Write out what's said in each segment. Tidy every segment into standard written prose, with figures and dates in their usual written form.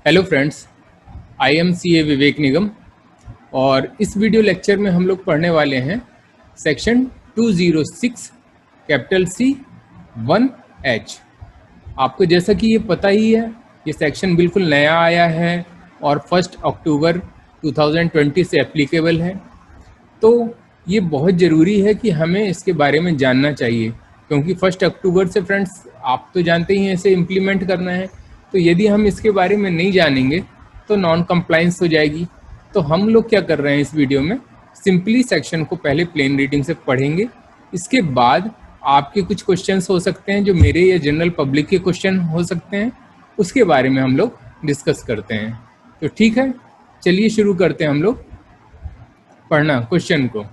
Hello friends, I am CA विवेक निगम और इस video lecture में हम लोग पढ़ने वाले हैं सेक्शन 206 कैपिटल C 1H। आपको जैसा कि ये पता ही है, ये सेक्शन बिल्कुल नया आया है और 1 अक्टूबर 2020 से एप्लीकेबल है। तो ये बहुत ज़रूरी है कि हमें इसके बारे में जानना चाहिए, क्योंकि 1 अक्टूबर से फ्रेंड्स आप तो जानते ही हैं इसे इम्प्लीमेंट करना है। तो यदि हम इसके बारे में नहीं जानेंगे तो नॉन कंप्लाइंस हो जाएगी। तो हम लोग क्या कर रहे हैं इस वीडियो में, सिंपली सेक्शन को पहले प्लेन रीडिंग से पढ़ेंगे। इसके बाद आपके कुछ क्वेश्चंस हो सकते हैं जो मेरे या जनरल पब्लिक के क्वेश्चन हो सकते हैं, उसके बारे में हम लोग डिस्कस करते हैं। तो ठीक है, चलिए शुरू करते हैं हम लोग पढ़ना क्वेश्चन को।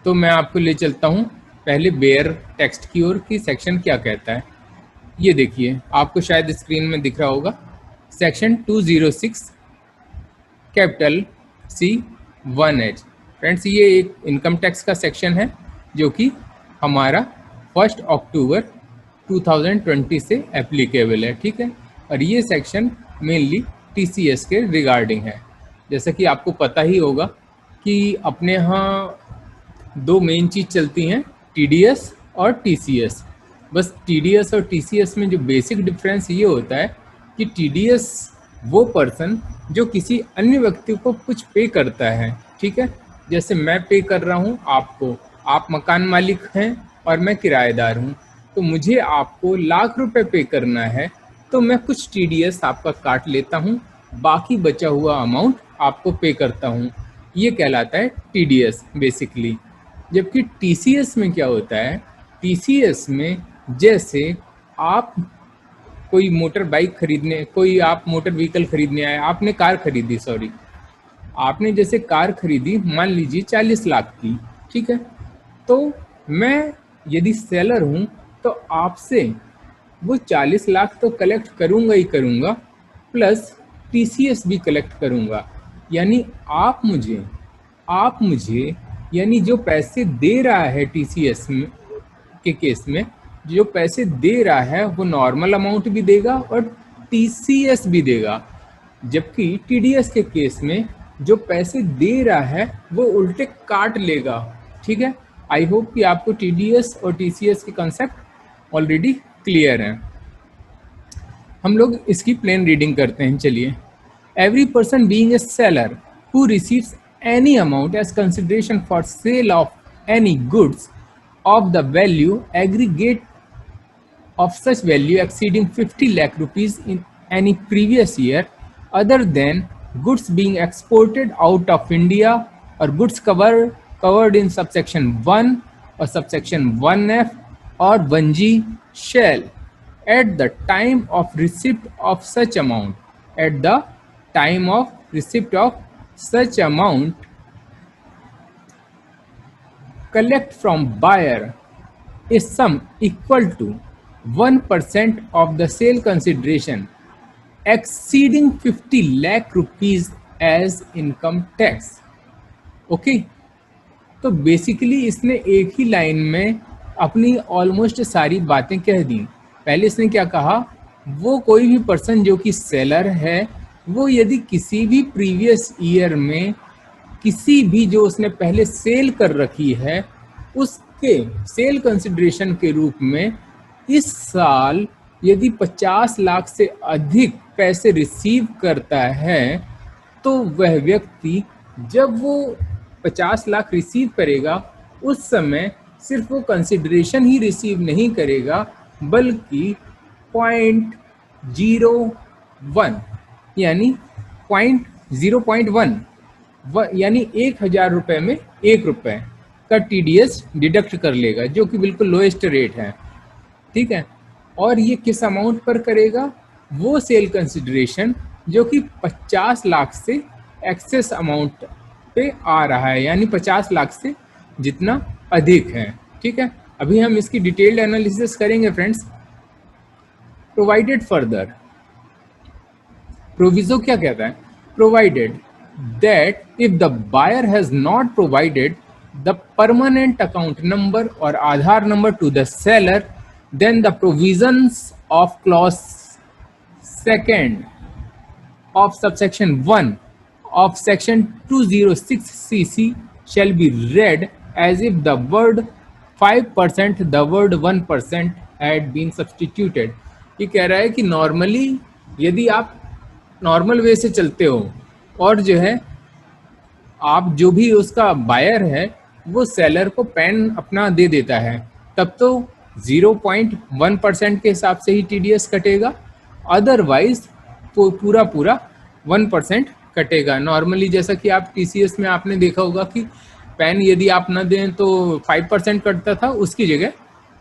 तो मैं आपको ले चलता हूँ पहले बेयर टेक्स्ट की ओर कि सेक्शन क्या कहता है। ये देखिए, आपको शायद स्क्रीन में दिख रहा होगा section 206 capital C 1H। Friends, ये एक इनकम टैक्स का सेक्शन है जो कि हमारा 1 अक्टूबर 2020 से एप्लीकेबल है। ठीक है, और ये सेक्शन मेनली TCS के रिगार्डिंग है। जैसा कि आपको पता ही होगा कि अपने यहाँ दो मेन चीज़ चलती हैं, TDS और TCS। बस TDS और TCS में जो बेसिक डिफरेंस ये होता है कि TDS वो पर्सन जो किसी अन्य व्यक्ति को कुछ पे करता है। ठीक है, जैसे मैं पे कर रहा हूँ आपको, आप मकान मालिक हैं और मैं किराएदार हूँ, तो मुझे आपको लाख रुपए पे करना है, तो मैं कुछ TDS आपका काट लेता हूँ, बाकी बचा हुआ अमाउंट आपको पे करता हूँ। ये कहलाता है TDS बेसिकली। जबकि TCS में क्या होता है, TCS में जैसे आप कोई मोटर बाइक खरीदने, कोई आप मोटर व्हीकल खरीदने आए, आपने कार खरीदी, सॉरी, आपने जैसे कार खरीदी मान लीजिए 40 लाख की। ठीक है, तो मैं यदि सेलर हूँ तो आपसे वो 40 लाख तो कलेक्ट करूँगा ही करूँगा, प्लस TCS भी कलेक्ट करूँगा। यानी आप मुझे यानी जो पैसे दे रहा है TCS में के केस में, जो पैसे दे रहा है वो नॉर्मल अमाउंट भी देगा और TCS भी देगा। जबकि TDS के केस में जो पैसे दे रहा है वो उल्टे काट लेगा। ठीक है, आई होप कि आपको TDS और TCS के कंसेप्ट ऑलरेडी क्लियर हैं। हम लोग इसकी प्लेन रीडिंग करते हैं। चलिए, every person being a seller who receives any amount as consideration for sale of any goods of the value aggregate of such value exceeding 50 lakh rupees in any previous year other than goods being exported out of India or goods covered in subsection 1 or subsection 1F or 1G shall at the time of receipt of such amount collect from buyer a sum equal to 1% of the sale consideration exceeding 50 lakh rupees as income tax। Okay, तो basically इसने एक ही line में अपनी almost सारी बातें कह दी। पहले इसने क्या कहा, वो कोई भी पर्सन जो कि सेलर है, वो यदि किसी भी प्रीवियस ईयर में किसी भी जो उसने पहले सेल कर रखी है उसके सेल कंसिडरेशन के रूप में इस साल यदि 50 लाख से अधिक पैसे रिसीव करता है, तो वह व्यक्ति जब वो 50 लाख रिसीव करेगा उस समय सिर्फ वो कंसिडरेशन ही रिसीव नहीं करेगा, बल्कि 0.01 यानी 0.1 यानी 1000 रुपये में 1 रुपये का TDS डिडक्ट कर लेगा, जो कि बिल्कुल लोएस्ट रेट है। ठीक है, और ये किस अमाउंट पर करेगा, वो सेल कंसिडरेशन जो कि 50 लाख से एक्सेस अमाउंट पे आ रहा है, यानी 50 लाख से जितना अधिक है। ठीक है, अभी हम इसकी डिटेल्ड एनालिसिस करेंगे फ्रेंड्स। प्रोवाइडेड फर्दर, प्रोविजो क्या कहता है, provided that if the buyer has not provided the permanent account number or Aadhaar number to the seller, then the provisions of clause second of subsection 1 of section 206 CC shall be read as if the word 5% the word 1% had been substituted। ये कह रहा है कि normally यदि आप normal way से चलते हो और जो है आप जो भी उसका बायर है वो सेलर को पेन अपना दे देता है, तब तो 0.1% के हिसाब से ही टीडीएस कटेगा, अदरवाइज तो पूरा पूरा 1% कटेगा। नॉर्मली जैसा कि आप टीसीएस में आपने देखा होगा कि पेन यदि आप न दें तो 5% कटता था, उसकी जगह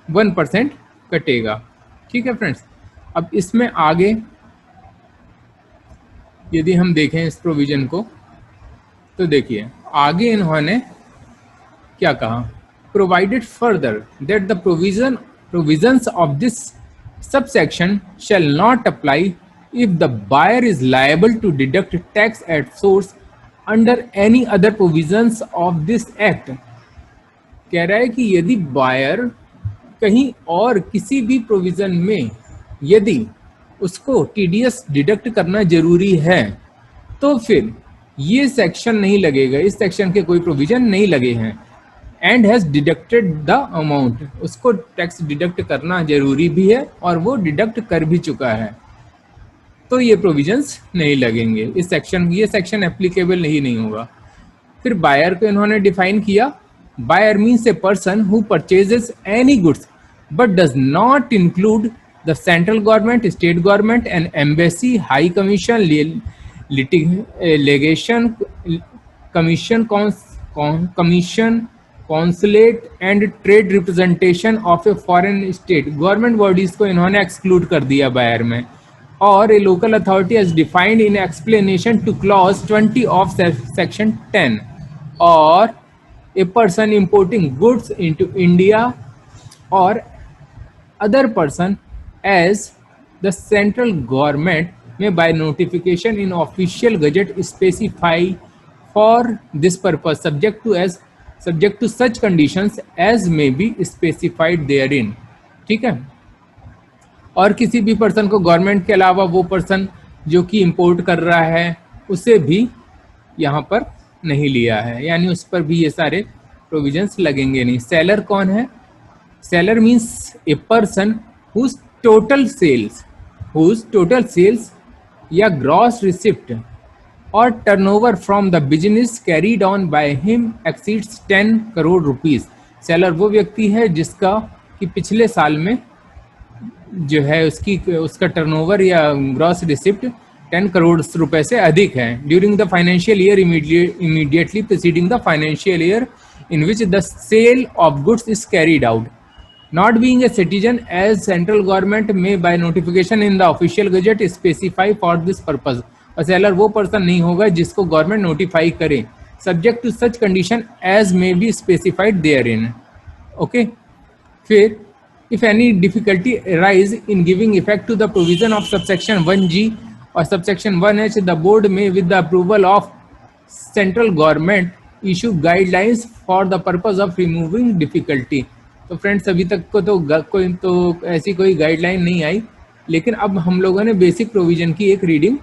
1% कटेगा। ठीक है फ्रेंड्स, अब इसमें आगे यदि हम देखें इस प्रोविज़न को तो देखिए आगे इन्होंने क्या कहा, provided further that the provisions of this subsection shall not apply if the buyer is liable to deduct tax at source under any other provisions of this act। कह रहा है कि यदि बायर कहीं और किसी भी प्रोविजन में यदि उसको टीडीएस डिडक्ट करना जरूरी है तो फिर ये सेक्शन नहीं लगेगा, इस सेक्शन के कोई प्रोविजन नहीं लगे हैं। And has deducted the amount, उसको टैक्स डिडक्ट करना जरूरी भी है और वो डिडक्ट कर भी चुका है, तो ये प्रोविजंस नहीं लगेंगे, इस सेक्शन ये सेक्शन एप्लीकेबल नहीं होगा। फिर बायर को इन्होंने डिफाइन किया, buyer means a person who purchases any goods but does not include the central government, state government and embassy, high commission, legation commission, commission, consulate and trade representation of a foreign state. Government bodies को इन्होंने exclude कर दिया buyer में। और a local authority as defined in explanation two clause 20 of section 10, और a person importing goods into India और other person as the central government में by notification in official gazette specify for this purpose subject to such conditions as may be specified therein। ठीक है, और किसी भी person को government के अलावा वो पर्सन जो कि इंपोर्ट कर रहा है उसे भी यहाँ पर नहीं लिया है, यानी उस पर भी ये सारे प्रोविजंस लगेंगे नहीं। सेलर कौन है? Seller means a person whose total sales या ग्रॉस रिसिप्ट और turnover from the business carried on by him exceeds 10 crore rupees. Seller वो व्यक्ति है जिसका कि पिछले साल में जो है उसका टर्नओवर या ग्रॉस रिसिप्ट 10 करोड़ रुपए से अधिक है during the financial year immediately preceding the financial year in which the sale of goods is carried out, not being a citizen as central government may by notification in the official gazette specify for this purpose। और seller वो person नहीं होगा जिसको government notify करे, subject to such condition as may be specified therein. Okay, फिर if any difficulty arise in giving effect to the provision of subsection 1G और subsection 1H the board में with the approval of central government issue guidelines for the purpose of removing difficulty. तो friends अभी तक को तो ऐसी कोई guideline नहीं आई, लेकिन अब हम लोगों ने बेसिक प्रोविजन की एक रीडिंग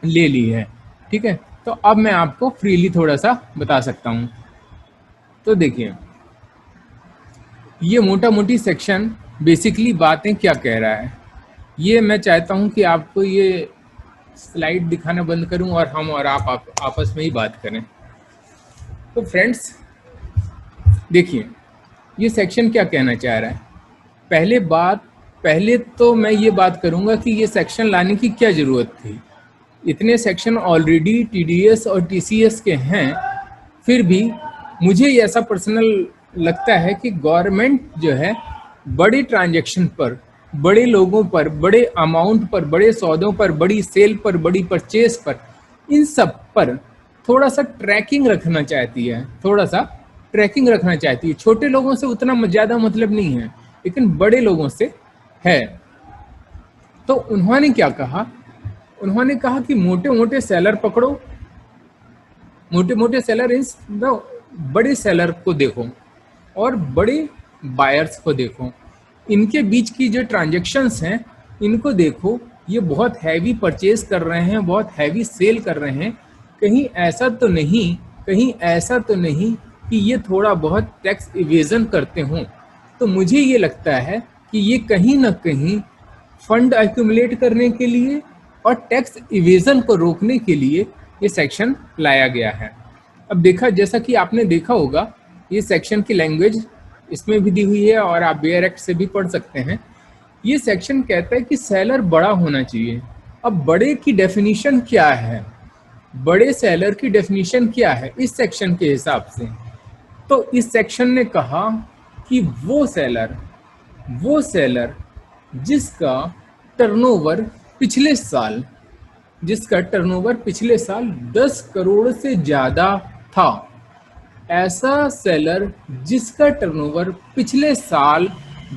ले ली है। ठीक है, तो अब मैं आपको फ्रीली थोड़ा सा बता सकता हूँ। तो देखिए ये मोटा मोटी सेक्शन बेसिकली बातें क्या कह रहा है, ये मैं चाहता हूँ कि आपको ये स्लाइड दिखाना बंद करूँ और हम और आप आपस में ही बात करें। तो फ्रेंड्स देखिए ये सेक्शन क्या कहना चाह रहा है। पहले तो मैं ये बात करूंगा कि ये सेक्शन लाने की क्या ज़रूरत थी। इतने सेक्शन ऑलरेडी टीडीएस और टीसीएस के हैं, फिर भी मुझे ऐसा पर्सनल लगता है कि गवर्नमेंट जो है बड़े ट्रांजैक्शन पर, बड़े लोगों पर, बड़े अमाउंट पर, बड़े सौदों पर, बड़ी सेल पर, बड़ी परचेज पर, इन सब पर थोड़ा सा ट्रैकिंग रखना चाहती है, छोटे लोगों से उतना ज़्यादा मतलब नहीं है, लेकिन बड़े लोगों से है। तो उन्होंने क्या कहा, उन्होंने कहा कि मोटे मोटे सेलर पकड़ो, मोटे मोटे सेलर इस बड़े सेलर को देखो और बड़े बायर्स को देखो, इनके बीच की जो ट्रांजैक्शंस हैं इनको देखो ये बहुत हैवी परचेज कर रहे हैं, बहुत हैवी सेल कर रहे हैं, कहीं ऐसा तो नहीं कि ये थोड़ा बहुत टैक्स इवेजन करते हों। तो मुझे ये लगता है कि ये कहीं ना कहीं फंड एक्यूमुलेट करने के लिए और टैक्स इवेजन को रोकने के लिए ये सेक्शन लाया गया है। अब देखा, जैसा कि आपने देखा होगा, ये सेक्शन की लैंग्वेज इसमें भी दी हुई है और आप बेयर एक्ट से भी पढ़ सकते हैं। ये सेक्शन कहता है कि सेलर बड़ा होना चाहिए। अब बड़े की डेफिनेशन क्या है, बड़े सेलर की डेफिनेशन क्या है इस सेक्शन के हिसाब से? तो इस सेक्शन ने कहा कि वो सेलर जिसका टर्नओवर पिछले साल 10 करोड़ से ज़्यादा था, ऐसा सेलर जिसका टर्नओवर पिछले साल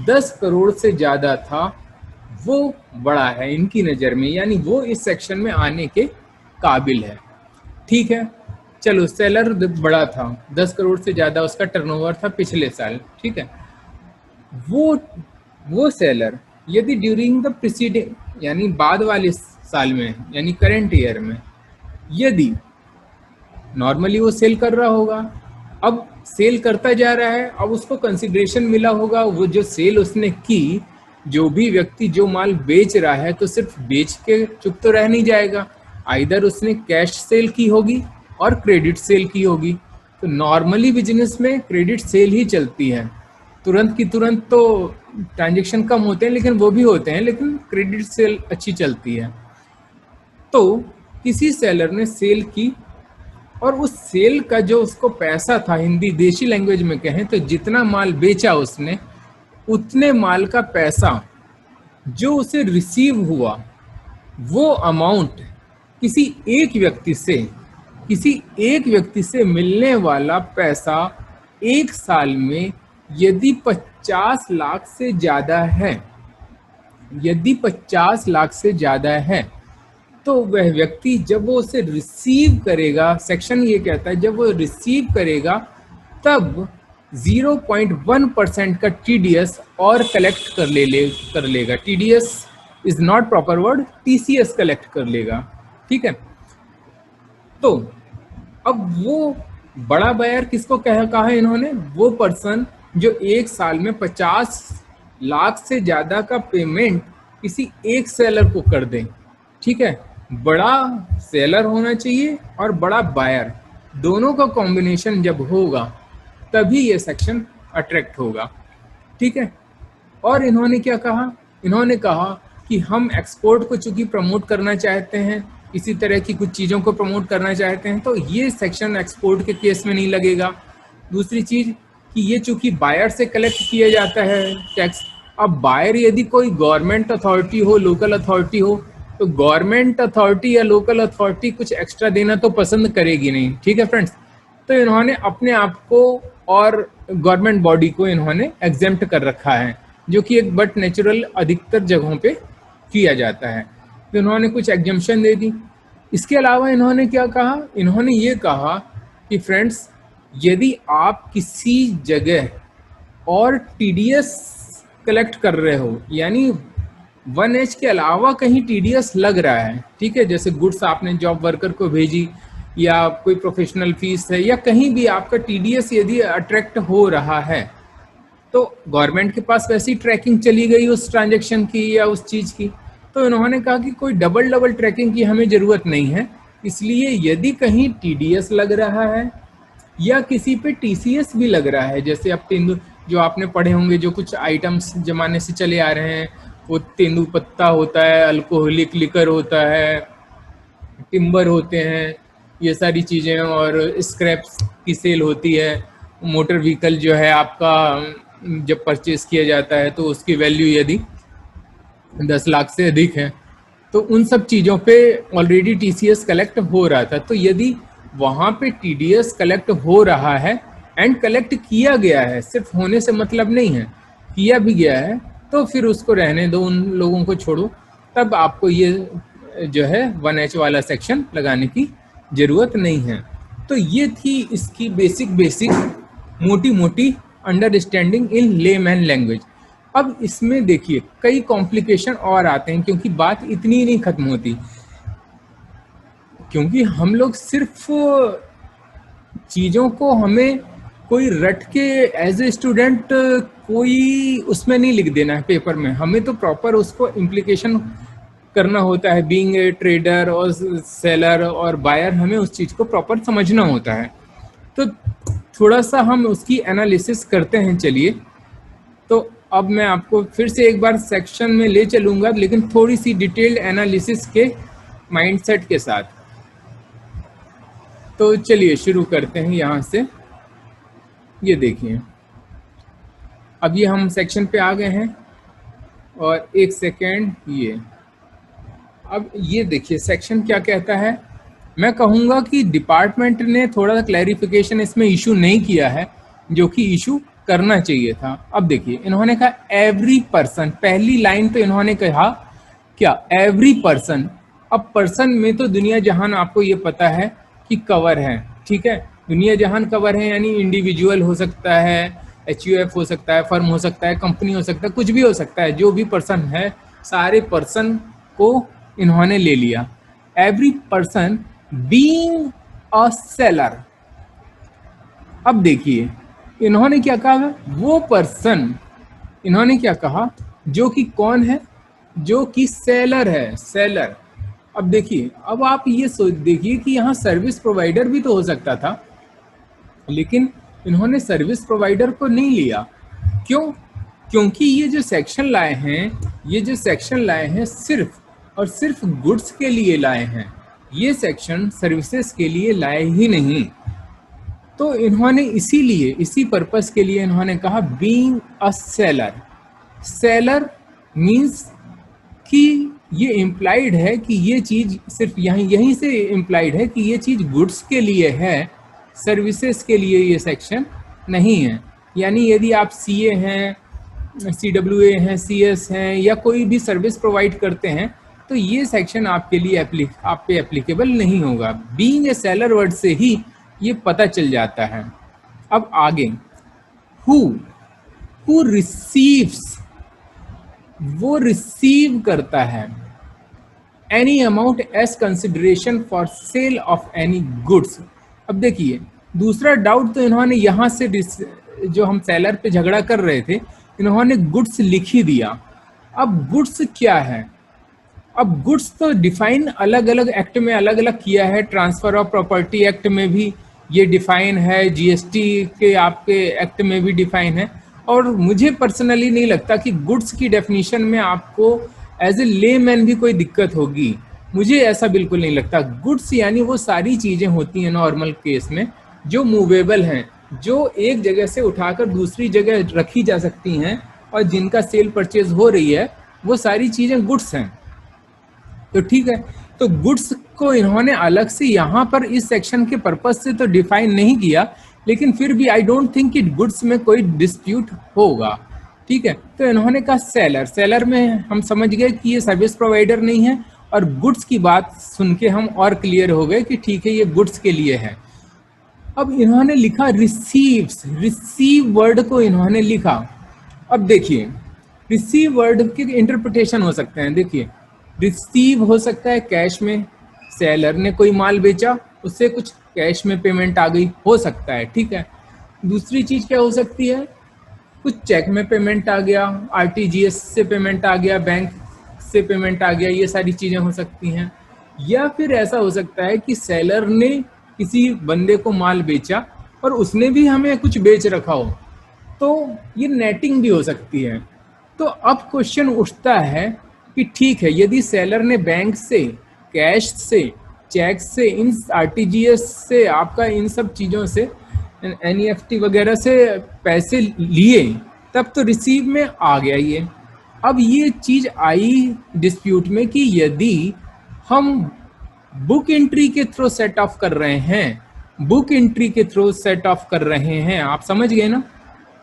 10 करोड़ से ज़्यादा था, वो बड़ा है इनकी नज़र में, यानी वो इस सेक्शन में आने के काबिल है। ठीक है, चलो सेलर बड़ा था, 10 करोड़ से ज़्यादा उसका टर्नओवर था पिछले साल, ठीक है। वो सेलर यदि ड्यूरिंग द प्रीसीडिंग यानी बाद वाले साल में, यानी करंट ईयर में, यदि नॉर्मली वो सेल कर रहा होगा, अब सेल करता जा रहा है, अब उसको कंसिडरेशन मिला होगा, वो जो सेल उसने की, जो भी व्यक्ति जो माल बेच रहा है तो सिर्फ बेच के चुप तो रह नहीं जाएगा, आइदर उसने कैश सेल की होगी और क्रेडिट सेल की होगी। तो नॉर्मली बिजनेस में क्रेडिट सेल ही चलती है, तुरंत की तुरंत तो ट्रांजैक्शन कम होते हैं, लेकिन वो भी होते हैं, लेकिन क्रेडिट सेल अच्छी चलती है। तो किसी सेलर ने सेल की और उस सेल का जो उसको पैसा था, हिंदी देशी लैंग्वेज में कहें तो जितना माल बेचा उसने, उतने माल का पैसा जो उसे रिसीव हुआ, वो अमाउंट किसी एक व्यक्ति से मिलने वाला पैसा एक साल में यदि 50 लाख से ज़्यादा है, तो वह व्यक्ति जब वो उसे रिसीव करेगा, सेक्शन ये कहता है जब वो रिसीव करेगा तब 0.1% का टीडीएस और कलेक्ट कर लेगा। TDS is not proper word, TCS collect कर लेगा, ठीक है। तो अब वो बड़ा बायर किसको कहा है इन्होंने? वो पर्सन जो एक साल में 50 लाख से ज़्यादा का पेमेंट किसी एक सेलर को कर दें, ठीक है। बड़ा सेलर होना चाहिए और बड़ा बायर, दोनों का कॉम्बिनेशन जब होगा तभी ये सेक्शन अट्रैक्ट होगा, ठीक है। और इन्होंने क्या कहा? इन्होंने कहा कि हम एक्सपोर्ट को चूंकि प्रमोट करना चाहते हैं, इसी तरह की कुछ चीज़ों को प्रमोट करना चाहते हैं, तो ये सेक्शन एक्सपोर्ट के केस में नहीं लगेगा। दूसरी चीज़ कि ये चूंकि बायर से कलेक्ट किया जाता है टैक्स, अब बायर यदि कोई गवर्नमेंट अथॉरिटी हो, लोकल अथॉरिटी हो, तो गवर्नमेंट अथॉरिटी या लोकल अथॉरिटी कुछ एक्स्ट्रा देना तो पसंद करेगी नहीं, ठीक है फ्रेंड्स। तो इन्होंने अपने आप को और गवर्नमेंट बॉडी को इन्होंने एग्जेम्प्ट कर रखा है, जो कि एक बट नेचुरल अधिकतर जगहों पे किया जाता है। तो इन्होंने कुछ एग्जम्पशन दे दी। इसके अलावा इन्होंने क्या कहा? इन्होंने ये कहा कि फ्रेंड्स, यदि आप किसी जगह और टीडीएस कलेक्ट कर रहे हो, यानी 1H के अलावा कहीं टीडीएस लग रहा है, ठीक है, जैसे गुड्स आपने जॉब वर्कर को भेजी या कोई प्रोफेशनल फीस है या कहीं भी आपका टीडीएस यदि अट्रैक्ट हो रहा है, तो गवर्नमेंट के पास वैसी ट्रैकिंग चली गई उस ट्रांजैक्शन की या उस चीज़ की। तो इन्होंने कहा कि कोई डबल ट्रैकिंग की हमें ज़रूरत नहीं है, इसलिए यदि कहीं टीडीएस लग रहा है या किसी पे टीसीएस भी लग रहा है, जैसे अब जो आपने पढ़े होंगे, जो कुछ आइटम्स जमाने से चले आ रहे हैं, वो तेंदुपत्ता होता है, अल्कोहलिक लिकर होता है, टिम्बर होते हैं, ये सारी चीज़ें, और स्क्रैप्स की सेल होती है। मोटर व्हीकल जो है आपका जब परचेज किया जाता है तो उसकी वैल्यू यदि 10 लाख से अधिक है, तो उन सब चीज़ों पे ऑलरेडी टीसीएस कलेक्ट हो रहा था। तो यदि वहाँ पे टीडीएस कलेक्ट हो रहा है एंड कलेक्ट किया गया है, सिर्फ होने से मतलब नहीं है, किया भी गया है, तो फिर उसको रहने दो, उन लोगों को छोड़ो, तब आपको ये जो है 1H वाला सेक्शन लगाने की ज़रूरत नहीं है। तो ये थी इसकी बेसिक मोटी अंडरस्टैंडिंग इन लेमैन लैंग्वेज। अब इसमें देखिए कई कॉम्प्लिकेशन और आते हैं, क्योंकि बात इतनी नहीं खत्म होती, क्योंकि हम लोग सिर्फ चीज़ों को हमें कोई रट के एज ए स्टूडेंट कोई उसमें नहीं लिख देना है पेपर में, हमें तो प्रॉपर उसको इम्प्लीकेशन करना होता है। बीइंग ए ट्रेडर और सेलर और बायर, हमें उस चीज़ को प्रॉपर समझना होता है। तो थोड़ा सा हम उसकी एनालिसिस करते हैं। चलिए, तो अब मैं आपको फिर से एक बार सेक्शन में ले चलूँगा, लेकिन थोड़ी सी डिटेल्ड एनालिसिस के माइंडसेट के साथ। तो चलिए शुरू करते हैं यहाँ से। ये देखिए, अब ये हम सेक्शन पे आ गए हैं, और एक सेकेंड, ये अब ये देखिए सेक्शन क्या कहता है। मैं कहूँगा कि डिपार्टमेंट ने थोड़ा सा क्लैरिफिकेशन इसमें इशू नहीं किया है, जो कि इशू करना चाहिए था। अब देखिए, इन्होंने कहा एवरी पर्सन, पहली लाइन तो इन्होंने कहा क्या, एवरी पर्सन। अब पर्सन में तो दुनिया जहान आपको ये पता है कि कवर है, ठीक है। दुनिया जहान कवर है, यानी इंडिविजुअल हो सकता है, HUF हो सकता है, फर्म हो सकता है, कंपनी हो सकता है, कुछ भी हो सकता है। जो भी पर्सन है, सारे पर्सन को इन्होंने ले लिया। Every person being a seller. अब देखिए इन्होंने क्या कहा, वो पर्सन, इन्होंने क्या कहा, जो कि कौन है, जो कि सेलर है, सेलर। अब देखिए, अब आप ये सोच देखिए कि यहाँ सर्विस प्रोवाइडर भी तो हो सकता था, लेकिन इन्होंने सर्विस प्रोवाइडर को नहीं लिया। क्यों? क्योंकि ये जो सेक्शन लाए हैं, ये जो सेक्शन लाए हैं सिर्फ और सिर्फ गुड्स के लिए लाए हैं, ये सेक्शन सर्विसेज के लिए लाए ही नहीं। तो इन्होंने इसीलिए, इसी पर्पस के लिए इन्होंने कहा being a seller. Seller means कि ये इम्प्लाइड है कि ये चीज़ सिर्फ यहीं से इम्प्लाइड है कि ये चीज़ गुड्स के लिए है, सर्विसेज के लिए ये सेक्शन नहीं है। यानी यदि आप CA हैं, CWA हैं, CS हैं, या कोई भी सर्विस प्रोवाइड करते हैं, तो ये सेक्शन आपके लिए आप पे एप्लीकेबल नहीं होगा। बीइंग ए सेलर वर्ड से ही ये पता चल जाता है। अब आगे, हु रिसीव्स, वो रिसीव करता है any amount as consideration for sale of any goods. अब देखिए, दूसरा डाउट तो इन्होंने यहाँ से, जो हम सेलर पे झगड़ा कर रहे थे, इन्होंने गुड्स लिख ही दिया। अब गुड्स क्या है? अब गुड्स तो डिफाइन अलग अलग एक्ट में अलग अलग किया है। ट्रांसफर ऑफ प्रॉपर्टी एक्ट में भी ये डिफाइन है, GST के आपके एक्ट में भी डिफाइन है। और मुझे पर्सनली नहीं लगता कि गुड्स की डेफिनेशन में आपको एज ए लेमैन भी कोई दिक्कत होगी। मुझे ऐसा बिल्कुल नहीं लगता। गुड्स यानी वो सारी चीज़ें होती हैं नॉर्मल केस में जो मूवेबल हैं, जो एक जगह से उठाकर दूसरी जगह रखी जा सकती हैं, और जिनका सेल परचेज हो रही है, वो सारी चीज़ें गुड्स हैं। तो ठीक है, तो गुड्स को इन्होंने अलग से यहाँ पर इस सेक्शन के पर्पस से तो डिफाइन नहीं किया, लेकिन फिर भी आई डोंट थिंक कि गुड्स में कोई डिस्प्यूट होगा। ठीक है, तो इन्होंने कहा सेलर। सेलर में हम समझ गए कि ये सर्विस प्रोवाइडर नहीं है, और गुड्स की बात सुन के हम और क्लियर हो गए कि ठीक है, ये गुड्स के लिए है। अब इन्होंने लिखा रिसीव्स, रिसीव वर्ड को इन्होंने लिखा। अब देखिए, रिसीव वर्ड के इंटरप्रिटेशन हो सकते हैं। देखिए, रिसीव हो सकता है कैश में, सेलर ने कोई माल बेचा, उससे कुछ कैश में पेमेंट आ गई, हो सकता है। ठीक है, दूसरी चीज क्या हो सकती है, कुछ चेक में पेमेंट आ गया, RTGS से पेमेंट आ गया, बैंक से पेमेंट आ गया, ये सारी चीजें हो सकती हैं। या फिर ऐसा हो सकता है कि सेलर ने किसी बंदे को माल बेचा और उसने भी हमें कुछ बेच रखा हो, तो ये नेटिंग भी हो सकती है। तो अब क्वेश्चन उठता है कि ठीक है, यदि सेलर ने बैंक से, कैश से, चेक से, इन RTGS से, आपका इन सब चीज़ों से, NEFT वगैरह से पैसे लिए, तब तो रिसीव में आ गया ये। अब ये चीज़ आई डिस्प्यूट में कि यदि हम बुक एंट्री के थ्रू सेट ऑफ कर रहे हैं, बुक एंट्री के थ्रू सेट ऑफ कर रहे हैं, आप समझ गए ना,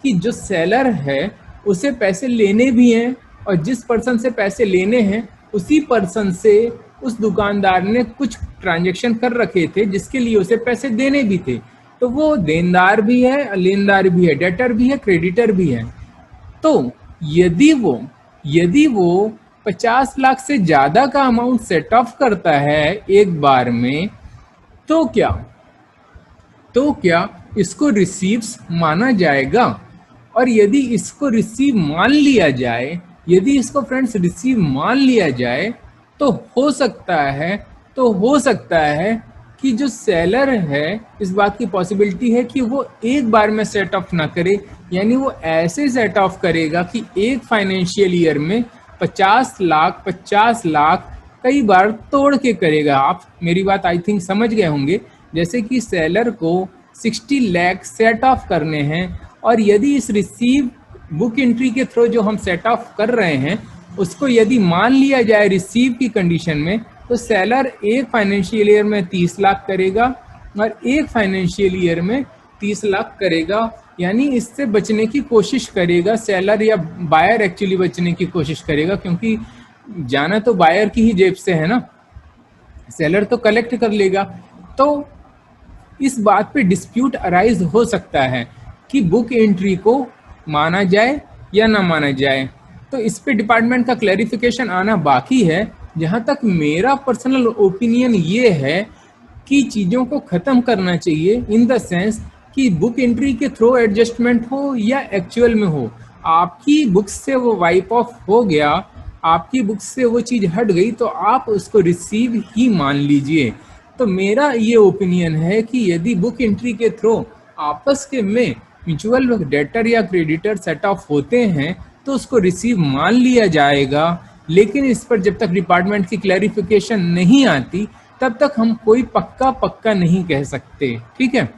कि जो सेलर है उसे पैसे लेने भी हैं, और जिस पर्सन से पैसे लेने हैं उसी पर्सन से उस दुकानदार ने कुछ ट्रांजैक्शन कर रखे थे जिसके लिए उसे पैसे देने भी थे। तो वो देनदार भी है, लेनदार भी है, डेटर भी है, क्रेडिटर भी है। तो यदि वो 50 लाख से ज़्यादा का अमाउंट सेट ऑफ करता है एक बार में, तो क्या इसको रिसीव्स माना जाएगा? और यदि इसको रिसीव मान लिया जाए, यदि इसको फ्रेंड्स रिसीव मान लिया जाए, तो हो सकता है कि जो सेलर है, इस बात की पॉसिबिलिटी है कि वो एक बार में सेट ऑफ ना करे, यानी वो ऐसे सेट ऑफ करेगा कि एक फाइनेंशियल ईयर में 50 लाख कई बार तोड़ के करेगा। आप मेरी बात आई थिंक समझ गए होंगे। जैसे कि सेलर को 60 लाख सेट ऑफ करने हैं, और यदि इस रिसीव बुक एंट्री के थ्रू जो हम सेट ऑफ कर रहे हैं उसको यदि मान लिया जाए रिसीव की कंडीशन में, तो सेलर एक फाइनेंशियल ईयर में 30 लाख करेगा और एक फाइनेंशियल ईयर में 30 लाख करेगा। यानी इससे बचने की कोशिश करेगा सेलर, या बायर एक्चुअली बचने की कोशिश करेगा, क्योंकि जाना तो बायर की ही जेब से है ना, सेलर तो कलेक्ट कर लेगा। तो इस बात पे डिस्प्यूट अराइज हो सकता है कि बुक एंट्री को माना जाए या ना माना जाए। तो इस पे डिपार्टमेंट का क्लैरिफिकेशन आना बाकी है। जहाँ तक मेरा पर्सनल ओपिनियन ये है कि चीज़ों को ख़त्म करना चाहिए, इन द सेंस कि बुक एंट्री के थ्रू एडजस्टमेंट हो या एक्चुअल में हो, आपकी बुक से वो वाइप ऑफ हो गया, आपकी बुक से वो चीज़ हट गई, तो आप उसको रिसीव ही मान लीजिए। तो मेरा ये ओपिनियन है कि यदि बुक एंट्री के थ्रू आपस के में म्यूचुअल डेटर या क्रेडिटर सेट ऑफ होते हैं तो उसको रिसीव मान लिया जाएगा। लेकिन इस पर जब तक डिपार्टमेंट की क्लैरिफिकेशन नहीं आती तब तक हम कोई पक्का नहीं कह सकते। ठीक है,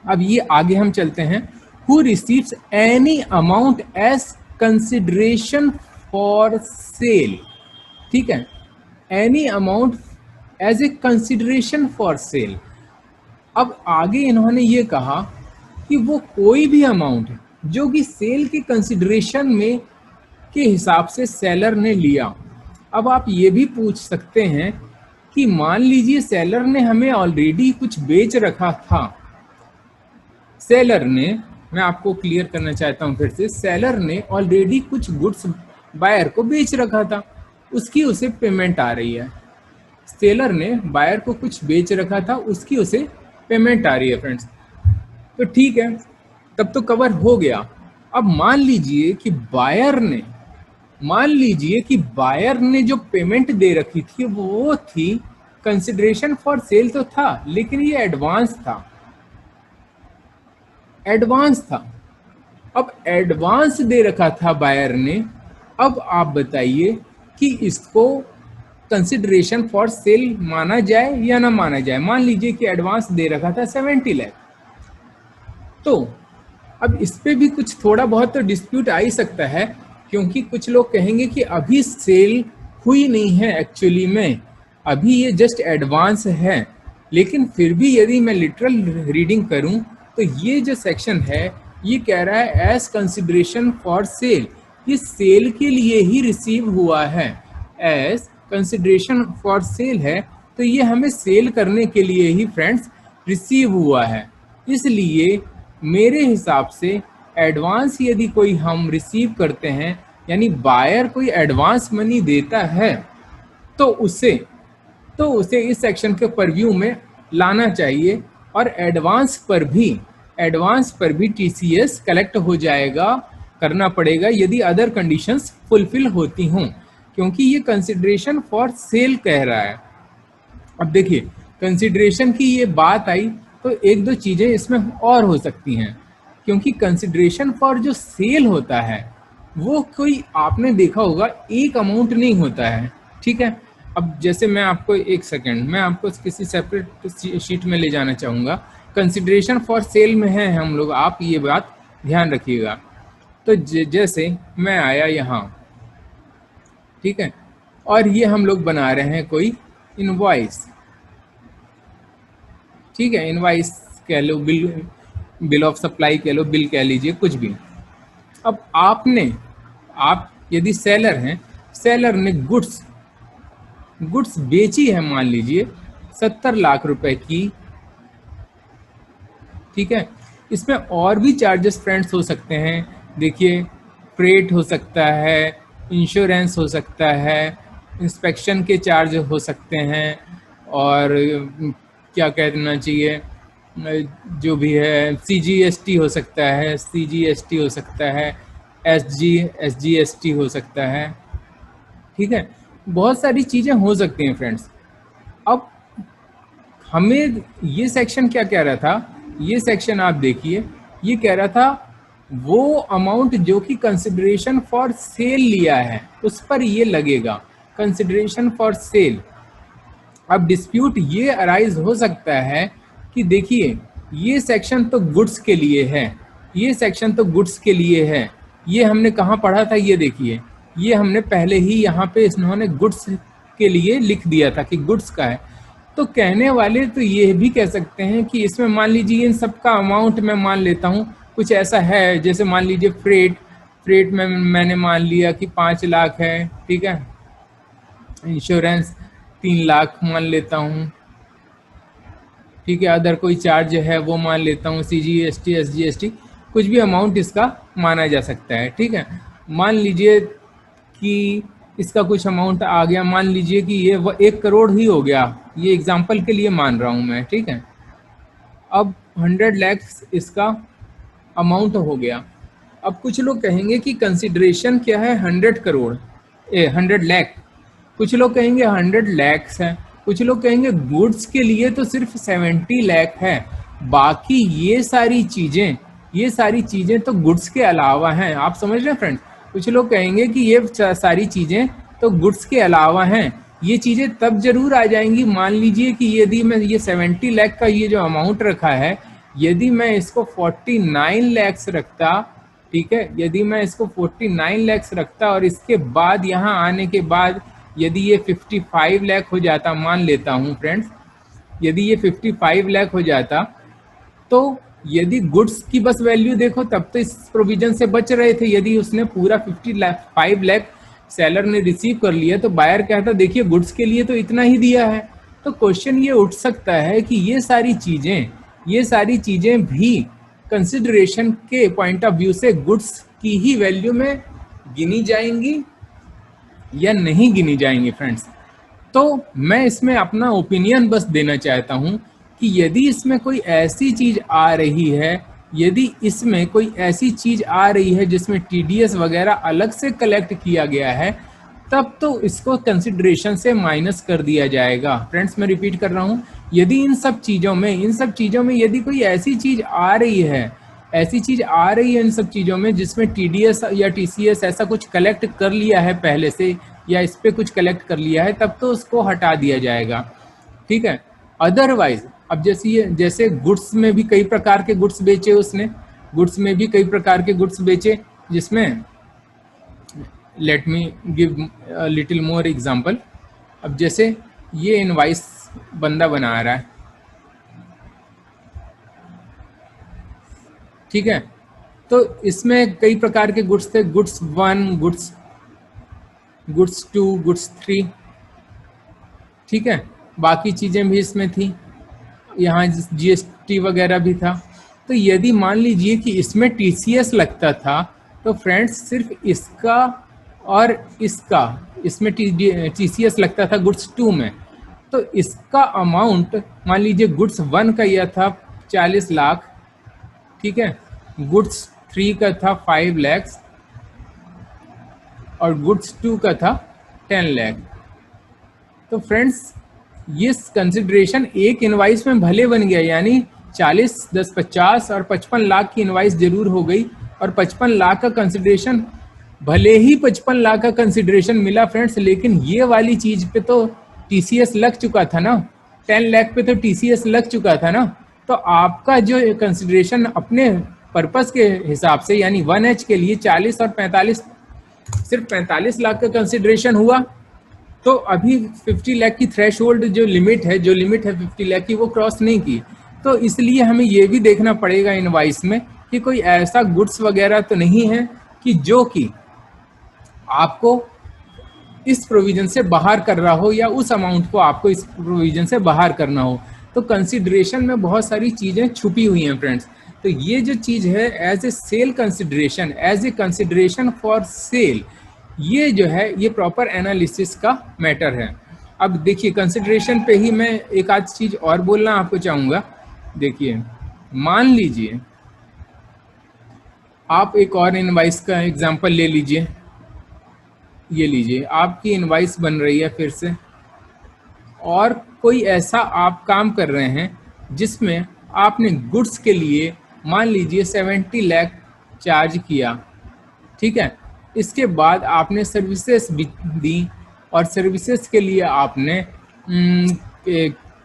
अब ये आगे हम चलते हैं। Who receives any amount as consideration for sale. ठीक है, any amount as a consideration for sale. अब आगे इन्होंने ये कहा कि वो कोई भी अमाउंट जो कि सेल के कंसिडरेशन में के हिसाब से सेलर ने लिया। अब आप ये भी पूछ सकते हैं कि मान लीजिए सेलर ने हमें ऑलरेडी कुछ बेच रखा था, सेलर ने, मैं आपको क्लियर करना चाहता हूँ फिर से, सेलर ने ऑलरेडी कुछ गुड्स बायर को बेच रखा था, उसकी उसे पेमेंट आ रही है। सेलर ने बायर को कुछ बेच रखा था, उसकी उसे पेमेंट आ रही है फ्रेंड्स। तो ठीक है, तब तो कवर हो गया। अब मान लीजिए कि बायर ने जो पेमेंट दे रखी थी वो थी कंसिडरेशन फॉर सेल तो था, लेकिन ये एडवांस था। अब एडवांस दे रखा था बायर ने। अब आप बताइए कि इसको कंसिडरेशन फॉर सेल माना जाए या ना माना जाए। मान लीजिए कि एडवांस दे रखा था 70 लाख। तो अब इस पे भी कुछ थोड़ा बहुत तो डिस्प्यूट आ ही सकता है, क्योंकि कुछ लोग कहेंगे कि अभी सेल हुई नहीं है, एक्चुअली में अभी ये जस्ट एडवांस है। लेकिन फिर भी यदि मैं लिटरल रीडिंग करूं तो ये जो सेक्शन है ये कह रहा है एज कंसिडरेशन फॉर सेल, ये सेल के लिए ही रिसीव हुआ है। एज कंसिडरेशन फॉर सेल है तो ये हमें सेल करने के लिए ही फ्रेंड्स रिसीव हुआ है। इसलिए मेरे हिसाब से एडवांस यदि कोई हम रिसीव करते हैं, यानी बायर कोई एडवांस मनी देता है, तो उसे इस सेक्शन के परव्यू में लाना चाहिए, और एडवांस पर भी टीसीएस कलेक्ट हो जाएगा, करना पड़ेगा यदि अदर कंडीशंस फुलफिल होती हों, क्योंकि ये कंसिडरेशन फॉर सेल कह रहा है। अब देखिए, कंसिडरेशन की ये बात आई तो एक दो चीज़ें इसमें और हो सकती हैं, क्योंकि कंसिडरेशन फॉर जो सेल होता है वो कोई, आपने देखा होगा, एक अमाउंट नहीं होता है। ठीक है, अब जैसे मैं आपको एक सेकंड, मैं आपको किसी सेपरेट शीट में ले जाना चाहूँगा। कंसिडरेशन फॉर सेल में है हम लोग, आप ये बात ध्यान रखिएगा। तो जैसे मैं आया यहाँ, ठीक है, और ये हम लोग बना रहे हैं कोई इनवॉइस। ठीक है, इनवॉइस कह लो, बिल ऑफ सप्लाई कह लो, बिल कह लीजिए, कुछ भी। अब आप यदि सेलर हैं, सेलर ने गुड्स बेची है, मान लीजिए 70 लाख रुपए की। ठीक है, इसमें और भी चार्जेस फ्रेंड्स हो सकते हैं। देखिए, फ्रेट हो सकता है, इंश्योरेंस हो सकता है, इंस्पेक्शन के चार्ज हो सकते हैं, और क्या कहना चाहिए, जो भी है CGST हो सकता है, CGST हो सकता है, SGST हो सकता है। ठीक है, बहुत सारी चीज़ें हो सकती हैं फ्रेंड्स। अब हमें ये सेक्शन क्या कह रहा था, ये सेक्शन आप देखिए, ये कह रहा था वो अमाउंट जो कि कंसिडरेशन फॉर सेल लिया है उस पर ये लगेगा, कंसिडरेशन फॉर सेल। अब डिस्प्यूट ये अराइज हो सकता है कि देखिए ये सेक्शन तो गुड्स के लिए है, ये सेक्शन तो गुड्स के लिए है, ये हमने कहाँ पढ़ा था, ये देखिए, ये हमने पहले ही यहाँ पे इन्होंने गुड्स के लिए लिख दिया था कि गुड्स का है। तो कहने वाले तो ये भी कह सकते हैं कि इसमें मान लीजिए इन सब का अमाउंट मैं मान लेता हूँ कुछ ऐसा है, जैसे मान लीजिए फ्रेट में मैंने मान लिया कि 5 लाख है, ठीक है, इंश्योरेंस 3 लाख मान लेता हूँ, ठीक है, अदर कोई चार्ज है वो मान लेता हूँ, CGST SGST कुछ भी अमाउंट इसका माना जा सकता है। ठीक है, मान लीजिए कि इसका कुछ अमाउंट आ गया, मान लीजिए कि ये 1 करोड़ ही हो गया, ये एग्जांपल के लिए मान रहा हूँ मैं। ठीक है, अब 100 लाख इसका अमाउंट हो गया। अब कुछ लोग कहेंगे कि कंसिडरेशन क्या है, 100 करोड़ 100 लाख, कुछ लोग कहेंगे 100 लैक्स है, कुछ लोग कहेंगे गुड्स के लिए तो सिर्फ 70 लाख है, बाकी ये सारी चीज़ें तो गुड्स के अलावा हैं। आप समझ रहे हैं फ्रेंड्स, कुछ लोग कहेंगे कि ये सारी चीज़ें तो गुड्स के अलावा हैं, ये चीज़ें तब जरूर आ जाएंगी। मान लीजिए कि यदि मैं ये 70 लाख का ये जो अमाउंट रखा है, यदि मैं इसको 49 लैक्स रखता, ठीक है, यदि मैं इसको 49 लैक्स रखता और इसके बाद यहाँ आने के बाद यदि ये 55 लाख हो जाता, मान लेता हूँ फ्रेंड्स, यदि ये 55 लाख हो जाता, तो यदि गुड्स की बस वैल्यू देखो तब तो इस प्रोविजन से बच रहे थे। यदि उसने पूरा 55 लाख सेलर ने रिसीव कर लिया तो बायर कहता देखिए गुड्स के लिए तो इतना ही दिया है। तो क्वेश्चन ये उठ सकता है कि ये सारी चीज़ें भी कंसिडरेशन के पॉइंट ऑफ व्यू से गुड्स की ही वैल्यू में गिनी जाएंगी या नहीं गिनी जाएंगी फ्रेंड्स। तो मैं इसमें अपना ओपिनियन बस देना चाहता हूं कि यदि इसमें कोई ऐसी चीज़ आ रही है, यदि इसमें कोई ऐसी चीज़ आ रही है जिसमें TDS वगैरह अलग से कलेक्ट किया गया है, तब तो इसको कंसिडरेशन से माइनस कर दिया जाएगा। फ्रेंड्स मैं रिपीट कर रहा हूँ, यदि इन सब चीज़ों में यदि कोई ऐसी चीज़ आ रही है इन सब चीज़ों में जिसमें TDS या TCS ऐसा कुछ कलेक्ट कर लिया है पहले से, या इस पर कुछ कलेक्ट कर लिया है, तब तो उसको हटा दिया जाएगा। ठीक है, अदरवाइज अब जैसे गुड्स में भी कई प्रकार के गुड्स बेचे उसने, जिसमें let me give little more example. अब जैसे ये इनवाइस बंदा बना रहा है, ठीक है, तो इसमें कई प्रकार के गुड्स थे, गुड्स 1, गुड्स 2, गुड्स 3, ठीक है, बाकी चीज़ें भी इसमें थी, यहाँ GST वगैरह भी था। तो यदि मान लीजिए कि इसमें TCS लगता था, तो फ्रेंड्स सिर्फ इसका और इसमें TCS लगता था गुड्स 2 में, तो इसका अमाउंट मान लीजिए गुड्स 1 का यह था 40 लाख, ठीक है, गुड्स 3 का था 5 लाख और गुड्स 2 का था 10 लाख। तो फ्रेंड्स ये कंसिडरेशन एक इनवाइस में भले बन गया, यानी 40, 10, 50 और 55 लाख की इनवाइस जरूर हो गई, और 55 लाख का कंसिडरेशन, भले ही 55 लाख का कंसिडरेशन मिला फ्रेंड्स, लेकिन ये वाली चीज़ पे तो TCS लग चुका था ना, 10 लाख पे तो TCS लग चुका था ना। तो आपका जो कंसिडरेशन अपने पर्पस के हिसाब से, यानी 1H के लिए 40 और 45, सिर्फ 45 लाख का कंसिडरेशन हुआ, तो अभी 50 लाख की थ्रेश होल्ड जो लिमिट है 50 लाख की, वो क्रॉस नहीं की। तो इसलिए हमें ये भी देखना पड़ेगा इनवाइस में कि कोई ऐसा गुड्स वगैरह तो नहीं है कि जो कि आपको इस प्रोविजन से बाहर कर रहा हो, या उस अमाउंट को आपको इस प्रोविजन से बाहर करना हो। तो कंसिडरेशन में बहुत सारी चीज़ें छुपी हुई हैं फ्रेंड्स, तो ये जो चीज़ है as a sale consideration, as a consideration for sale, ये जो है ये प्रॉपर एनालिसिस का मैटर है। अब देखिए कंसिडरेशन पे ही मैं एक आध चीज़ और बोलना आपको चाहूँगा। देखिए मान लीजिए आप एक और इनवाइस का एग्जांपल ले लीजिए, ये लीजिए आपकी इनवाइस बन रही है फिर से, और कोई ऐसा आप काम कर रहे हैं जिसमें आपने गुड्स के लिए मान लीजिए 70 लाख चार्ज किया, ठीक है। इसके बाद आपने सर्विसेज भी दी और सर्विसेज के लिए आपने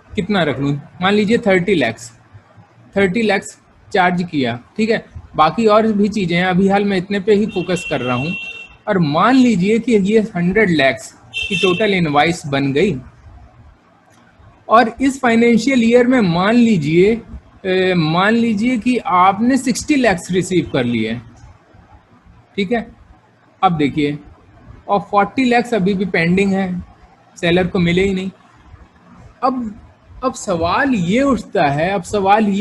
कितना रख लूँ, मान लीजिए 30 लैक्स चार्ज किया, ठीक है। बाकी और भी चीज़ें हैं, अभी हाल मैं इतने पे ही फोकस कर रहा हूँ। और मान लीजिए कि ये 100 लैक्स की टोटल इनवाइस बन गई, और इस फाइनेंशियल ईयर में मान लीजिए कि आपने 60 लैक्स रिसीव कर लिए, ठीक है। अब देखिए, और 40 लैक्स अभी भी पेंडिंग है, सेलर को मिले ही नहीं। अब सवाल ये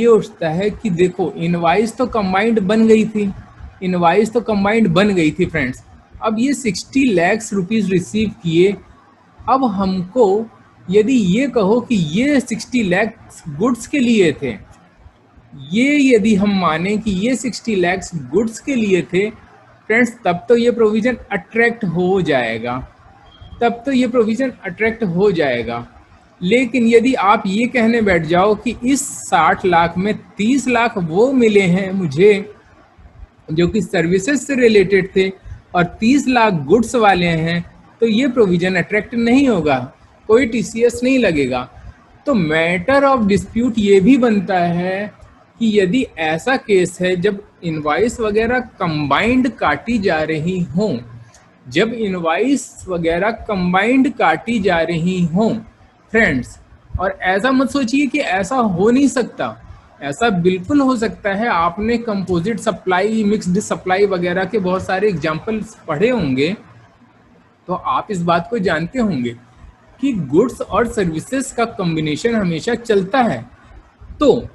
उठता है कि देखो इनवाइस तो कंबाइंड बन गई थी फ्रेंड्स। अब ये 60 लैक्स रुपीस रिसीव किए। अब हमको यदि ये कहो कि ये 60 लैक्स गुड्स के लिए थे, ये यदि हम माने कि ये 60 लैक्स गुड्स के लिए थे फ्रेंड्स, तब तो ये प्रोविज़न अट्रैक्ट हो जाएगा। लेकिन यदि आप ये कहने बैठ जाओ कि इस 60 लाख में 30 लाख वो मिले हैं मुझे जो कि सर्विसेज से रिलेटेड थे और 30 लाख गुड्स वाले हैं, तो ये प्रोविज़न अट्रैक्ट नहीं होगा, कोई टीसीएस नहीं लगेगा। तो मैटर ऑफ डिस्प्यूट ये भी बनता है कि यदि ऐसा केस है जब इनवाइस वगैरह कंबाइंड काटी जा रही हों फ्रेंड्स, और ऐसा मत सोचिए कि ऐसा हो नहीं सकता, ऐसा बिल्कुल हो सकता है। आपने कंपोजिट सप्लाई, मिक्स्ड सप्लाई वगैरह के बहुत सारे एग्जाम्पल्स पढ़े होंगे, तो आप इस बात को जानते होंगे कि गुड्स और सर्विसेज का कॉम्बिनेशन हमेशा चलता है। तो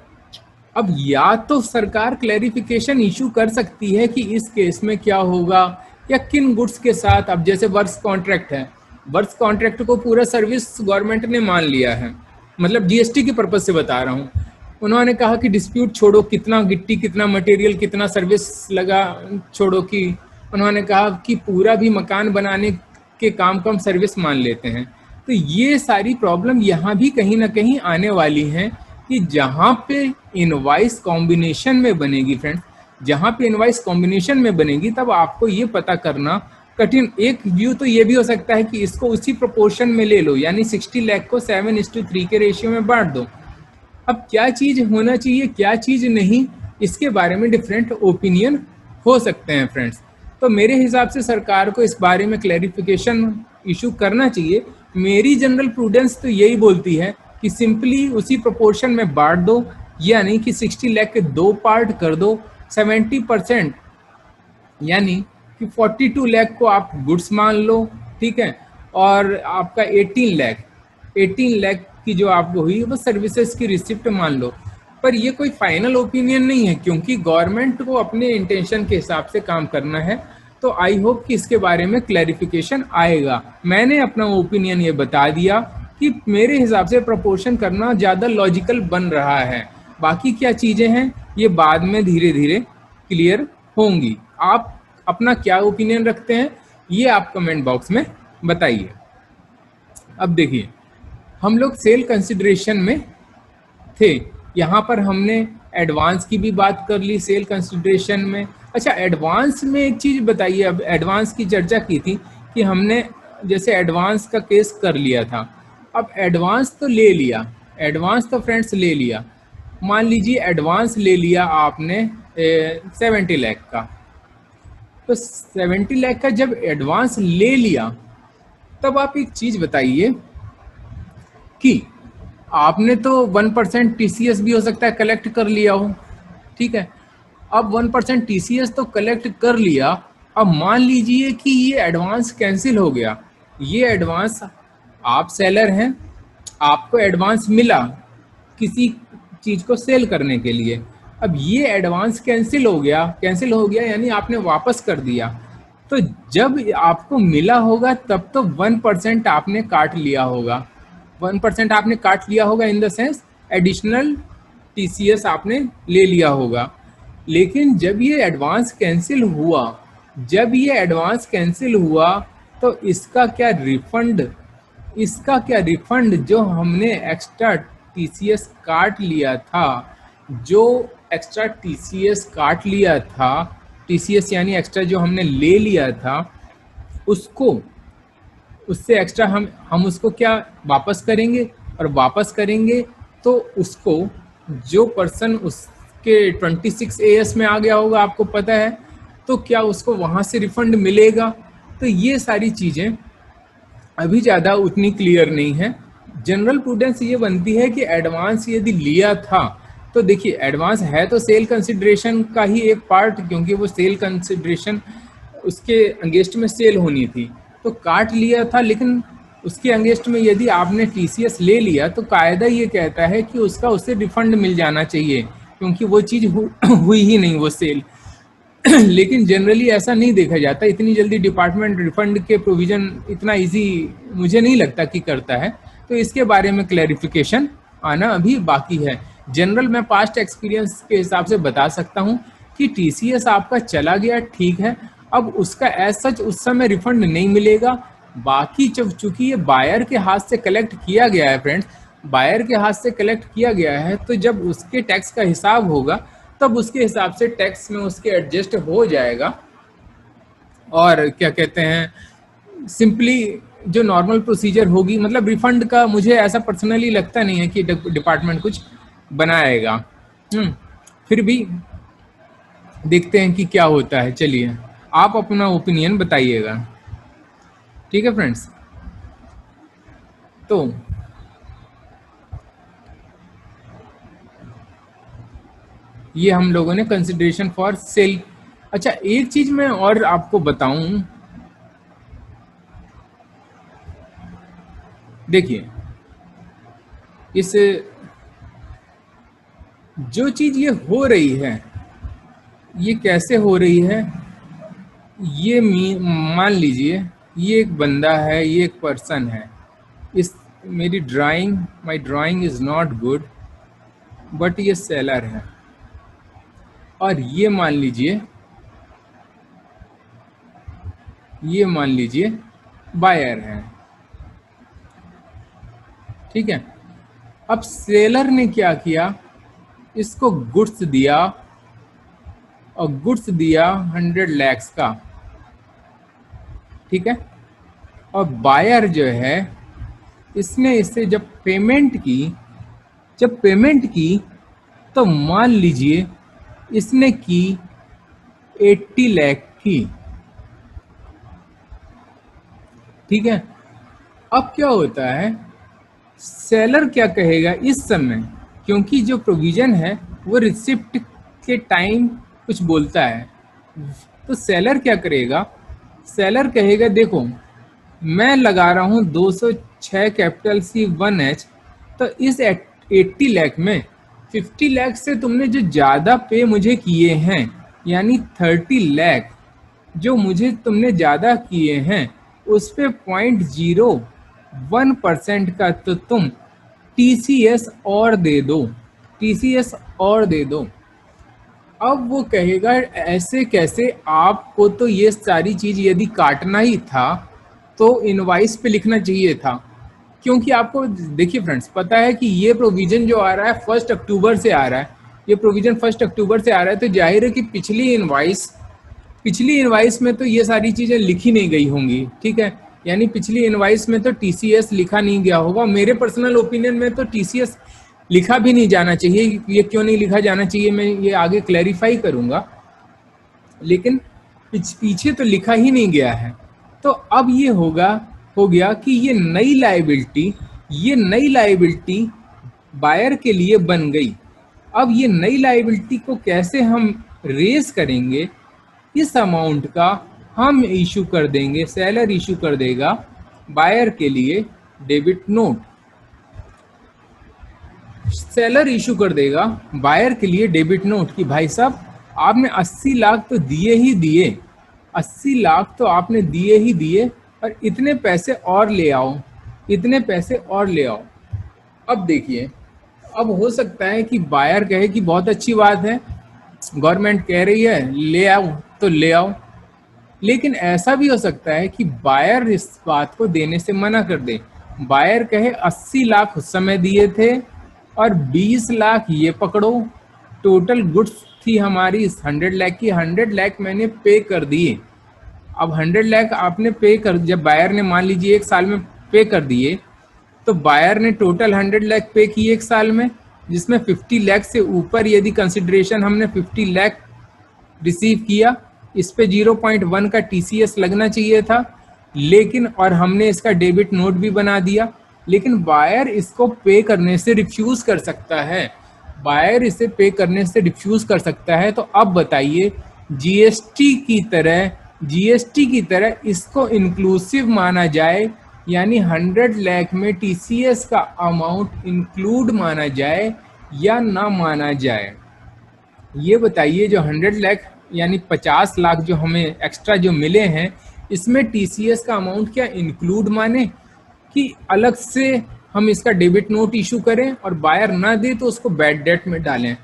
अब या तो सरकार क्लैरिफिकेशन इशू कर सकती है कि इस केस में क्या होगा या किन गुड्स के साथ। अब जैसे वर्क्स कॉन्ट्रैक्ट है, वर्क्स कॉन्ट्रैक्ट को पूरा सर्विस गवर्नमेंट ने मान लिया है, मतलब जीएसटी के पर्पज से बता रहा हूँ। उन्होंने कहा कि डिस्प्यूट छोड़ो, कितना गिट्टी, कितना मटेरियल, कितना सर्विस लगा छोड़ो, कि उन्होंने कहा कि पूरा भी मकान बनाने के काम को हम सर्विस मान लेते हैं। तो ये सारी प्रॉब्लम यहाँ भी कहीं ना कहीं आने वाली हैं कि जहाँ पे इनवाइस कॉम्बिनेशन में बनेगी फ्रेंड्स, जहाँ पे इनवाइस कॉम्बिनेशन में बनेगी तब आपको ये पता करना कठिन। एक व्यू तो ये भी हो सकता है कि इसको उसी प्रोपोर्शन में ले लो, यानी 60 लाख को 7:3 के रेशियो में बांट दो। अब क्या चीज़ होना चाहिए, क्या चीज़ नहीं, इसके बारे में डिफरेंट ओपिनियन हो सकते हैं फ्रेंड्स। तो मेरे हिसाब से सरकार को इस बारे में क्लैरिफिकेशन इशू करना चाहिए। मेरी जनरल प्रूडेंस तो यही बोलती है कि सिंपली उसी प्रोपोर्शन में बांट दो, यानी कि 60 लाख के 2 पार्ट कर दो। 70% यानी कि 42 लाख को आप गुड्स मान लो, ठीक है, और आपका 18 लाख की जो आपको हुई वो सर्विसेज की रिसिप्ट मान लो। पर ये कोई फाइनल ओपिनियन नहीं है, क्योंकि गवर्नमेंट को अपने इंटेंशन के हिसाब से काम करना है। तो आई होप कि इसके बारे में क्लैरिफिकेशन आएगा। मैंने अपना ओपिनियन ये बता दिया कि मेरे हिसाब से प्रोपोर्शन करना ज़्यादा लॉजिकल बन रहा है। बाकी क्या चीज़ें हैं ये बाद में धीरे धीरे क्लियर होंगी। आप अपना क्या ओपिनियन रखते हैं ये आप कमेंट बॉक्स में बताइए। अब देखिए, हम लोग सेल कंसिडरेशन में थे, यहाँ पर हमने एडवांस की भी बात कर ली सेल कंसिडरेशन में। अच्छा, एडवांस में एक चीज़ बताइए, अब एडवांस की चर्चा की थी कि हमने जैसे एडवांस का केस कर लिया था। अब एडवांस तो ले लिया, एडवांस तो फ्रेंड्स ले लिया, मान लीजिए एडवांस ले लिया आपने 70 लाख का। तो 70 लाख का जब एडवांस ले लिया तब आप एक चीज़ बताइए कि आपने तो 1% टीसीएस भी हो सकता है कलेक्ट कर लिया हो, ठीक है। अब 1% टीसीएस तो कलेक्ट कर लिया, अब मान लीजिए कि ये एडवांस कैंसिल हो गया। ये एडवांस, आप सेलर हैं, आपको एडवांस मिला किसी चीज़ को सेल करने के लिए, अब ये एडवांस कैंसिल हो गया यानी आपने वापस कर दिया। तो जब आपको मिला होगा तब तो 1% आपने काट लिया होगा, 1% आपने काट लिया होगा in the sense additional TCS आपने ले लिया होगा। लेकिन जब ये एडवांस कैंसिल हुआ तो इसका क्या रिफंड जो हमने एक्स्ट्रा टीसीएस काट लिया था, जो एक्स्ट्रा टीसीएस काट लिया था, टीसीएस यानी एक्स्ट्रा जो हमने ले लिया था, उसको उससे एक्स्ट्रा हम उसको क्या वापस करेंगे, और वापस करेंगे तो उसको जो पर्सन उसके 26 एएस में आ गया होगा, आपको पता है, तो क्या उसको वहाँ से रिफंड मिलेगा। तो ये सारी चीज़ें अभी ज़्यादा उतनी क्लियर नहीं है। जनरल प्रूडेंस ये बनती है कि एडवांस यदि लिया था तो देखिए एडवांस है तो सेल कंसिडरेशन का ही एक पार्ट, क्योंकि वो सेल कंसिडरेशन उसके अंगेस्ट में सेल होनी थी, तो काट लिया था। लेकिन उसके अंगेस्ट में यदि आपने टीसीएस ले लिया तो कायदा ये कहता है कि उससे रिफंड मिल जाना चाहिए, क्योंकि वो चीज़ हुई ही नहीं, वो सेल। लेकिन जनरली ऐसा नहीं देखा जाता, इतनी जल्दी डिपार्टमेंट रिफंड के प्रोविज़न इतना इजी मुझे नहीं लगता कि करता है। तो इसके बारे में क्लैरिफिकेशन आना अभी बाकी है। जनरल मैं पास्ट एक्सपीरियंस के हिसाब से बता सकता हूँ कि टीसीएस आपका चला गया, ठीक है, अब उसका एज सच उस समय रिफंड नहीं मिलेगा। बाकी जब चूंकि ये बायर के हाथ से कलेक्ट किया गया है फ्रेंड्स, बायर के हाथ से कलेक्ट किया गया है, तो जब उसके टैक्स का हिसाब होगा तब उसके हिसाब से टैक्स में उसके एडजस्ट हो जाएगा। और क्या कहते हैं, सिंपली जो नॉर्मल प्रोसीजर होगी, मतलब रिफंड का मुझे ऐसा पर्सनली लगता नहीं है कि डिपार्टमेंट कुछ बनाएगा। फिर भी देखते हैं कि क्या होता है। चलिए आप अपना ओपिनियन बताइएगा, ठीक है फ्रेंड्स। तो ये हम लोगों ने कंसिडरेशन फॉर सेल। अच्छा, एक चीज मैं और आपको बताऊं, देखिए इस जो चीज ये हो रही है, ये कैसे हो रही है, ये मान लीजिए ये एक बंदा है, ये एक पर्सन है, इस माई drawing is not good, but ये सेलर है, और ये मान लीजिए बायर है, ठीक है। अब सेलर ने क्या किया, इसको गुड्स दिया, और गुड्स दिया 100 लाख का, ठीक है। और बायर जो है, इसने इससे जब पेमेंट की तो मान लीजिए इसने की 80 लाख की, ठीक है। अब क्या होता है, सेलर क्या कहेगा इस समय, क्योंकि जो प्रोविजन है वो रिसिप्ट के टाइम कुछ बोलता है, तो सेलर क्या करेगा, सेलर कहेगा देखो मैं लगा रहा हूँ 206 कैपिटल C 1H, तो इस 80 लाख में 50 लाख से तुमने जो ज़्यादा पे मुझे किए हैं, यानी 30 लाख जो मुझे तुमने ज़्यादा किए हैं, उस पे 0.01% का तो तुम टीसीएस और दे दो। अब वो कहेगा ऐसे कैसे, आपको तो ये सारी चीज़ यदि काटना ही था तो इनवाइस पे लिखना चाहिए था, क्योंकि आपको देखिए फ्रेंड्स पता है कि ये प्रोविज़न जो आ रहा है 1 अक्टूबर से आ रहा है, ये प्रोविज़न 1 अक्टूबर से आ रहा है, तो जाहिर है कि पिछली इनवाइस में तो ये सारी चीज़ें लिखी नहीं गई होंगी, ठीक है। यानी पिछली इनवाइस में तो टीसीएस लिखा नहीं गया होगा। मेरे पर्सनल ओपिनियन में तो टीसीएस लिखा भी नहीं जाना चाहिए, ये क्यों नहीं लिखा जाना चाहिए मैं ये आगे क्लैरिफाई करूँगा, लेकिन पीछे तो लिखा ही नहीं गया है। तो अब ये हो गया कि ये नई लायबिलिटी बायर के लिए बन गई। अब ये नई लायबिलिटी को कैसे हम रेज करेंगे, इस अमाउंट का हम इशू कर देंगे, सेलर इशू कर देगा बायर के लिए डेबिट नोट। सेलर इशू कर देगा बायर के लिए डेबिट नोट कि भाई साहब आपने 80 लाख तो दिए ही दिए, 80 लाख तो आपने दिए ही दिए, और इतने पैसे और ले आओ, इतने पैसे और ले आओ। अब देखिए, अब हो सकता है कि बायर कहे कि बहुत अच्छी बात है, गवर्नमेंट कह रही है ले आओ तो ले आओ, लेकिन ऐसा भी हो सकता है कि बायर इस बात को देने से मना कर दे। बायर कहे 80 लाख उस समय दिए थे और 20 लाख ये पकड़ो, टोटल गुड्स थी हमारी 100 लाख की, 100 लाख मैंने पे कर दिए। अब 100 लाख आपने पे कर, जब बायर ने मान लीजिए 1 साल में पे कर दिए, तो बायर ने टोटल 100 लाख पे किए 1 साल में, जिसमें 50 लाख से ऊपर यदि कंसिडरेशन हमने 50 लाख रिसीव किया, इस पे 0.1 का TCS लगना चाहिए था, लेकिन और हमने इसका डेबिट नोट भी बना दिया, लेकिन बायर इसको पे करने से रिफ्यूज कर सकता है, बायर इसे पे करने से रिफ्यूज कर सकता है। तो अब बताइए, जीएसटी की तरह इसको इंक्लूसिव माना जाए, यानी 100 लाख में TCS का अमाउंट इंक्लूड माना जाए या ना माना जाए? ये बताइए, जो 100 लाख यानी 50 लाख जो हमें एक्स्ट्रा जो मिले हैं, इसमें TCS का अमाउंट क्या इंक्लूड माने कि अलग से हम इसका डेबिट नोट इशू करें और बायर ना दे तो उसको बैड डेट में डालें?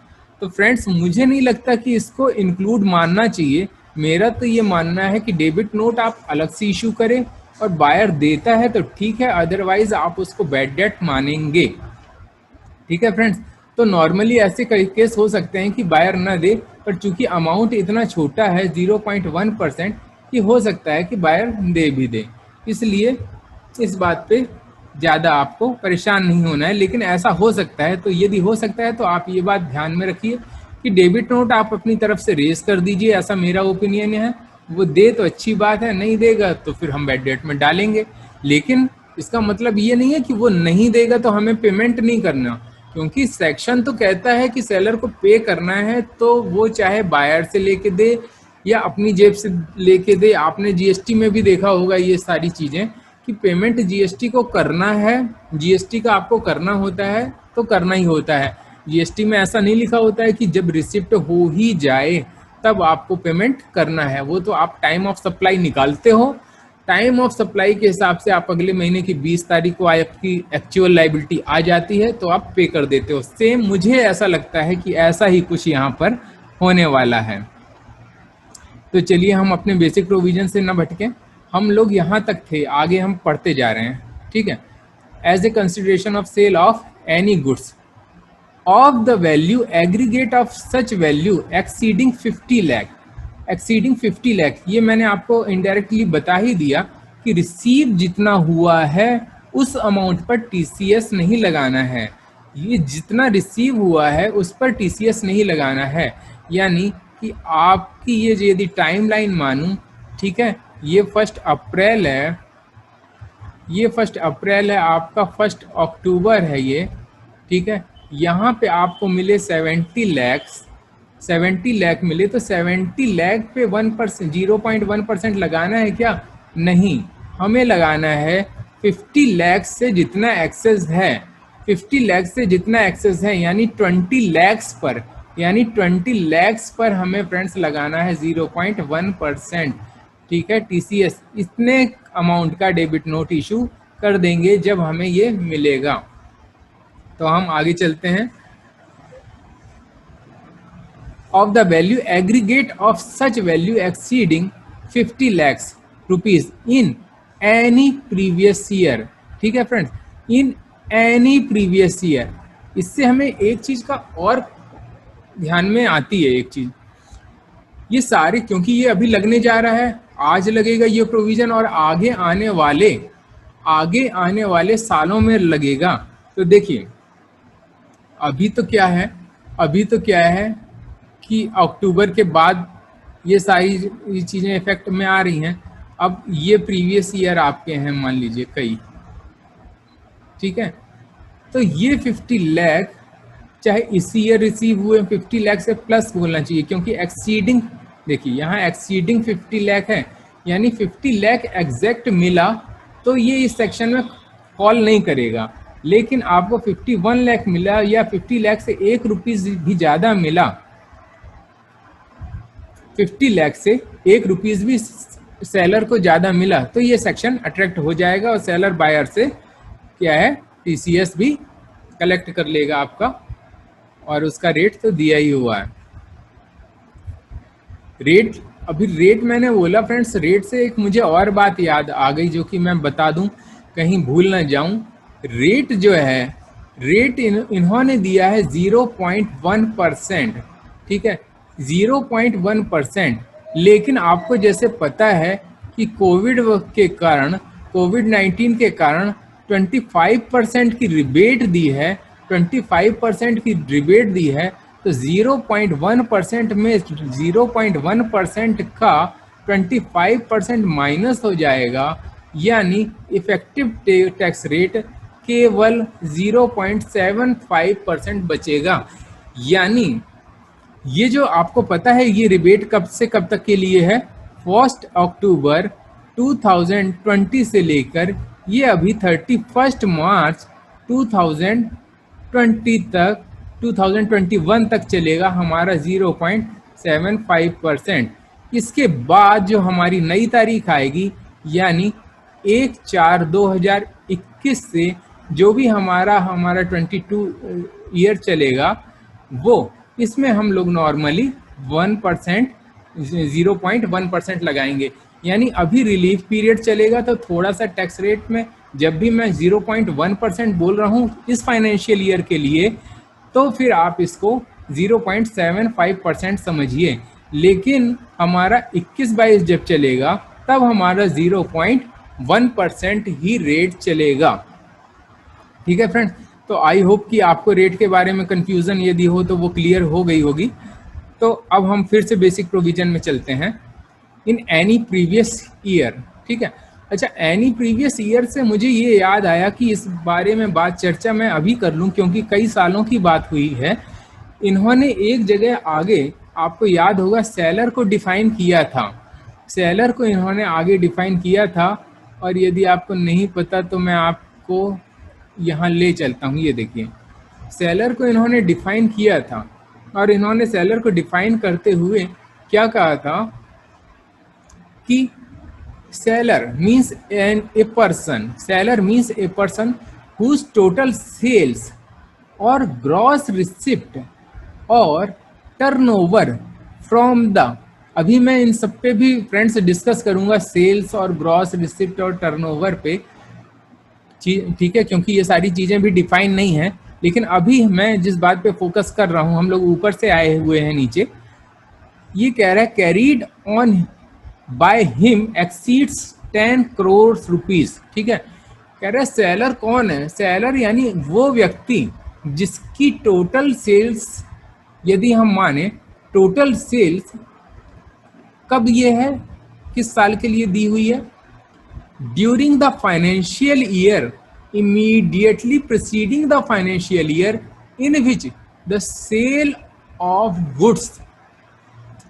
तो फ्रेंड्स, मुझे नहीं लगता कि इसको इंक्लूड मानना चाहिए। मेरा तो ये मानना है कि डेबिट नोट आप अलग से इशू करें, और बायर देता है तो ठीक है, अदरवाइज आप उसको बैड डेट मानेंगे। ठीक है फ्रेंड्स, तो नॉर्मली ऐसे कई केस हो सकते हैं कि बायर ना दे, पर चूंकि अमाउंट इतना छोटा है 0.1%, कि हो सकता है कि बायर दे भी दे, इसलिए इस बात पे ज़्यादा आपको परेशान नहीं होना है। लेकिन ऐसा हो सकता है, तो यदि हो सकता है तो आप ये बात ध्यान में रखिए कि डेबिट नोट आप अपनी तरफ से रेज कर दीजिए, ऐसा मेरा ओपिनियन है। वो दे तो अच्छी बात है, नहीं देगा तो फिर हम बैड डेट में डालेंगे, लेकिन इसका मतलब ये नहीं है कि वो नहीं देगा तो हमें पेमेंट नहीं करना, क्योंकि सेक्शन तो कहता है कि सेलर को पे करना है, तो वो चाहे बायर से लेके दे या अपनी जेब से लेके दे। आपने जीएसटी में भी देखा होगा ये सारी चीज़ें कि पेमेंट जीएसटी को करना है, जीएसटी का आपको करना होता है तो करना ही होता है। जीएसटी में ऐसा नहीं लिखा होता है कि जब रिसिप्ट हो ही जाए तब आपको पेमेंट करना है, वो तो आप टाइम ऑफ सप्लाई निकालते हो, टाइम ऑफ सप्लाई के हिसाब से आप अगले महीने की 20 तारीख को आपकी एक्चुअल लाइबिलिटी आ जाती है तो आप पे कर देते हो। सेम मुझे ऐसा लगता है कि ऐसा ही कुछ यहाँ पर होने वाला है। तो चलिए हम अपने बेसिक प्रोविजन से न भटकें, हम लोग यहाँ तक थे, आगे हम पढ़ते जा रहे हैं। ठीक है, as a consideration of sale of any goods of the value aggregate of such value exceeding 50 lakh, exceeding 50 lakh, ये मैंने आपको इनडायरेक्टली बता ही दिया कि रिसीव जितना हुआ है उस अमाउंट पर TCS नहीं लगाना है। ये जितना रिसीव हुआ है उस पर TCS नहीं लगाना है, यानी कि आपकी ये यदि टाइमलाइन मानूं, ठीक है, ये 1 अप्रैल है, ये 1 अप्रैल है, आपका 1 अक्टूबर है ये। ठीक है, यहाँ पे आपको मिले 70 लाख, 70 लाख मिले, तो 70 लाख पे 1%, 0.1% लगाना है क्या? नहीं, हमें लगाना है 50 लाख से जितना एक्सेस है, 50 लाख से जितना एक्सेस है, यानी 20 लाख पर, यानी 20 लाख पर हमें फ्रेंड्स लगाना है 0.1%। ठीक है, TCS इतने अमाउंट का डेबिट नोट इशू कर देंगे जब हमें ये मिलेगा। तो हम आगे चलते हैं। of the value aggregate of such value exceeding 50 lakhs rupees in any previous year। ठीक है friends, in any previous year, इससे हमें एक चीज का और ध्यान में आती है, एक चीज, ये सारे, क्योंकि ये अभी लगने जा रहा है, आज लगेगा ये प्रोविजन और आगे आने वाले सालों में लगेगा। तो देखिए, अभी तो क्या है कि अक्टूबर के बाद ये सारी चीज़ें इफेक्ट में आ रही हैं। अब ये प्रीवियस ईयर आपके हैं, मान लीजिए कई, ठीक है, तो ये 50 लाख चाहे इसी ईयर रिसीव हुए 50 लाख से प्लस बोलना चाहिए, क्योंकि एक्सीडिंग, देखिए यहाँ एक्सीडिंग 50 लाख है, यानी 50 लाख एग्जैक्ट मिला तो ये इस सेक्शन में फॉल नहीं करेगा। लेकिन आपको 51 लाख मिला या 50 लाख से 1 रुपीज भी ज़्यादा मिला, 50 लाख से 1 रुपीज भी सेलर को ज़्यादा मिला, तो ये सेक्शन अट्रैक्ट हो जाएगा और सेलर बायर से क्या है, टीसीएस भी कलेक्ट कर लेगा आपका, और उसका रेट तो दिया ही हुआ है। रेट, अभी रेट मैंने बोला फ्रेंड्स, रेट से एक मुझे और बात याद आ गई जो कि मैं बता दूं, कहीं भूल ना जाऊं। रेट जो है, रेट इन्होंने दिया है 0.1%, ठीक है, 0.1%। लेकिन आपको जैसे पता है कि कोविड-19 के कारण 25% की रिबेट दी है, 25% की रिबेट दी है, तो 0.1% में 0.1% का 25% माइनस हो जाएगा, यानी इफेक्टिव टैक्स रेट केवल 0.75% बचेगा। यानी ये जो आपको पता है ये रिबेट कब से कब तक के लिए है, 1 अक्टूबर 2020 से लेकर ये अभी 31 मार्च 2020 तक, 2021 तक चलेगा हमारा 0.75%। इसके बाद जो हमारी नई तारीख आएगी, यानी 1/4/2021 से जो भी हमारा 22 ईयर चलेगा, वो इसमें हम लोग नॉर्मली 1%, 0.1% लगाएंगे। यानी अभी रिलीफ पीरियड चलेगा तो थोड़ा सा टैक्स रेट में, जब भी मैं 0.1% बोल रहा हूँ इस फाइनेंशियल ईयर के लिए, तो फिर आप इसको 0.75% समझिए। लेकिन हमारा 21-22 जब चलेगा तब हमारा 0.1% ही रेट चलेगा। ठीक है फ्रेंड्स, तो आई होप कि आपको रेट के बारे में कंफ्यूजन यदि हो तो वो क्लियर हो गई होगी। तो अब हम फिर से बेसिक प्रोविजन में चलते हैं। इन एनी प्रीवियस ईयर, ठीक है। अच्छा, एनी प्रीवियस ईयर से मुझे ये याद आया कि इस बारे में बात चर्चा मैं अभी कर लूं, क्योंकि कई सालों की बात हुई है। इन्होंने एक जगह आगे, आपको याद होगा, सेलर को डिफाइन किया था, सेलर को इन्होंने आगे डिफाइन किया था। और यदि आपको नहीं पता तो मैं आपको यहाँ ले चलता हूँ। ये देखिए, सेलर को इन्होंने डिफाइन किया था, और इन्होंने सेलर को डिफाइन करते हुए क्या कहा था कि seller means a person, seller means a person whose total sales or gross receipt or turnover from the, अभी मैं इन सब पे भी फ्रेंड्स डिस्कस करूंगा, सेल्स और ग्रॉस रिसिप्ट और टर्नओवर पे, ठीक है, क्योंकि ये सारी चीजें भी डिफाइन नहीं है। लेकिन अभी मैं जिस बात पे फोकस कर रहा हूं, हम लोग ऊपर से आए हुए हैं नीचे, ये कह रहा है carried on by him exceeds 10 crore rupees, ठीक है। कह रहे सेलर कौन है, सेलर यानी वो व्यक्ति जिसकी टोटल सेल्स, यदि हम माने टोटल सेल्स कब ये है, किस साल के लिए दी हुई है, during the financial year immediately preceding the financial year in which the sale of goods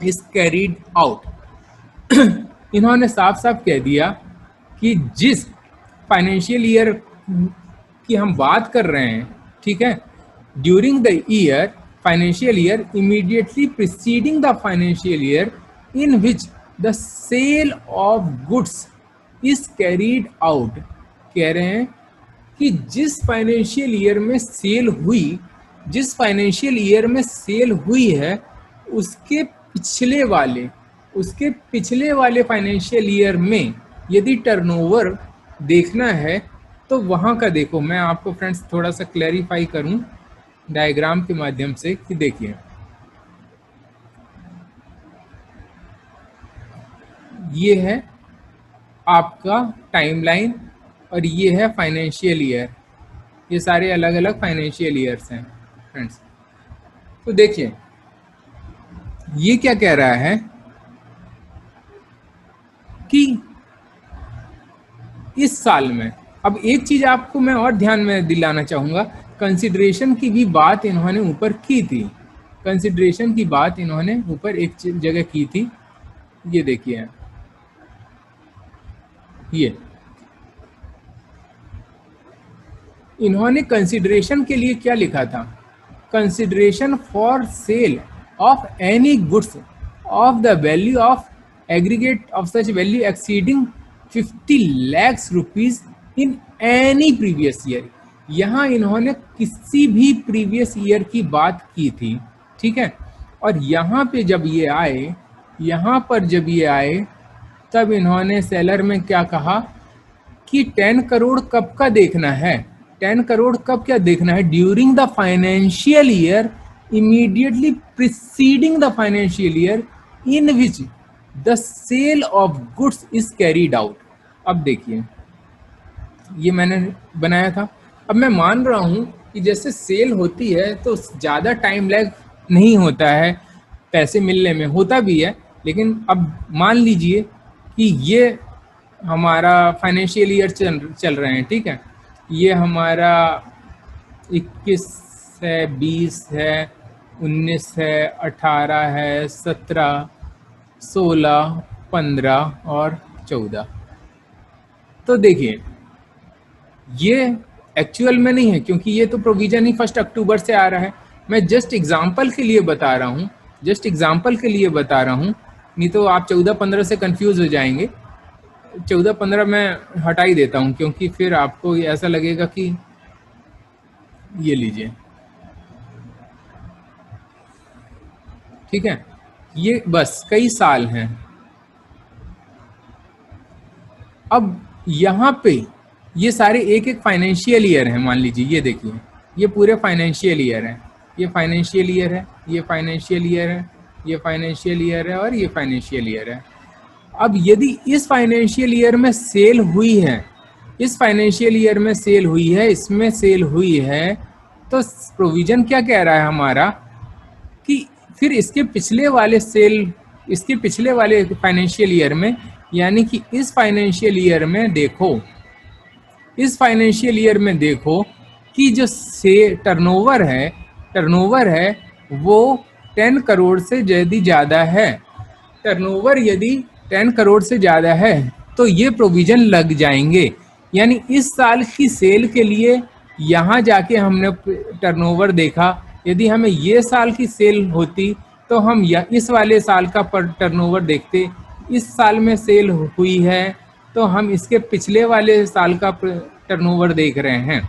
is carried out। इन्होंने साफ साफ कह दिया कि जिस फाइनेंशियल ईयर की हम बात कर रहे हैं, ठीक है, during the year, financial year immediately preceding the financial year in which the sale of goods is carried out. कह रहे हैं कि जिस फाइनेंशियल ईयर में सेल हुई, जिस फाइनेंशियल ईयर में सेल हुई है, उसके पिछले वाले फाइनेंशियल ईयर में यदि टर्नओवर देखना है तो वहाँ का देखो। मैं आपको फ्रेंड्स थोड़ा सा क्लैरिफाई करूँ डायग्राम के माध्यम से कि देखिए, ये है आपका टाइमलाइन और ये है फाइनेंशियल ईयर। ये सारे अलग अलग फाइनेंशियल ईयर्स हैं फ्रेंड्स। तो देखिए ये क्या कह रहा है कि इस साल में, अब एक चीज आपको मैं और ध्यान में दिलाना चाहूंगा, कंसिडरेशन की भी बात इन्होंने ऊपर की थी, कंसिडरेशन की बात इन्होंने ऊपर एक जगह की थी। ये देखिए, ये इन्होंने कंसिडरेशन के लिए क्या लिखा था, consideration for sale of any goods of the value of aggregate of such value exceeding 50 lakhs rupees in any previous year. यहाँ इन्होंने किसी भी प्रीवियस ईयर की बात की थी, ठीक है। और यहाँ पे जब ये आए, यहाँ पर जब ये आए तब इन्होंने सेलर में क्या कहा कि 10 करोड़ कब का देखना है, 10 करोड़ कब क्या देखना है, during the financial year immediately preceding the financial year in which the sale of goods is carried out. अब देखिए ये मैंने बनाया था। अब मैं मान रहा हूं कि जैसे सेल होती है तो ज़्यादा टाइम लैग नहीं होता है, पैसे मिलने में होता भी है, लेकिन अब मान लीजिए कि ये हमारा फाइनेंशियल ईयर चल रहे हैं, ठीक है। ये हमारा 21 है, 20 है, 19 है, 18 है, 17, 16, 15 और 14। तो देखिए ये एक्चुअल में नहीं है क्योंकि ये तो प्रोविजन ही 1 अक्टूबर से आ रहा है। मैं जस्ट एग्जांपल के लिए बता रहा हूँ, जस्ट एग्जांपल के लिए बता रहा हूँ, नहीं तो आप 14-15 से कंफ्यूज हो जाएंगे। 14-15 मैं हटा ही देता हूँ क्योंकि फिर आपको ऐसा लगेगा कि ये लीजिए, ठीक है। ये बस कई साल हैं। अब यहाँ पे ये सारे एक एक फाइनेंशियल ईयर हैं, मान लीजिए ये देखिए ये पूरे फाइनेंशियल ईयर हैं, ये फाइनेंशियल ईयर है, ये फाइनेंशियल ईयर है, ये फाइनेंशियल ईयर है और ये फाइनेंशियल ईयर है। अब यदि इस फाइनेंशियल ईयर में सेल हुई है, इस फाइनेंशियल ईयर में सेल हुई है, इसमें सेल हुई है, तो प्रोविजन क्या कह रहा है हमारा कि फिर इसके पिछले वाले सेल, इसके पिछले वाले फाइनेंशियल ईयर में, यानी कि इस फाइनेंशियल ईयर में देखो, इस फाइनेंशियल ईयर में देखो कि जो से टर्नओवर है वो 10 करोड़ से यदि ज़्यादा है, टर्नओवर यदि 10 करोड़ से ज़्यादा है तो ये प्रोविज़न लग जाएंगे। यानी इस साल की सेल के लिए यहाँ जाके हमने टर्नओवर देखा, यदि हमें ये साल की सेल होती तो हम इस वाले साल का टर्नओवर देखते, इस साल में सेल हुई है तो हम इसके पिछले वाले साल का टर्नओवर देख रहे हैं।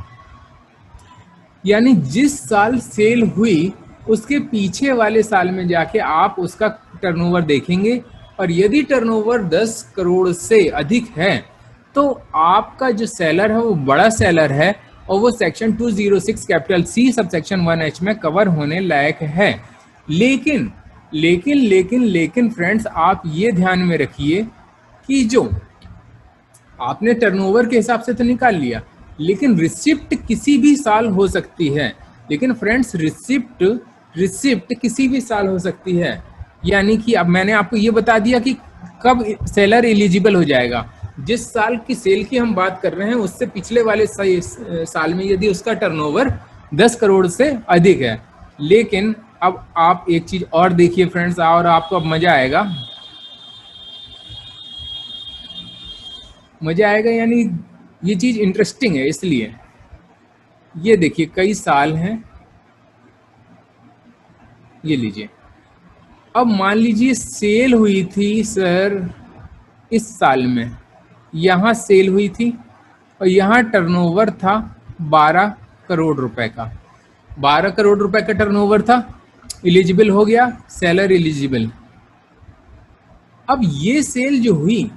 यानी जिस साल सेल हुई उसके पीछे वाले साल में जाके आप उसका टर्नओवर देखेंगे, और यदि टर्नओवर 10 करोड़ से अधिक है तो आपका जो सेलर है वो बड़ा सेलर है और वो section 206 capital C sub section 1H में कवर होने लायक है। लेकिन लेकिन लेकिन लेकिन फ्रेंड्स, आप ये ध्यान में रखिए कि जो आपने टर्नओवर के हिसाब से तो निकाल लिया, लेकिन रिसिप्ट किसी भी साल हो सकती है। लेकिन फ्रेंड्स रिसिप्ट किसी भी साल हो सकती है। यानी कि अब मैंने आपको ये बता दिया कि कब सेलर एलिजिबल हो जाएगा। जिस साल की सेल की हम बात कर रहे हैं उससे पिछले वाले साल में यदि उसका टर्नओवर 10 करोड़ से अधिक है। लेकिन अब आप एक चीज और देखिए फ्रेंड्स, और आपको अब मजा आएगा, यानी ये चीज इंटरेस्टिंग है। इसलिए ये देखिए कई साल हैं, ये लीजिए। अब मान लीजिए सेल हुई थी सर इस साल में, यहाँ सेल हुई थी और यहाँ टर्नओवर था 12 करोड़ रुपए का, 12 करोड़ रुपए का टर्नओवर था, एलिजिबल हो गया, सेलर एलिजिबल। अब ये सेल जो हुई,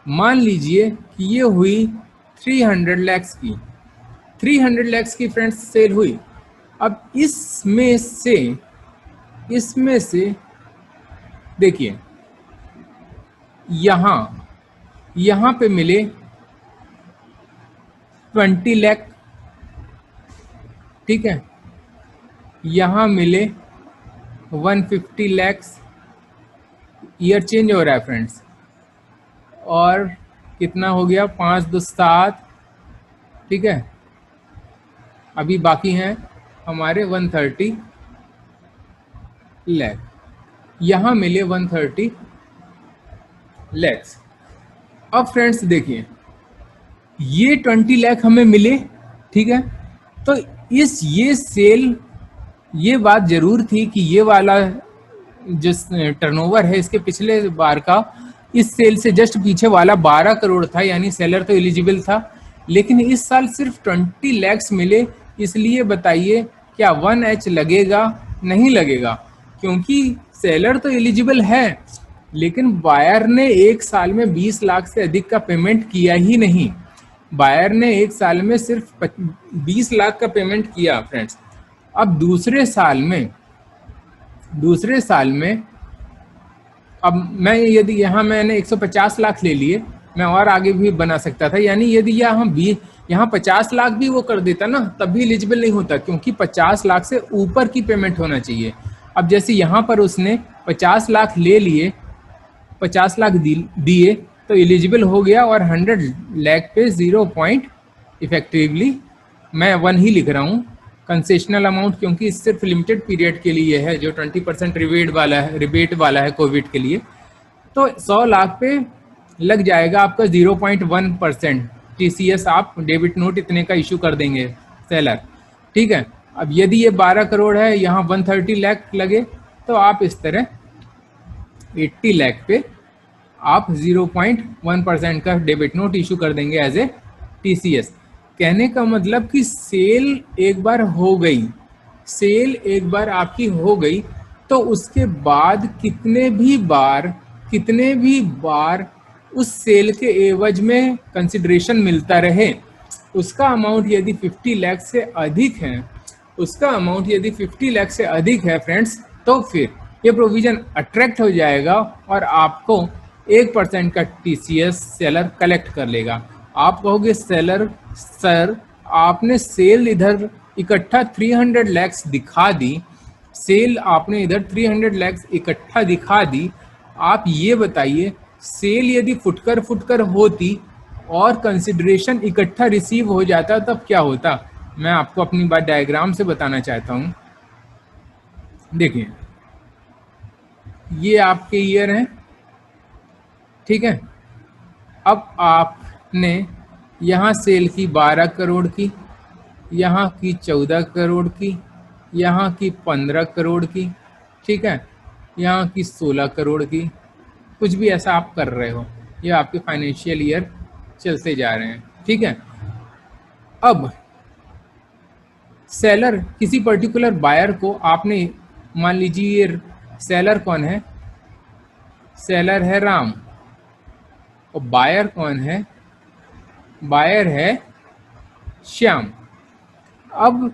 मान लीजिए कि ये हुई 300 lakhs की, 300 lakhs की फ्रेंड्स सेल हुई। अब इसमें से देखिए यहाँ पे मिले 20 लाख, ठीक है, यहाँ मिले 150 lakhs, ईयर चेंज हो रहा है फ्रेंड्स, और कितना हो गया 5 2 7, ठीक है। अभी बाकी हैं हमारे 130 लाख, यहाँ मिले 130 lakhs। अब फ्रेंड्स देखिए ये 20 लाख हमें मिले, ठीक है, तो ये सेल, ये बात जरूर थी कि ये वाला जो टर्नओवर है इसके पिछले बार का इस सेल से जस्ट पीछे वाला 12 करोड़ था, यानी सेलर तो एलिजिबल था, लेकिन इस साल सिर्फ 20 लैक्स मिले। इसलिए बताइए क्या 1H लगेगा? नहीं लगेगा, क्योंकि सेलर तो एलिजिबल है लेकिन बायर ने एक साल में 20 लाख से अधिक का पेमेंट किया ही नहीं। बायर ने एक साल में सिर्फ 20 लाख का पेमेंट किया फ्रेंड्स। अब दूसरे साल में अब मैं यदि यहाँ मैंने 150 लाख ले लिए, मैं और आगे भी बना सकता था, यानी यदि यहाँ 50 लाख भी वो कर देता ना तब भी एलिजिबल नहीं होता, क्योंकि 50 लाख से ऊपर की पेमेंट होना चाहिए। अब जैसे यहाँ पर उसने 50 लाख ले लिए, 50 लाख दिए तो एलिजिबल हो गया, और 100 लाख पे 0 पॉइंट इफेक्टिवली मैं 1 ही लिख रहा हूँ कंसेशनल अमाउंट, क्योंकि सिर्फ लिमिटेड पीरियड के लिए है, जो 20% रिबेट वाला है कोविड के लिए। तो 100 लाख पे लग जाएगा आपका 0.1% TCS, आप डेबिट नोट इतने का इशू कर देंगे सेलर, ठीक है। अब यदि ये 12 करोड़ है, यहाँ 130 लाख लगे, तो आप इस तरह 80 लाख पे आप 0.1% का डेबिट नोट इशू कर देंगे एज ए TCS। कहने का मतलब कि सेल एक बार हो गई, सेल एक बार आपकी हो गई, तो उसके बाद कितने भी बार उस सेल के एवज में कंसिडरेशन मिलता रहे, उसका अमाउंट यदि 50 लाख से अधिक है, फ्रेंड्स, तो फिर ये प्रोविजन अट्रैक्ट हो जाएगा और आपको 1% का TCS सेलर कलेक्ट कर लेगा। आप कहोगे सेलर सर आपने सेल इधर इकट्ठा 300 लैक्स दिखा दी, सेल आपने इधर 300 लैक्स इकट्ठा दिखा दी, आप ये बताइए सेल यदि फुटकर होती और कंसिडरेशन इकट्ठा रिसीव हो जाता तब क्या होता? मैं आपको अपनी बात डायग्राम से बताना चाहता हूँ। देखिए ये आपके ईयर हैं, ठीक है। अब आपने यहाँ सेल की 12 करोड़ की, यहाँ की 14 करोड़ की, यहाँ की 15 करोड़ की, ठीक है, यहाँ की 16 करोड़ की, कुछ भी ऐसा आप कर रहे हो, ये आपके फाइनेंशियल ईयर चलते जा रहे हैं, ठीक है। अब सेलर किसी पर्टिकुलर बायर को आपने, मान लीजिए सेलर कौन है? सेलर है राम, और बायर कौन है? बायर है श्याम। अब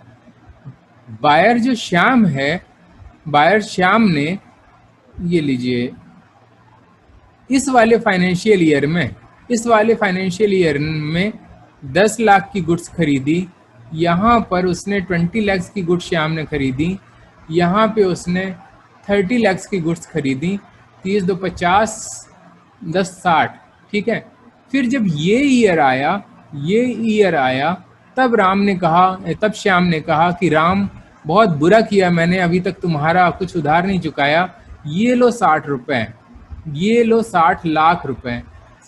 बायर जो श्याम है, बायर श्याम ने, ये लीजिए इस वाले फाइनेंशियल ईयर में 10 लाख की गुड्स खरीदी, यहाँ पर उसने 20 लाख की गुड्स श्याम ने खरीदी, यहाँ पे उसने 30 लाख की गुड्स खरीदी, 30 2 50 10 60, ठीक है। फिर जब ये ईयर आया तब श्याम ने कहा कि राम बहुत बुरा किया मैंने, अभी तक तुम्हारा कुछ उधार नहीं चुकाया, ये लो 60 रुपए, ये लो 60 लाख रुपए,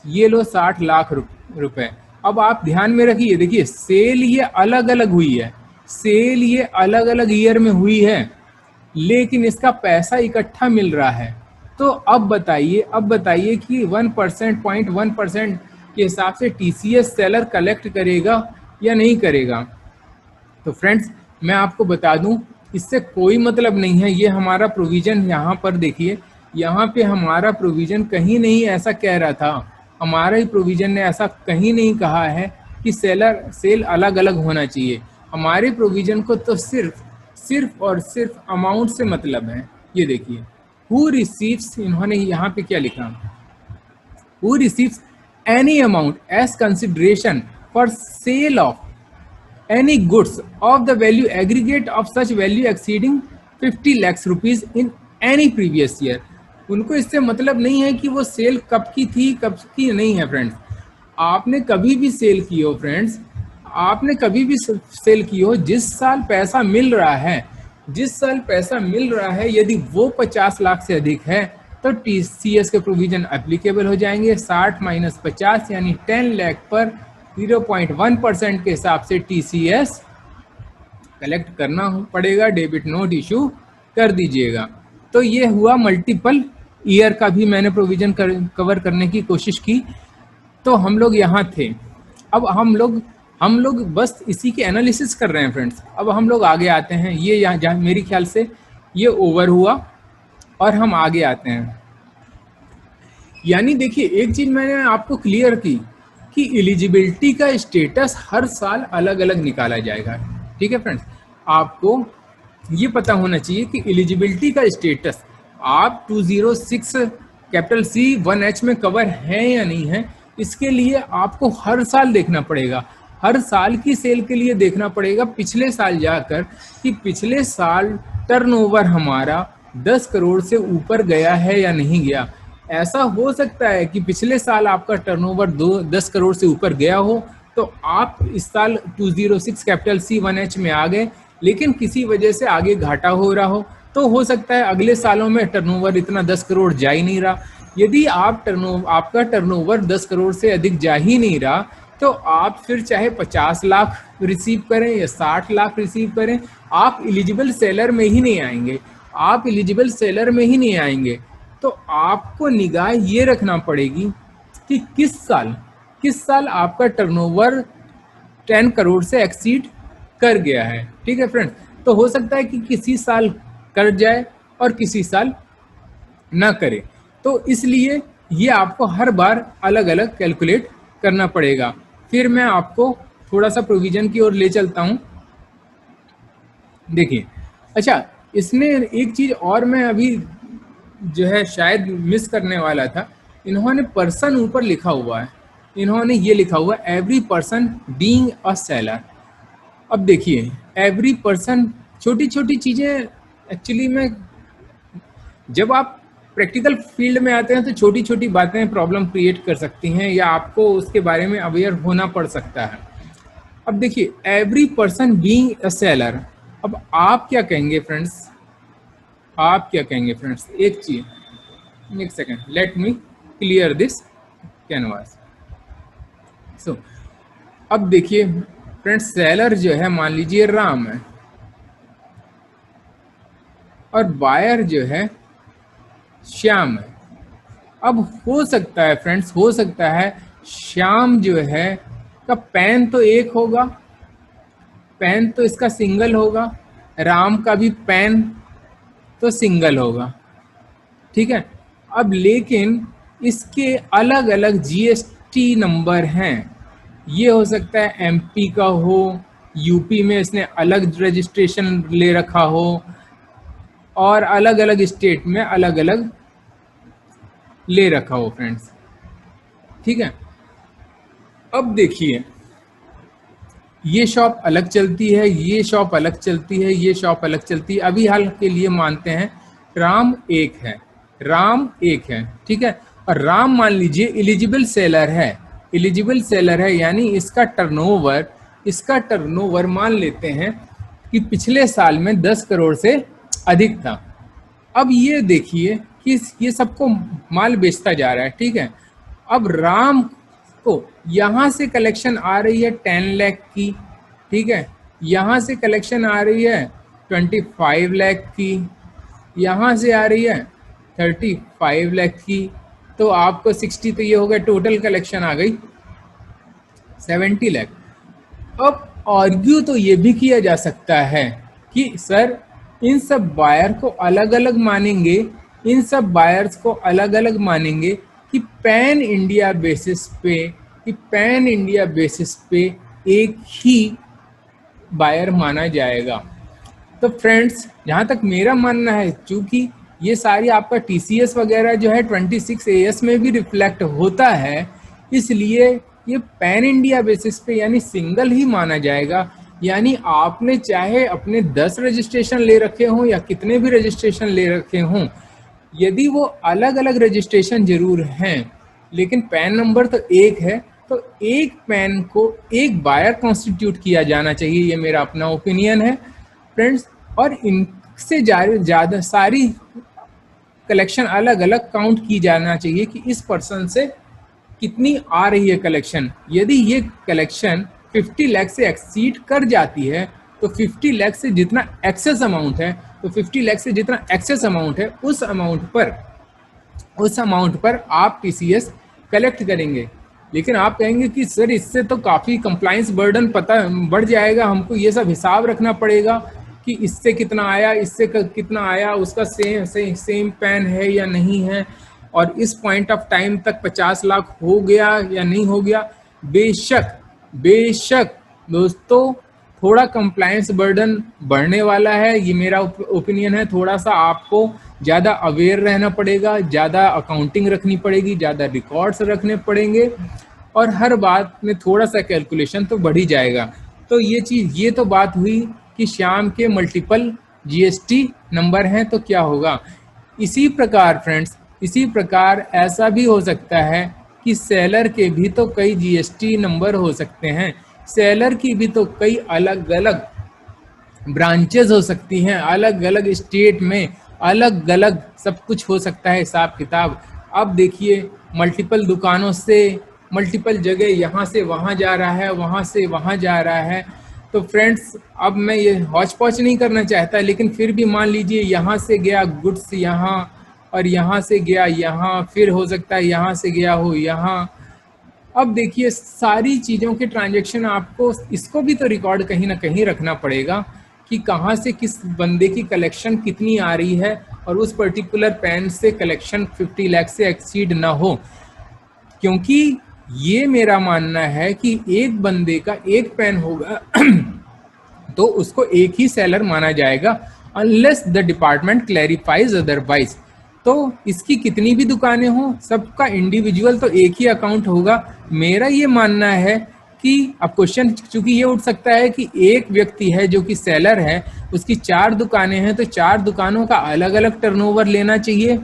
ये लो 60 लाख रुपए। अब आप ध्यान में रखिए, देखिए सेल ये अलग अलग हुई है, सेल ये अलग अलग ईयर में हुई है, लेकिन इसका पैसा इकट्ठा मिल रहा है। तो अब बताइए कि 1% के हिसाब से TCS सेलर कलेक्ट करेगा या नहीं करेगा? तो फ्रेंड्स मैं आपको बता दूं, इससे कोई मतलब नहीं है। ये हमारा प्रोविजन यहाँ पर देखिए, यहाँ पे हमारा प्रोविजन कहीं नहीं ऐसा कह रहा था, हमारा ही प्रोविजन ने ऐसा कहीं नहीं कहा है कि सेल अलग अलग होना चाहिए। हमारे प्रोविजन को तो सिर्फ और सिर्फ अमाउंट से मतलब है। ये देखिए हु रिसीव्स, इन्होंने यहाँ पे क्या लिखा, who receives any amount as consideration for sale of any goods of the value aggregate of such value exceeding 50 lakhs rupees in any previous year। उनको इससे मतलब नहीं है कि वो सेल कब की थी कब की नहीं है। फ्रेंड्स आपने कभी भी सेल की हो, जिस साल पैसा मिल रहा है, यदि वो 50 लाख से अधिक है तो TCS के प्रोविजन एप्लीकेबल हो जाएंगे। 60 - 50 यानी 10 लाख पर 0.1% के हिसाब से TCS कलेक्ट करना पड़ेगा, डेबिट नोट इशू कर दीजिएगा। तो ये हुआ मल्टीपल ईयर का भी मैंने प्रोविजन कवर करने की कोशिश की। तो हम लोग यहाँ थे। अब हम लोग बस इसी के एनालिसिस कर रहे हैं फ्रेंड्स। अब हम लोग आगे आते हैं, ये यहाँ जहाँ मेरी ख्याल से ये ओवर हुआ और हम आगे आते हैं। यानी देखिए, एक चीज़ मैंने आपको क्लियर की कि एलिजिबिलिटी का स्टेटस हर साल अलग अलग निकाला जाएगा। ठीक है फ्रेंड्स, आपको ये पता होना चाहिए कि एलिजिबिलिटी का स्टेटस आप 206 कैपिटल सी 1H में कवर है या नहीं है, इसके लिए आपको हर साल देखना पड़ेगा। हर साल की सेल के लिए देखना पड़ेगा पिछले साल जाकर कि पिछले साल टर्नओवर हमारा 10 करोड़ से ऊपर गया है या नहीं गया। ऐसा हो सकता है कि पिछले साल आपका टर्नओवर 10 करोड़ से ऊपर गया हो, तो आप इस साल 206 कैपिटल सी 1H में आ गए, लेकिन किसी वजह से आगे घाटा हो रहा हो, तो हो सकता है अगले सालों में टर्नओवर इतना 10 करोड़ जा ही नहीं रहा। यदि आपका टर्नओवर 10 करोड़ से अधिक जा ही नहीं रहा, तो आप फिर चाहे 50 लाख रिसीव करें या 60 लाख रिसीव करें, आप एलिजिबल सेलर में ही नहीं आएंगे। आप एलिजिबल सेलर में ही नहीं आएंगे। तो आपको निगाह ये रखना पड़ेगी कि किस साल आपका टर्नओवर 10 करोड़ से एक्सीड कर गया है। ठीक है फ्रेंड्स, तो हो सकता है कि किसी साल कर जाए और किसी साल ना करे, तो इसलिए ये आपको हर बार अलग अलग कैलकुलेट करना पड़ेगा। फिर मैं आपको थोड़ा सा प्रोविजन की ओर ले चलता हूँ। देखिए, अच्छा, इसमें एक चीज़ और मैं अभी जो है शायद मिस करने वाला था। इन्होंने पर्सन ऊपर लिखा हुआ है, इन्होंने ये लिखा हुआ है every person being a seller. अब देखिए, एवरी पर्सन, छोटी छोटी चीज़ें एक्चुअली में जब आप प्रैक्टिकल फील्ड में आते हैं तो छोटी छोटी बातें प्रॉब्लम क्रिएट कर सकती हैं या आपको उसके बारे में अवेयर होना पड़ सकता है। अब देखिए, every person being a seller, अब आप क्या कहेंगे फ्रेंड्स? आप क्या कहेंगे फ्रेंड्स? एक second, let me clear this canvas. So अब देखिए फ्रेंड्स, सेलर जो है मान लीजिए राम है और बायर जो है श्याम है। अब हो सकता है फ्रेंड्स, हो सकता है श्याम जो है का पैन तो एक होगा, पैन तो इसका सिंगल होगा, राम का भी पैन तो सिंगल होगा। ठीक है, अब लेकिन इसके अलग अलग जीएसटी नंबर हैं। ये हो सकता है एमपी का हो, यूपी में इसने अलग रजिस्ट्रेशन ले रखा हो, और अलग अलग स्टेट में अलग अलग ले रखा हो फ्रेंड्स। ठीक है, अब देखिए, ये शॉप अलग चलती है, ये शॉप अलग चलती है, ये शॉप अलग चलती है। अभी हाल के लिए मानते हैं राम एक है, राम एक है। ठीक है, और राम मान लीजिए एलिजिबल सेलर है, एलिजिबल सेलर है, यानी इसका टर्नओवर मान लेते हैं कि पिछले साल में 10 करोड़ से अधिक था। अब ये देखिए कि ये सबको माल बेचता जा रहा है। ठीक है, अब राम को यहाँ से कलेक्शन आ रही है 10 लाख की। ठीक है, यहाँ से कलेक्शन आ रही है 25 लाख की, यहाँ से आ रही है 35 लाख की, तो आपको 60, तो ये हो गया टोटल कलेक्शन आ गई 70 लाख। अब आर्ग्यू तो ये भी किया जा सकता है कि सर इन सब बायर को अलग अलग मानेंगे, इन सब बायर्स को अलग अलग मानेंगे कि पैन इंडिया बेसिस पे एक ही बायर माना जाएगा। तो फ्रेंड्स, जहाँ तक मेरा मानना है, चूँकि ये सारी आपका टीसीएस वगैरह जो है 26 AS में भी रिफ्लेक्ट होता है, इसलिए ये पैन इंडिया बेसिस पे यानी सिंगल ही माना जाएगा। यानी आपने चाहे अपने 10 रजिस्ट्रेशन ले रखे हों या कितने भी रजिस्ट्रेशन ले रखे हों, यदि वो अलग अलग रजिस्ट्रेशन जरूर हैं, लेकिन पैन नंबर तो एक है, तो एक पैन को एक बायर कॉन्स्टिट्यूट किया जाना चाहिए। ये मेरा अपना ओपिनियन है फ्रेंड्स। और इनसे ज़्यादा सारी कलेक्शन अलग अलग काउंट की जाना चाहिए कि इस पर्सन से कितनी आ रही है कलेक्शन। यदि ये कलेक्शन 50 लाख से एक्सीड कर जाती है, तो 50 लाख से जितना एक्सेस अमाउंट है, तो 50 लाख से जितना एक्सेस अमाउंट है उस अमाउंट पर आप टीसीएस कलेक्ट करेंगे। लेकिन आप कहेंगे कि सर इससे तो काफ़ी कंप्लाइंस बर्डन पता बढ़ जाएगा, हमको ये सब हिसाब रखना पड़ेगा कि इससे कितना आया, इससे कितना आया, उसका सेम पैन है या नहीं है, और इस पॉइंट ऑफ टाइम तक 50 लाख हो गया या नहीं हो गया। बेशक दोस्तों थोड़ा कंप्लायंस बर्डन बढ़ने वाला है, ये मेरा ओपिनियन है। थोड़ा सा आपको ज़्यादा अवेयर रहना पड़ेगा, ज़्यादा अकाउंटिंग रखनी पड़ेगी, ज़्यादा रिकॉर्ड्स रखने पड़ेंगे, और हर बात में थोड़ा सा कैलकुलेशन तो बढ़ ही जाएगा। तो ये तो बात हुई कि श्याम के मल्टीपल जीएसटी नंबर हैं, तो क्या होगा। इसी प्रकार फ्रेंड्स, इसी प्रकार ऐसा भी हो सकता है कि सेलर के भी तो कई जीएसटी नंबर हो सकते हैं, सेलर की भी तो कई अलग अलग ब्रांचेस हो सकती हैं, अलग अलग स्टेट में अलग अलग सब कुछ हो सकता है हिसाब किताब। अब देखिए मल्टीपल दुकानों से मल्टीपल जगह यहाँ से वहाँ जा रहा है, वहाँ से वहाँ जा रहा है। तो फ्रेंड्स अब मैं ये हौच पौच नहीं करना चाहता, लेकिन फिर भी मान लीजिए यहाँ से गया गुड्स यहाँ, और यहाँ से गया यहाँ, फिर हो सकता है यहाँ से गया हो यहाँ। अब देखिए सारी चीज़ों के ट्रांजैक्शन आपको इसको भी तो रिकॉर्ड कहीं ना कहीं रखना पड़ेगा कि कहाँ से किस बंदे की कलेक्शन कितनी आ रही है, और उस पर्टिकुलर पैन से कलेक्शन 50 लाख से एक्सीड ना हो। क्योंकि ये मेरा मानना है कि एक बंदे का एक पेन होगा तो उसको एक ही सेलर माना जाएगा, unless the department clarifies otherwise. तो इसकी कितनी भी दुकानें हों, सबका इंडिविजुअल तो एक ही अकाउंट होगा। मेरा ये मानना है कि अब क्वेश्चन चूंकि ये उठ सकता है कि एक व्यक्ति है जो कि सेलर है, उसकी 4 दुकानें हैं, तो 4 दुकानों का अलग अलग टर्नओवर लेना चाहिए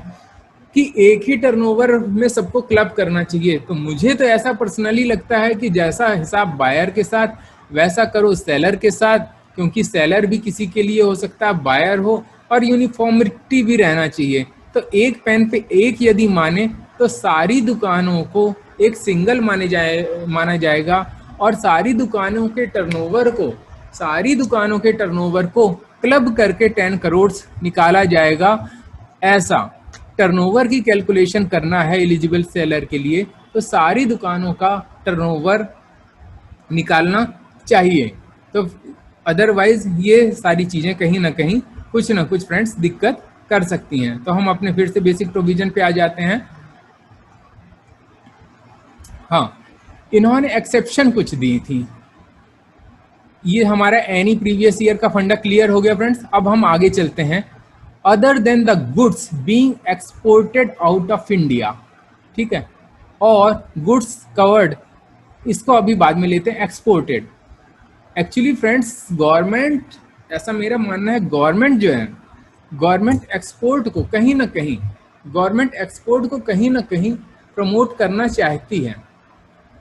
कि एक ही टर्नओवर में सबको क्लब करना चाहिए। तो मुझे तो ऐसा पर्सनली लगता है कि जैसा हिसाब बायर के साथ वैसा करो सेलर के साथ, क्योंकि सेलर भी किसी के लिए हो सकता है बायर हो, और यूनिफॉर्मिटी भी रहना चाहिए। तो एक पेन पे एक यदि माने तो सारी दुकानों को एक सिंगल माना जाएगा, और सारी दुकानों के टर्नओवर को क्लब करके 10 करोड़ निकाला जाएगा। ऐसा टर्नओवर की कैलकुलेशन करना है एलिजिबल सेलर के लिए, तो सारी दुकानों का टर्नओवर निकालना चाहिए। तो अदरवाइज ये सारी चीज़ें कहीं ना कहीं कुछ ना कुछ फ्रेंड्स दिक्कत कर सकती हैं। तो हम अपने फिर से बेसिक प्रोविजन पे आ जाते हैं। हाँ, इन्होंने एक्सेप्शन कुछ दी थी। ये हमारा एनी प्रीवियस ईयर का फंडा क्लियर हो गया फ्रेंड्स। अब हम आगे चलते हैं। Other than the goods being exported out of India, ठीक है, और गुड्स कवर्ड, इसको अभी बाद में लेते हैं। एक्सपोर्टेड, एक्चुअली फ्रेंड्स गवर्नमेंट, ऐसा मेरा मानना है, गवर्नमेंट जो है, गवर्नमेंट एक्सपोर्ट को कहीं ना कहीं प्रमोट करना चाहती है।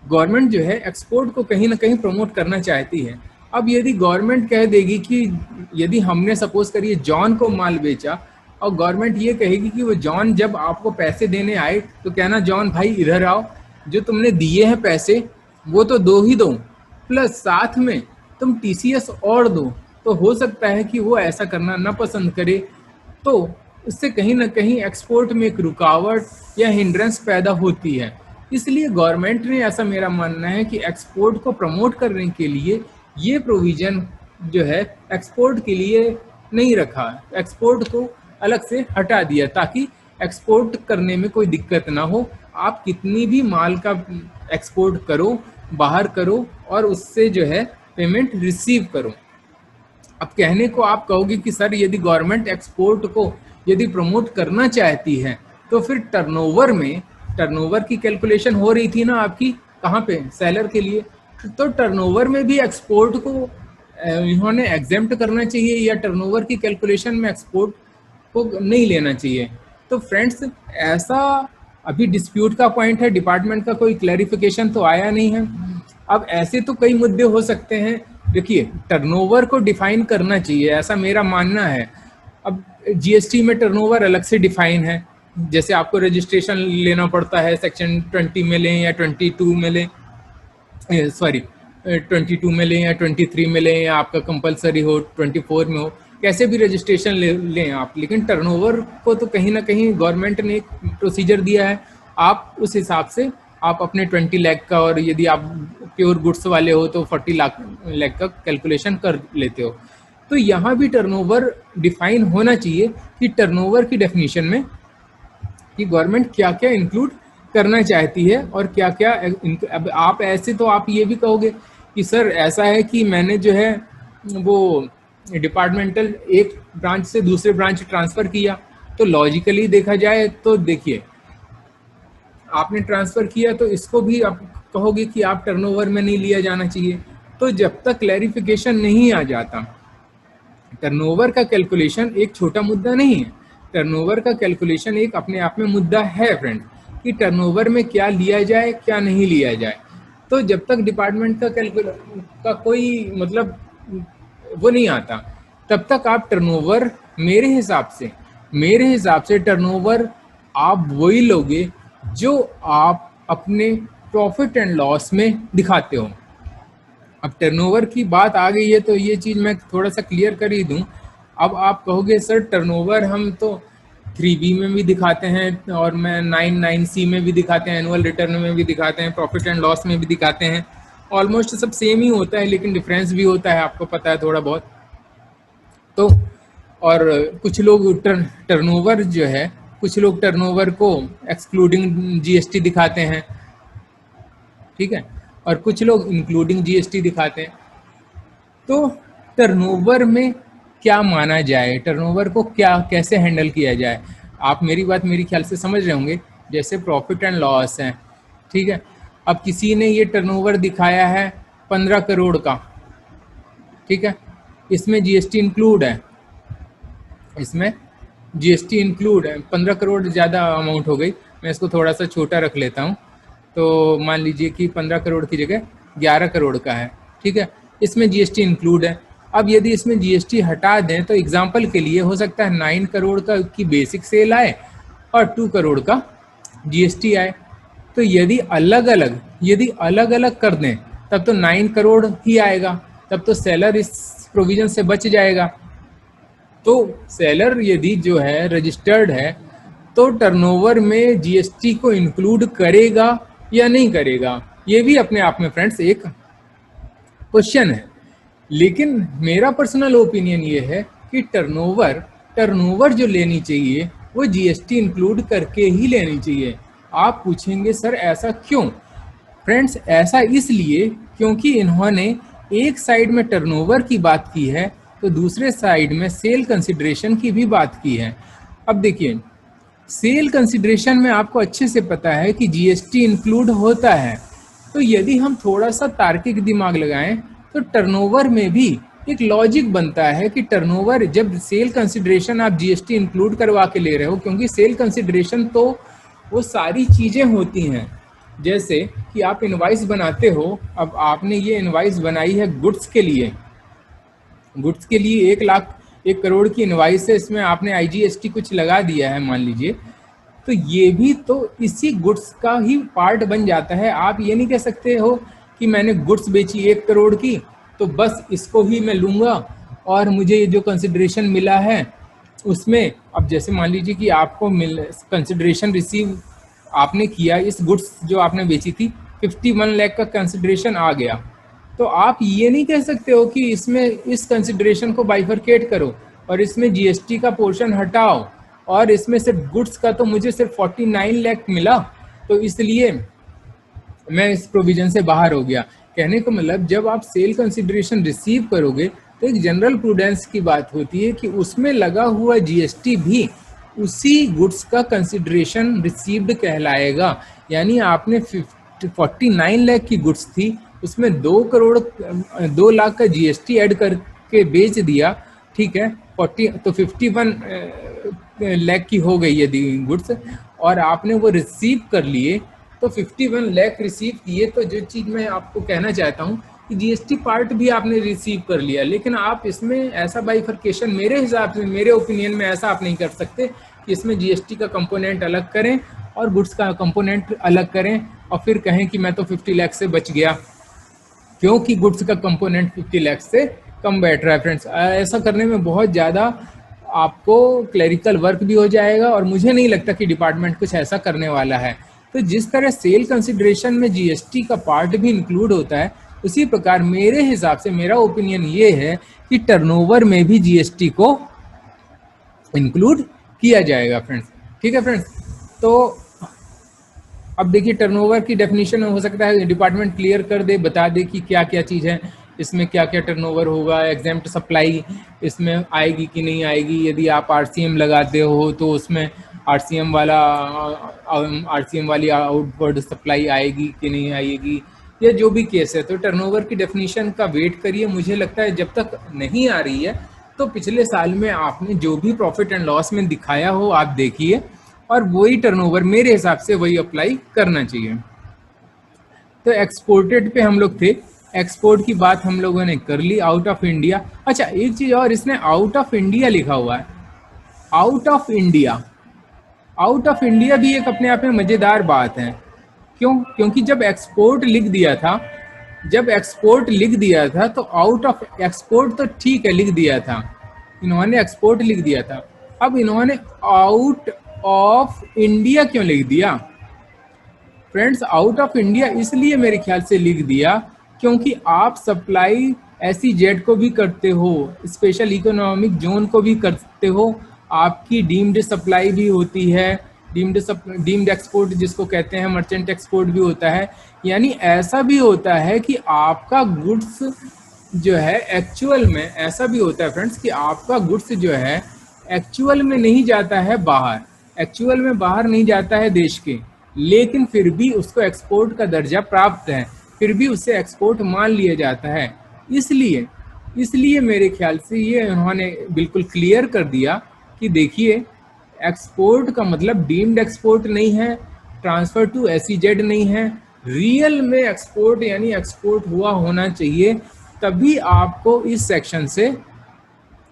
गवर्नमेंट जो है एक्सपोर्ट को कहीं ना कहीं प्रमोट करना चाहती है। अब यदि गवर्नमेंट कह देगी कि यदि हमने सपोज करिए जॉन को माल बेचा, और गवर्नमेंट ये कहेगी कि वो जॉन जब आपको पैसे देने आए तो कहना जॉन भाई इधर आओ, जो तुमने दिए हैं पैसे वो तो दो ही दो, प्लस साथ में तुम टीसीएस और दो, तो हो सकता है कि वो ऐसा करना ना पसंद करे। तो इससे कहीं ना कहीं एक्सपोर्ट में एक रुकावट या हिंड्रेंस पैदा होती है। इसलिए गवर्नमेंट ने, ऐसा मेरा मानना है, कि एक्सपोर्ट को प्रमोट करने के लिए ये प्रोविज़न जो है एक्सपोर्ट के लिए नहीं रखा, एक्सपोर्ट को अलग से हटा दिया ताकि एक्सपोर्ट करने में कोई दिक्कत ना हो। आप कितनी भी माल का एक्सपोर्ट करो, बाहर करो, और उससे जो है पेमेंट रिसीव करो। अब कहने को आप कहोगे कि सर यदि गवर्नमेंट एक्सपोर्ट को यदि प्रमोट करना चाहती है तो फिर टर्नओवर की कैलकुलेशन हो रही थी ना आपकी, कहाँ पे, सेलर के लिए, तो टर्नओवर में भी एक्सपोर्ट को इन्होंने एग्जेम्प्ट करना चाहिए, या टर्नओवर की कैलकुलेशन में एक्सपोर्ट को नहीं लेना चाहिए। तो फ्रेंड्स ऐसा अभी डिस्प्यूट का पॉइंट है, डिपार्टमेंट का कोई क्लैरिफिकेशन तो आया नहीं है। अब ऐसे तो कई मुद्दे हो सकते हैं। देखिए टर्नओवर को डिफाइन करना चाहिए, ऐसा मेरा मानना है। अब जीएसटी में टर्नओवर अलग से डिफाइन है, जैसे आपको रजिस्ट्रेशन लेना पड़ता है, सेक्शन 20 में लें या 22 में लें, सॉरी 22 में लें या 23 में लें या आपका कंपलसरी हो 24 में हो, कैसे भी रजिस्ट्रेशन लें आप, लेकिन टर्नओवर को तो कहीं ना कहीं गवर्नमेंट ने एक प्रोसीजर दिया है, आप उस हिसाब से आप अपने 20 लाख का, और यदि आप प्योर गुड्स वाले हो तो 40 लाख का कैलकुलेशन कर लेते हो। तो यहाँ भी टर्नओवर डिफाइन होना चाहिए कि टर्नओवर की डेफिनेशन में कि गवर्नमेंट क्या क्या इंक्लूड करना चाहती है और क्या क्या। अब आप ऐसे तो आप ये भी कहोगे कि सर ऐसा है कि मैंने जो है वो डिपार्टमेंटल एक ब्रांच से दूसरे ब्रांच ट्रांसफ़र किया, तो लॉजिकली देखा जाए तो देखिए आपने ट्रांसफ़र किया तो इसको भी आप कहोगे कि आप टर्नओवर में नहीं लिया जाना चाहिए। तो जब तक क्लैरिफिकेशन नहीं आ जाता, टर्नओवर का कैलकुलेशन एक छोटा मुद्दा नहीं है, टर्नओवर का कैलकुलेशन एक अपने आप में मुद्दा है फ्रेंड, कि टर्नओवर में क्या लिया जाए क्या नहीं लिया जाए। तो जब तक डिपार्टमेंट का कोई मतलब वो नहीं आता, तब तक आप टर्नओवर मेरे हिसाब से टर्नओवर आप वही लोगे जो आप अपने प्रॉफिट एंड लॉस में दिखाते हो। अब टर्नओवर की बात आ गई है तो ये चीज़ मैं थोड़ा सा क्लियर कर ही दूं। अब आप कहोगे सर टर्नओवर हम तो 3B में भी दिखाते हैं और मैं 9C में भी दिखाते हैं, एनुअल रिटर्न में भी दिखाते हैं, प्रॉफिट एंड लॉस में भी दिखाते हैं, ऑलमोस्ट सब सेम ही होता है, लेकिन डिफरेंस भी होता है, आपको पता है थोड़ा बहुत। तो और कुछ लोग टर्नओवर जो है, कुछ लोग टर्नओवर को एक्सक्लूडिंग जीएसटी दिखाते हैं, ठीक है, और कुछ लोग इंक्लूडिंग जीएसटी दिखाते हैं। तो टर्नओवर में क्या माना जाए, टर्नओवर को क्या कैसे हैंडल किया जाए, आप मेरी बात मेरी ख्याल से समझ रहे होंगे। जैसे प्रॉफिट एंड लॉस है, ठीक है, अब किसी ने ये टर्नओवर दिखाया है 15 करोड़ का, ठीक है, इसमें जीएसटी इंक्लूड है, इसमें जीएसटी इंक्लूड है, 15 करोड़ ज़्यादा अमाउंट हो गई, मैं इसको थोड़ा सा छोटा रख लेता हूँ। तो मान लीजिए कि 15 करोड़ की जगह 11 करोड़ का है, ठीक है, इसमें जीएसटी इंक्लूड है। अब यदि इसमें जीएसटी हटा दें तो एग्जांपल के लिए हो सकता है 9 करोड़ का की बेसिक सेल आए और 2 करोड़ का जीएसटी आए। तो यदि अलग अलग कर दें तब तो 9 करोड़ ही आएगा, तब तो सेलर इस प्रोविजन से बच जाएगा। तो सेलर यदि जो है रजिस्टर्ड है तो टर्नओवर में जीएसटी को इंक्लूड करेगा या नहीं करेगा, ये भी अपने आप में फ्रेंड्स एक क्वेश्चन है। लेकिन मेरा पर्सनल ओपिनियन ये है कि टर्नओवर जो लेनी चाहिए वो जीएसटी इंक्लूड करके ही लेनी चाहिए। आप पूछेंगे सर ऐसा क्यों? फ्रेंड्स ऐसा इसलिए क्योंकि इन्होंने एक साइड में टर्नओवर की बात की है तो दूसरे साइड में सेल कंसिडरेशन की भी बात की है। अब देखिए सेल कंसिडरेशन में आपको अच्छे से पता है कि जीएसटी इंक्लूड होता है, तो यदि हम थोड़ा सा तार्किक दिमाग लगाएं तो टर्नओवर में भी एक लॉजिक बनता है कि टर्नओवर जब सेल कंसिडरेशन आप जीएसटी इंक्लूड करवा के ले रहे हो, क्योंकि सेल कंसिडरेशन तो वो सारी चीज़ें होती हैं, जैसे कि आप इनवाइस बनाते हो। अब आपने ये इनवाइस बनाई है गुड्स के लिए 1 करोड़ की इनवाइस है, इसमें आपने आईजीएसटी कुछ लगा दिया है मान लीजिए, तो ये भी तो इसी गुड्स का ही पार्ट बन जाता है। आप ये नहीं कह सकते हो कि मैंने गुड्स बेची 1 करोड़ की तो बस इसको ही मैं लूँगा और मुझे जो कंसिडरेशन मिला है उसमें, अब जैसे मान लीजिए कि आपको कंसिडरेशन रिसीव आपने किया, इस गुड्स जो आपने बेची थी 51 लाख का कंसिडरेशन आ गया, तो आप ये नहीं कह सकते हो कि इसमें इस कंसिडरेशन को बाइफरकेट करो और इसमें जीएसटी का पोर्शन हटाओ और इसमें सिर्फ गुड्स का तो मुझे सिर्फ 49 लाख मिला तो इसलिए मैं इस प्रोविजन से बाहर हो गया। कहने को मतलब जब आप सेल कंसिडरेशन रिसीव करोगे तो एक जनरल प्रूडेंस की बात होती है कि उसमें लगा हुआ जीएसटी भी उसी गुड्स का कंसिडरेशन रिसीव्ड कहलाएगा। यानी आपने 49 लाख की गुड्स थी, उसमें 2 लाख का जीएसटी ऐड करके बेच दिया, ठीक है, 40 तो 51 लाख की हो गई यदि गुड्स, और आपने वो रिसीव कर लिए तो 51 लाख रिसीव किए। तो जो चीज़ मैं आपको कहना चाहता हूँ कि जीएसटी पार्ट भी आपने रिसीव कर लिया, लेकिन आप इसमें ऐसा बाइफरकेशन मेरे हिसाब से, मेरे ओपिनियन में ऐसा आप नहीं कर सकते कि इसमें जीएसटी का कंपोनेंट अलग करें और गुड्स का कंपोनेंट अलग करें और फिर कहें कि मैं तो 50 लाख से बच गया, क्योंकि गुड्स का कंपोनेंट 50 लाख से कम बैठ रहा है। फ्रेंड्स, ऐसा करने में बहुत ज़्यादा आपको क्लरिकल वर्क भी हो जाएगा और मुझे नहीं लगता कि डिपार्टमेंट कुछ ऐसा करने वाला है। तो जिस तरह सेल कंसिडरेशन में जीएसटी का पार्ट भी इंक्लूड होता है, उसी प्रकार मेरे हिसाब से मेरा ओपिनियन ये है कि टर्नओवर में भी जीएसटी को इंक्लूड किया जाएगा। फ्रेंड्स, ठीक है फ्रेंड्स। तो अब देखिए, टर्नओवर की डेफिनेशन हो सकता है डिपार्टमेंट क्लियर कर दे, बता दे कि क्या क्या चीज़ है, इसमें क्या क्या टर्नओवर होगा, एग्जेम्प्ट सप्लाई इसमें आएगी कि नहीं आएगी, यदि आप आरसीएम लगाते हो तो उसमें आरसीएम वाली आउटवर्ड सप्लाई आएगी कि नहीं आएगी, या जो भी केस है। तो टर्नओवर की डेफिनेशन का वेट करिए। मुझे लगता है जब तक नहीं आ रही है तो पिछले साल में आपने जो भी प्रॉफिट एंड लॉस में दिखाया हो आप देखिए, और वही टर्नओवर मेरे हिसाब से वही अप्लाई करना चाहिए। तो एक्सपोर्टेड पे हम लोग थे, एक्सपोर्ट की बात हम लोगों ने कर ली। आउट ऑफ इंडिया, अच्छा एक चीज और, इसने आउट ऑफ इंडिया लिखा हुआ है। Out of India, out of India भी एक अपने आप में मजेदार बात है। क्यों? क्योंकि जब एक्सपोर्ट लिख दिया था, जब एक्सपोर्ट लिख दिया था तो आउट ऑफ एक्सपोर्ट तो ठीक है लिख दिया था, इन्होंने एक्सपोर्ट लिख दिया था। अब इन्होंने आउट ऑफ इंडिया क्यों लिख दिया? फ्रेंड्स, आउट ऑफ इंडिया इसलिए मेरे ख्याल से लिख दिया क्योंकि आप सप्लाई SEZ को भी करते हो, स्पेशल इकोनॉमिक जोन को भी करते हो, आपकी डीम्ड सप्लाई भी होती है, डीम्ड एक्सपोर्ट जिसको कहते हैं, मर्चेंट एक्सपोर्ट भी होता है। यानी ऐसा भी होता है कि आपका गुड्स जो है एक्चुअल में, ऐसा भी होता है फ्रेंड्स कि आपका गुड्स जो है एक्चुअल में नहीं जाता है बाहर, एक्चुअल में बाहर नहीं जाता है देश के, लेकिन फिर भी उसको एक्सपोर्ट का दर्जा प्राप्त है, फिर भी उसे एक्सपोर्ट मान लिया जाता है। इसलिए मेरे ख्याल से ये उन्होंने बिल्कुल क्लियर कर दिया कि देखिए, एक्सपोर्ट का मतलब डीम्ड एक्सपोर्ट नहीं है, ट्रांसफर टू SEZ नहीं है, रियल में एक्सपोर्ट यानी एक्सपोर्ट हुआ होना चाहिए, तभी आपको इस सेक्शन से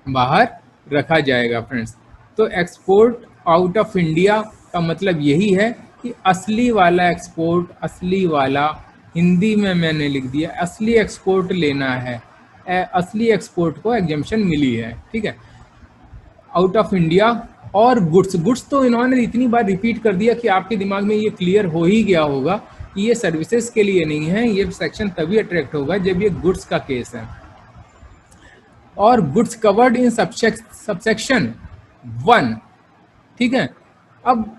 बाहर रखा जाएगा। फ्रेंड्स, तो एक्सपोर्ट आउट ऑफ इंडिया का मतलब यही है कि असली वाला एक्सपोर्ट, असली वाला, हिंदी में मैंने लिख दिया असली एक्सपोर्ट लेना है, असली एक्सपोर्ट को एग्जम्पशन मिली है, ठीक है। आउट ऑफ इंडिया और गुड्स तो इन्होंने इतनी बार रिपीट कर दिया कि आपके दिमाग में ये क्लियर हो ही गया होगा कि ये सर्विसेज के लिए नहीं है, ये सेक्शन तभी अट्रैक्ट होगा जब ये गुड्स का केस है। और गुड्स कवर्ड इन सबसेक्शन 1, ठीक है। अब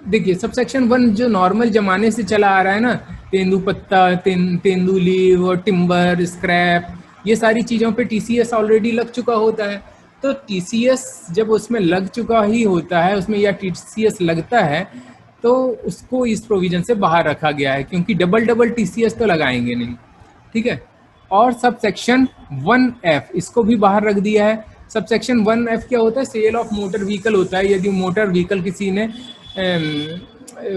देखिए, सबसेक्शन 1 जो नॉर्मल जमाने से चला आ रहा है ना, तेंदुपत्ता, तेंदुली और टिम्बर, स्क्रैप, ये सारी चीज़ों पे TCS ऑलरेडी लग चुका होता है। तो TCS जब उसमें लग चुका ही होता है, उसमें या TCS लगता है, तो उसको इस प्रोविजन से बाहर रखा गया है, क्योंकि डबल TCS तो लगाएंगे नहीं, ठीक है। और सबसेक्शन 1F इसको भी बाहर रख दिया है। सबसेक्शन 1F क्या होता है? सेल ऑफ मोटर व्हीकल होता है। यदि मोटर व्हीकल किसी ने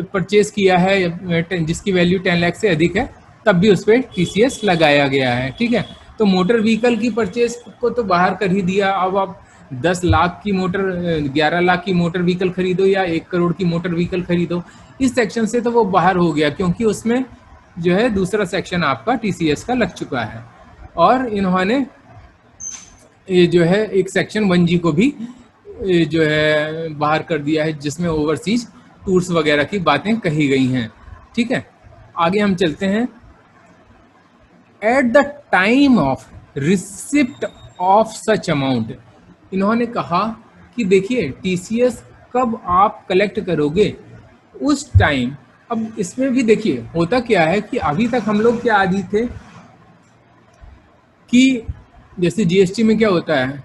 परचेज किया है जिसकी वैल्यू 10 लाख से अधिक है, तब भी उस पर TCS लगाया गया है, ठीक है। तो मोटर व्हीकल की परचेज को तो बाहर कर ही दिया। अब आप 10 लाख की मोटर, 11 लाख की मोटर व्हीकल खरीदो या 1 करोड़ की मोटर व्हीकल खरीदो, इस सेक्शन से तो वो बाहर हो गया, क्योंकि उसमें जो है दूसरा सेक्शन आपका TCS का लग चुका है। और इन्होंने ये जो है एक सेक्शन 1G को भी जो है बाहर कर दिया है, जिसमें ओवरसीज टूर्स वगैरह की बातें कही गई हैं, ठीक है। आगे हम चलते हैं। Eight the time of receipt of such amount, इन्होंने कहा कि देखिए TCS कब आप कलेक्ट करोगे, उस टाइम। अब इसमें भी देखिए होता क्या है कि अभी तक हम लोग क्या आदि थे कि जैसे GST में क्या होता है,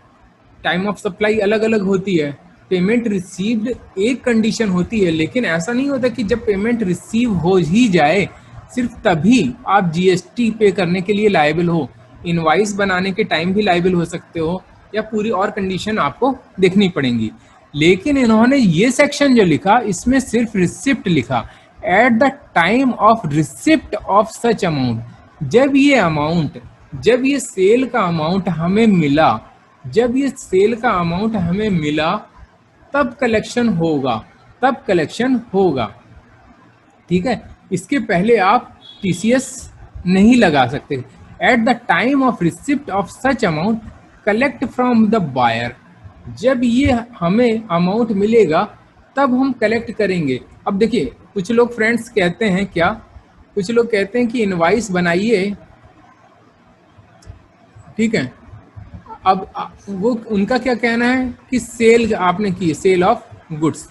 टाइम ऑफ सप्लाई अलग अलग होती है, पेमेंट रिसीव्ड एक कंडीशन होती है, लेकिन ऐसा नहीं होता कि जब पेमेंट रिसीव हो ही जाए सिर्फ तभी आप GST पे करने के लिए लायबल हो। इनवाइस बनाने के टाइम भी लायबल हो सकते हो, या पूरी और कंडीशन आपको देखनी पड़ेंगी। लेकिन इन्होंने ये सेक्शन जो लिखा, इसमें सिर्फ रिसिप्ट लिखा, eight the time of receipt of such amount. जब ये अमाउंट, जब ये सेल का अमाउंट हमें मिला, जब ये सेल का अमाउंट हमें मिला, तब कलेक्शन होगा, तब कलेक्शन होगा, ठीक है। इसके पहले आप TCS नहीं लगा सकते। At the time of receipt of such amount collect from the buyer, जब ये हमें अमाउंट मिलेगा तब हम कलेक्ट करेंगे। अब देखिए कुछ लोग फ्रेंड्स कहते हैं क्या, कुछ लोग कहते हैं कि इनवाइस बनाइए, ठीक है। अब वो उनका क्या कहना है कि सेल आपने की, sale of goods,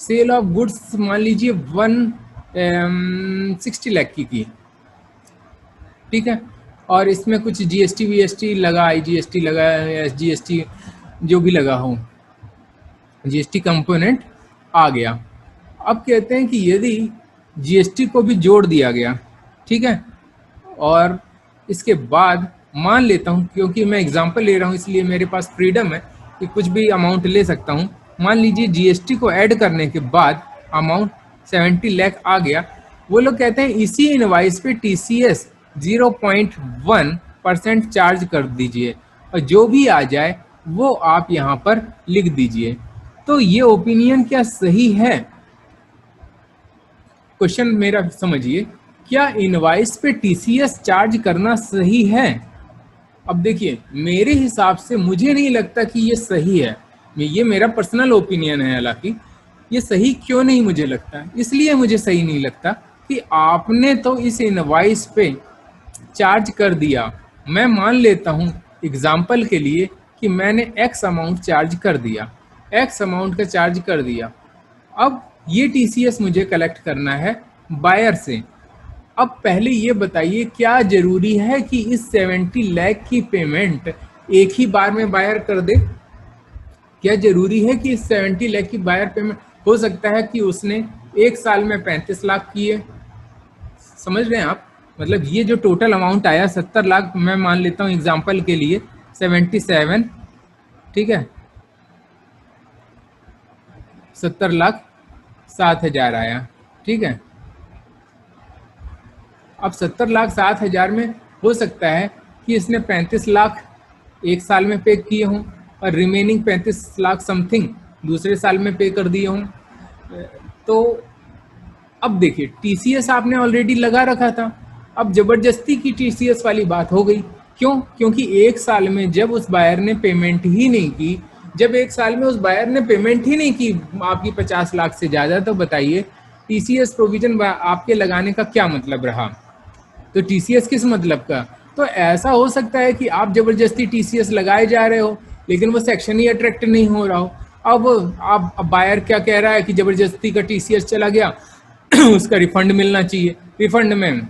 sale of goods मान लीजिए 160 लाख की, ठीक है, और इसमें कुछ जीएसटी वीएसटी लगा, आईजीएसटी लगा, एसजीएसटी जो भी लगा हो, जीएसटी कंपोनेंट आ गया। अब कहते हैं कि यदि जीएसटी को भी जोड़ दिया गया, ठीक है, और इसके बाद मान लेता हूँ, क्योंकि मैं एग्जांपल ले रहा हूँ इसलिए मेरे पास फ्रीडम है कि कुछ भी अमाउंट ले सकता हूँ। मान लीजिए जीएसटी को ऐड करने के बाद अमाउंट 70 लाख आ गया। वो लोग कहते हैं इसी इनवाइस पे टीसीएस 0.1% चार्ज कर दीजिए और जो भी आ जाए वो आप यहाँ पर लिख दीजिए। तो ये ओपिनियन क्या सही है? क्वेश्चन मेरा समझिए, क्या इनवाइस पे टीसीएस चार्ज करना सही है? अब देखिए मेरे हिसाब से मुझे नहीं लगता कि ये सही है, ये मेरा पर्सनल ओपिनियन है। हालांकि ये सही क्यों नहीं मुझे लगता, इसलिए मुझे सही नहीं लगता कि आपने तो इस इनवाइस पे चार्ज कर दिया। मैं मान लेता हूँ एग्जाम्पल के लिए कि मैंने एक्स अमाउंट चार्ज कर दिया, एक्स अमाउंट का चार्ज कर दिया। अब ये टीसीएस मुझे कलेक्ट करना है बायर से। अब पहले ये बताइए क्या जरूरी है कि इस 70 लाख की पेमेंट एक ही बार में बायर कर दे? क्या जरूरी है कि इस 70 लाख की बायर पेमेंट? हो सकता है कि उसने एक साल में 35 लाख किए, समझ रहे हैं आप? मतलब ये जो टोटल अमाउंट आया 70 लाख, मैं मान लेता हूँ एग्जाम्पल के लिए 77, ठीक है, 70,07,000 आया, ठीक है। अब 70,07,000 में हो सकता है कि इसने 35 लाख एक साल में पे किए हों और रिमेनिंग 35 लाख समथिंग दूसरे साल में पे कर दिए हों। तो अब देखिए टीसीएस आपने ऑलरेडी लगा रखा था, अब जबरदस्ती की टीसीएस वाली बात हो गई। क्यों? क्योंकि एक साल में जब उस बायर ने पेमेंट ही नहीं की, जब एक साल में उस बायर ने पेमेंट ही नहीं की आपकी 50 लाख से ज़्यादा, तो बताइए टीसीएस प्रोविजन आपके लगाने का क्या मतलब रहा? तो टीसीएस किस मतलब का? तो ऐसा हो सकता है कि आप जबरदस्ती टीसीएस लगाए जा रहे हो लेकिन वो सेक्शन ही अट्रैक्ट नहीं हो रहा हो। अब बायर क्या कह रहा है कि जबरदस्ती का टीसीएस चला गया उसका रिफंड मिलना चाहिए। रिफंड में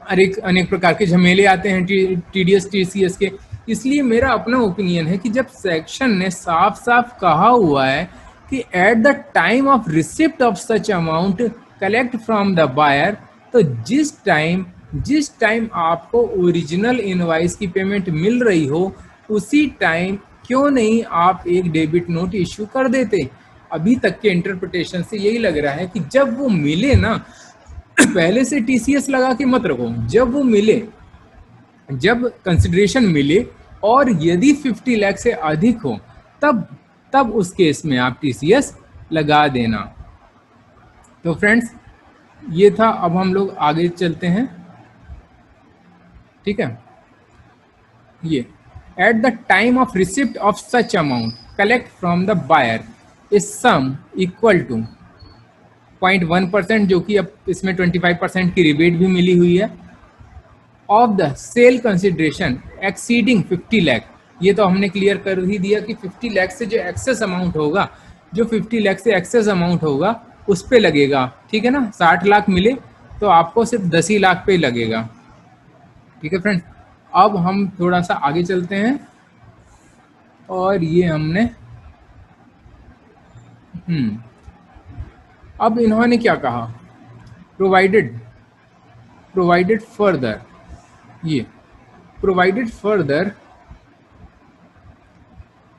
अनेक प्रकार के झमेले आते हैं टीडीएस टीसीएस के। इसलिए मेरा अपना ओपिनियन है कि जब सेक्शन ने साफ साफ कहा हुआ है कि at the time of receipt of such amount collect from the buyer, तो जिस टाइम आपको ओरिजिनल इनवाइस की पेमेंट मिल रही हो उसी टाइम क्यों नहीं आप एक डेबिट नोट इश्यू कर देते? अभी तक के इंटरप्रिटेशन से यही लग रहा है कि जब वो मिले ना, पहले से टीसीएस लगा के मत रखो, जब वो मिले, जब कंसिडरेशन मिले और यदि 50 लाख से अधिक हो तब उस केस में आप टीसीएस लगा देना। तो फ्रेंड्स ये था, अब हम लोग आगे चलते हैं, ठीक है। ये at the time of receipt of such amount collect from the buyer is sum equal to 0.1%, जो कि अब इसमें 25% की रिबेट भी मिली हुई है, of the sale consideration exceeding 50 lakh. ये तो हमने क्लियर कर ही दिया कि 50 लाख से जो एक्सेस अमाउंट होगा, जो 50 लाख से एक्सेस अमाउंट होगा उस पे लगेगा, ठीक है ना। 60 लाख मिले तो आपको सिर्फ 10 ही लाख पे लगेगा, ठीक है फ्रेंड्स। अब हम थोड़ा सा आगे चलते हैं और ये हमने अब इन्होंने क्या कहा, प्रोवाइडेड फर्दर, ये provided further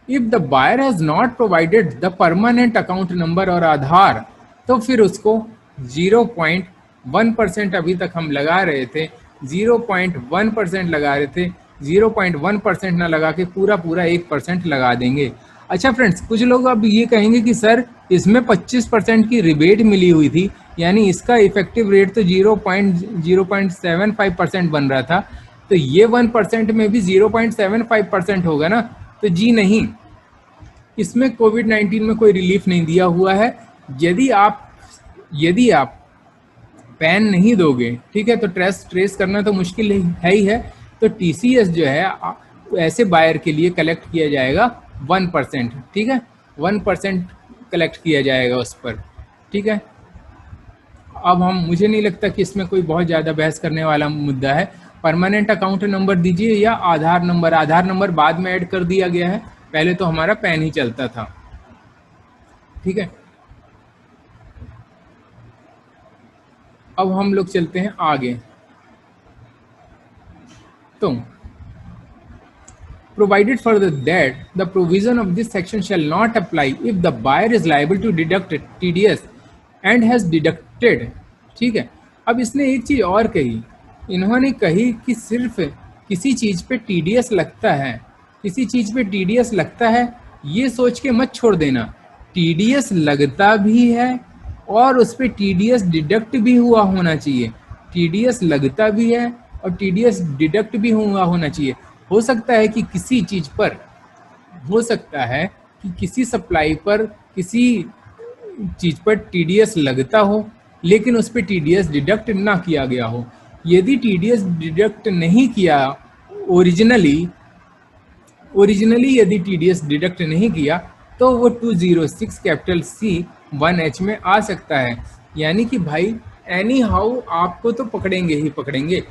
if the buyer has not provided the permanent account number और आधार, तो फिर उसको 0.1% अभी तक हम लगा रहे थे, 0.1% लगा रहे थे, 0.1% ना लगा के पूरा 1% लगा देंगे। अच्छा फ्रेंड्स, कुछ लोग अब ये कहेंगे कि सर इसमें 25% की रिबेट मिली हुई थी, यानी इसका इफेक्टिव रेट तो 0.075% बन रहा था, तो ये 1% में भी 0.75% होगा ना? तो जी नहीं, इसमें कोविड-19 में कोई रिलीफ नहीं दिया हुआ है। यदि आप पैन नहीं दोगे, ठीक है, तो ट्रेस करना तो मुश्किल है ही है। तो टीसीएस जो है ऐसे बायर के लिए कलेक्ट किया जाएगा 1%, ठीक है, 1% कलेक्ट किया जाएगा उस पर, ठीक है। अब मुझे नहीं लगता कि इसमें कोई बहुत ज़्यादा बहस करने वाला मुद्दा है। परमानेंट अकाउंट नंबर दीजिए या आधार नंबर। आधार नंबर बाद में ऐड कर दिया गया है, पहले तो हमारा पैन ही चलता था, ठीक है। अब हम लोग चलते हैं आगे। तो provided further that the provision of this section shall not apply if the buyer is liable to deduct TDS and has deducted, ठीक है। अब इसने एक चीज और कही, इन्होंने कही कि सिर्फ किसी चीज पे टीडीएस लगता है, किसी चीज पे टीडीएस लगता है, ये सोच के मत छोड़ देना, टीडीएस लगता भी है और उस पे टीडीएस डिडक्ट भी हुआ होना चाहिए। टीडीएस लगता भी है और टीडीएस डिडक्ट भी हुआ होना चाहिए। हो सकता है कि किसी चीज पर, हो सकता है कि किसी सप्लाई पर, किसी चीज पर टीडीएस लगता हो लेकिन उस पर टीडीएस डिडक्ट ना किया गया हो। यदि टीडीएस डिडक्ट नहीं किया ओरिजिनली यदि टीडीएस डिडक्ट नहीं किया तो वो 206 कैपिटल C 1H में आ सकता है। यानी कि भाई एनी हाउ आपको तो पकड़ेंगे ही पकड़ेंगे।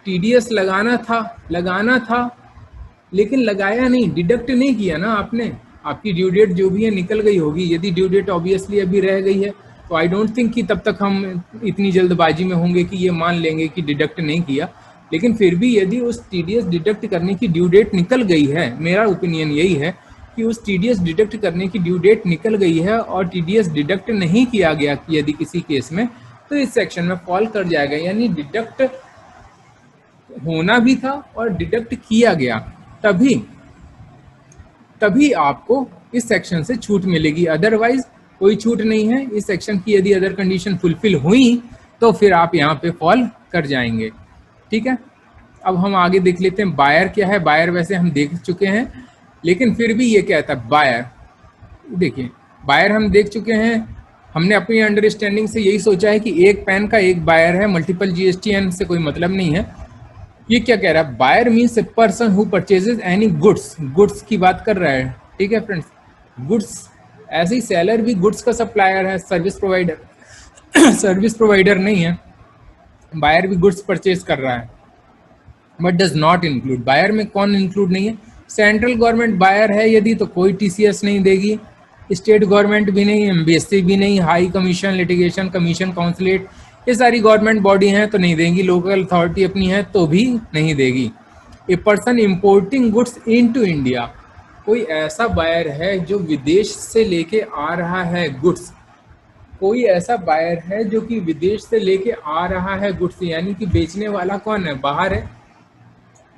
टीडीएस लगाना था लेकिन लगाया नहीं, डिडक्ट नहीं किया ना आपने। आपकी ड्यू डेट जो भी है निकल गई होगी। यदि ड्यू डेट ऑब्वियसली अभी रह गई है तो आई डोंट थिंक कि तब तक हम इतनी जल्दबाजी में होंगे कि ये मान लेंगे कि डिडक्ट नहीं किया। लेकिन फिर भी यदि उस टीडीएस डिडक्ट करने की ड्यू डेट निकल गई है, मेरा ओपिनियन यही है कि उस टीडीएस डिडक्ट करने की ड्यू डेट निकल गई है और टीडीएस डिडक्ट नहीं किया गया यदि किसी केस में, तो इस सेक्शन में फॉल कर जाएगा। यानी डिडक्ट होना भी था और डिडक्ट किया गया, तभी आपको इस सेक्शन से छूट मिलेगी, अदरवाइज कोई छूट नहीं है। इस सेक्शन की यदि अदर कंडीशन फुलफिल हुई तो फिर आप यहाँ पे फॉल कर जाएंगे, ठीक है। अब हम आगे देख लेते हैं बायर क्या है। बायर वैसे हम देख चुके हैं, लेकिन फिर भी ये क्या था बायर। देखिए बायर हम देख चुके हैं, हमने अपनी अंडरस्टैंडिंग से यही सोचा है कि एक पैन का एक बायर है, मल्टीपल जीएसटीएन से कोई मतलब नहीं है। ये क्या कह रहा है, buyer means a person who purchases any goods की बात कर रहा है, ठीक है फ्रेंड्स। गुड्स, ऐसे ही सेलर भी गुड्स का सप्लायर है, सर्विस प्रोवाइडर सर्विस प्रोवाइडर नहीं है। बायर भी गुड्स परचेज कर रहा है, but does not include. Buyer में कौन इंक्लूड नहीं है? सेंट्रल गवर्नमेंट बायर है यदि तो कोई टीसीएस नहीं देगी, स्टेट गवर्नमेंट भी नहीं, एमबीएससी भी नहीं, high commission, litigation commission, consulate, ये सारी गवर्नमेंट बॉडी हैं तो नहीं देंगी, लोकल अथॉरिटी अपनी है तो भी नहीं देगी। A person importing goods into India, कोई ऐसा बायर है जो विदेश से लेके आ रहा है गुड्स, कोई ऐसा बायर है जो कि विदेश से लेके आ रहा है गुड्स, यानी कि बेचने वाला कौन है, बाहर है।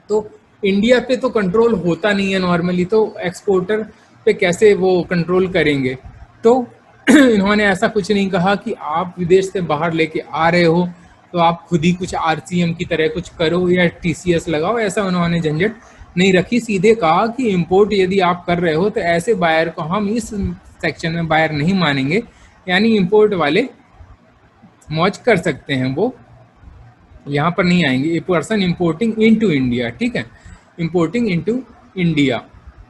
तो इंडिया पे तो कंट्रोल होता नहीं है नॉर्मली, तो एक्सपोर्टर पे कैसे वो कंट्रोल करेंगे। तो इन्होंने ऐसा कुछ नहीं कहा कि आप विदेश से बाहर लेके आ रहे हो तो आप खुद ही कुछ आरसीएम की तरह कुछ करो या टीसीएस लगाओ, ऐसा उन्होंने झंझट नहीं रखी। सीधे कहा कि इंपोर्ट यदि आप कर रहे हो तो ऐसे बायर को हम इस सेक्शन में बायर नहीं मानेंगे, यानी इंपोर्ट वाले मौज कर सकते हैं, वो यहाँ पर नहीं आएंगे। A person importing into India, ठीक है, importing into India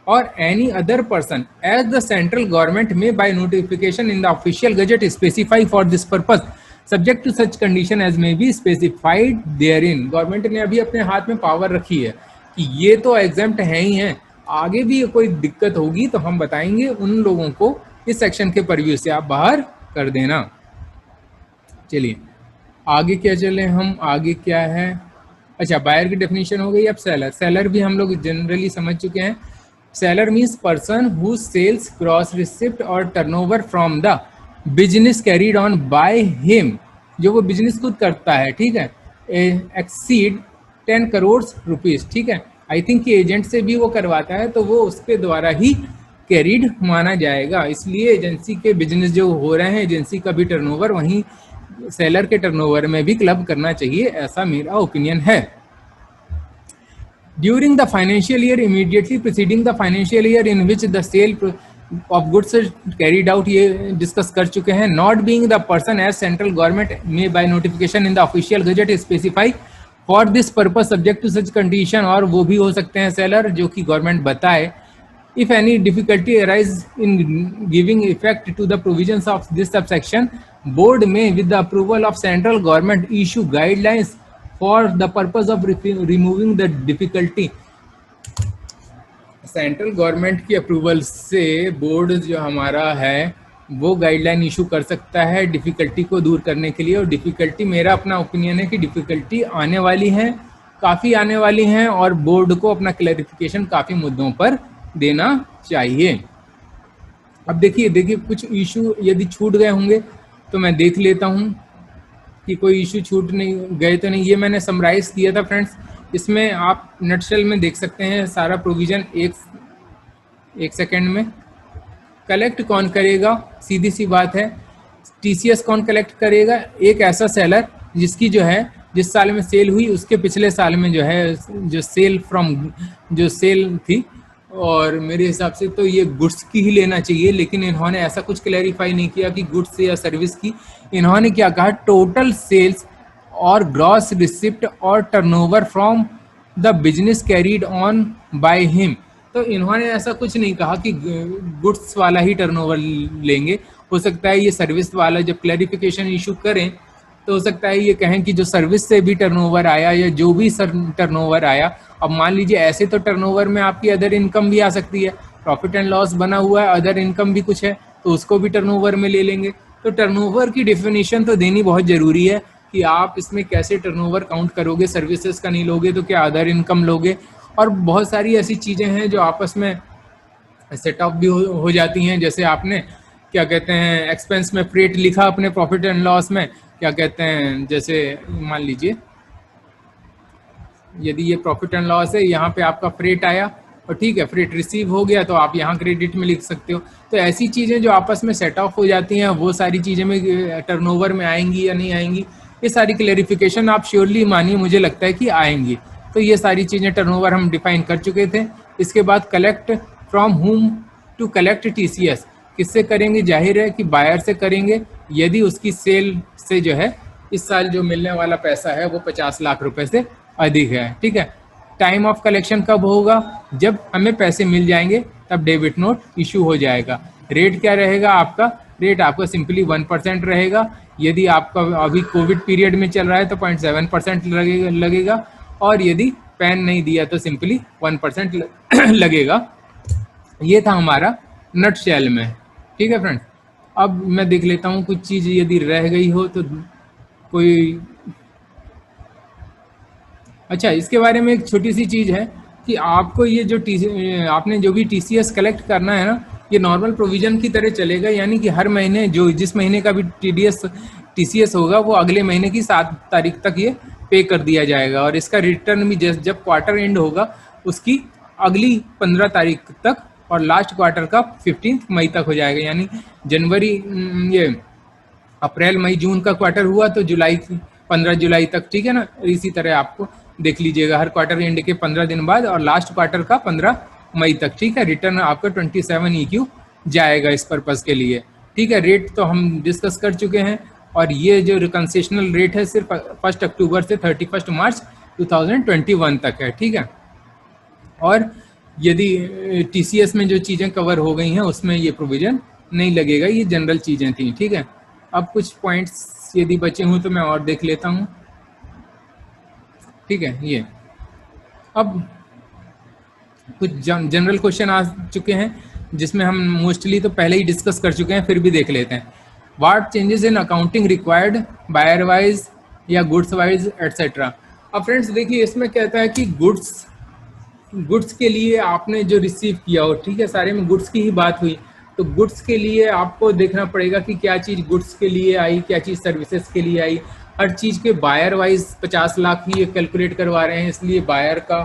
or any other person as the central government may by notification in the official gazette specify for this purpose subject to such condition as may be specified therein। Government ने अभी अपने हाथ में power रखी है कि ये तो एग्जेम्प्ट है ही हैं, आगे भी कोई दिक्कत होगी तो हम बताएंगे उन लोगों को इस सेक्शन के परव्यू से आप बाहर कर देना। चलिए आगे क्या चले हम, आगे क्या है। अच्छा बायर की डेफिनेशन हो गई। अब सेलर भी हम लोग जनरली समझ चुके हैं। Seller means person who sells gross receipt or turnover from the business carried on by him, जो वो बिजनेस खुद करता है, ठीक है, एक्सीड 10 करोड़ रुपीज, ठीक है। आई थिंक कि एजेंट से भी वो करवाता है तो वो उसके द्वारा ही कैरीड माना जाएगा। इसलिए एजेंसी के बिजनेस जो हो रहे हैं, एजेंसी का भी टर्नओवर वहीं सेलर के टर्नओवर में भी क्लब करना चाहिए, ऐसा मेरा ओपिनियन है। During the financial year immediately preceding the financial year in which the sale of goods is carried out, ये डिस्कस कर चुके हैं। Not being the person as central government may by notification in the official gazette specify for this purpose subject to such condition, और वो भी हो सकते हैं सेलर जो कि गवर्नमेंट बताए। If any difficulty arises in giving effect to the provisions of this subsection, board may with the approval of central government issue guidelines for the purpose of removing the difficulty। Central government की approval से board जो हमारा है वो guideline issue कर सकता है difficulty को दूर करने के लिए। और डिफ़िकल्टी, मेरा अपना ओपिनियन है कि डिफ़िकल्टी आने वाली है, काफ़ी आने वाली हैं, और बोर्ड को अपना क्लैरिफिकेशन काफ़ी मुद्दों पर देना चाहिए। अब देखिए कुछ इशू यदि छूट गए होंगे तो मैं देख लेता हूँ कि कोई इशू छूट नहीं गए तो नहीं। ये मैंने समराइज किया था फ्रेंड्स, इसमें आप नटशेल में देख सकते हैं सारा प्रोविज़न। एक सेकेंड में कलेक्ट कौन करेगा, सीधी सी बात है, टीसीएस कौन कलेक्ट करेगा? एक ऐसा सेलर जिसकी जो है जिस साल में सेल हुई उसके पिछले साल में जो है जो सेल थी, और मेरे हिसाब से तो ये गुड्स की ही लेना चाहिए। लेकिन इन्होंने ऐसा कुछ क्लैरिफाई नहीं किया कि गुड्स या सर्विस की। इन्होंने क्या कहा, टोटल सेल्स और ग्रॉस रिसिप्ट और turnover from the business carried on by him. तो इन्होंने ऐसा कुछ नहीं कहा कि गुड्स वाला ही टर्नओवर लेंगे। हो सकता है ये सर्विस वाला जब क्लैरिफिकेशन इशू करें तो हो सकता है ये कहें कि जो सर्विस से भी टर्नओवर आया या जो भी टर्नओवर आया। अब मान लीजिए ऐसे तो टर्नओवर में आपकी अदर इनकम भी आ सकती है, प्रॉफिट एंड लॉस बना हुआ है, अदर इनकम भी कुछ है तो उसको भी टर्नओवर में ले लेंगे। तो टर्नओवर की डेफिनेशन तो देनी बहुत ज़रूरी है कि आप इसमें कैसे टर्नओवर काउंट करोगे। सर्विसेज का नहीं लोगे तो क्या अदर इनकम लोगे? और बहुत सारी ऐसी चीज़ें हैं जो आपस में सेट ऑफ भी हो जाती हैं। जैसे आपने क्या कहते हैं एक्सपेंस में फ्रेट लिखा अपने प्रॉफिट एंड लॉस में, क्या कहते हैं, जैसे मान लीजिए यदि ये प्रॉफिट एंड लॉस है, यहाँ पे आपका फ्रेट आया और ठीक है फ्रेट रिसीव हो गया तो आप यहाँ क्रेडिट में लिख सकते हो। तो ऐसी चीज़ें जो आपस में सेट ऑफ हो जाती हैं वो सारी चीज़ें में टर्नओवर में आएंगी या नहीं आएंगी, ये सारी क्लैरिफिकेशन आप श्योरली मानिए, मुझे लगता है कि आएंगी। तो ये सारी चीज़ें टर्नओवर हम डिफाइन कर चुके थे। इसके बाद collect from whom to collect TCS, किससे करेंगे? जाहिर है कि बायर से करेंगे यदि उसकी सेल से जो है इस साल जो मिलने वाला पैसा है वो 50 लाख रुपए से अधिक है। ठीक है, टाइम ऑफ कलेक्शन कब होगा? जब हमें पैसे मिल जाएंगे तब डेबिट नोट इशू हो जाएगा। रेट क्या रहेगा आपका? रेट आपका सिंपली 1% रहेगा। यदि आपका अभी कोविड पीरियड में चल रहा है तो 0.7% लगेगा, और यदि पैन नहीं दिया तो सिंपली 1% लगेगा। ये था हमारा नट शेल में। ठीक है फ्रेंड्स, अब मैं देख लेता हूँ कुछ चीज़ यदि रह गई हो तो कोई। अच्छा, इसके बारे में एक छोटी सी चीज़ है कि आपको ये जो आपने जो भी टीसीएस कलेक्ट करना है ना, ये नॉर्मल प्रोविज़न की तरह चलेगा। यानी कि हर महीने जिस महीने का भी टीसीएस होगा वो अगले महीने की 7 तारीख तक ये पे कर दिया जाएगा, और इसका रिटर्न भी जब क्वार्टर एंड होगा उसकी अगली 15 तारीख तक, और लास्ट क्वार्टर का 15 मई तक हो जाएगा। यानी जनवरी, ये अप्रैल मई जून का क्वार्टर हुआ तो 15 जुलाई तक। ठीक है ना, इसी तरह आपको देख लीजिएगा हर क्वार्टर एंड के 15 दिन बाद, और लास्ट क्वार्टर का 15 मई तक। ठीक है, रिटर्न आपका 27 EQ जाएगा इस पर्पज़ के लिए। ठीक है, रेट तो हम डिस्कस कर चुके हैं, और ये जो कंसेशनल रेट है सिर्फ 1 अक्टूबर से 31 मार्च 2021 तक है। ठीक है, और यदि टीसीएस में जो चीज़ें कवर हो गई हैं उसमें ये प्रोविज़न नहीं लगेगा, ये जनरल चीज़ें थी। ठीक है, अब कुछ पॉइंट्स यदि बचे हों तो मैं और देख लेता हूँ। ठीक है, ये अब कुछ जनरल क्वेश्चन आ चुके हैं जिसमें हम मोस्टली तो पहले ही डिस्कस कर चुके हैं, फिर भी देख लेते हैं। What changes in accounting required buyer wise या गुड्स वाइज एट्सेट्रा। अब फ्रेंड्स देखिए, इसमें कहता है कि गुड्स के लिए आपने जो रिसीव किया हो, ठीक है, सारे में गुड्स की ही बात हुई, तो गुड्स के लिए आपको देखना पड़ेगा कि क्या चीज़ गुड्स के लिए आई, क्या चीज़ सर्विसेज के लिए आई। हर चीज़ के बायर वाइज 50 लाख ही कैलकुलेट करवा रहे हैं, इसलिए बायर का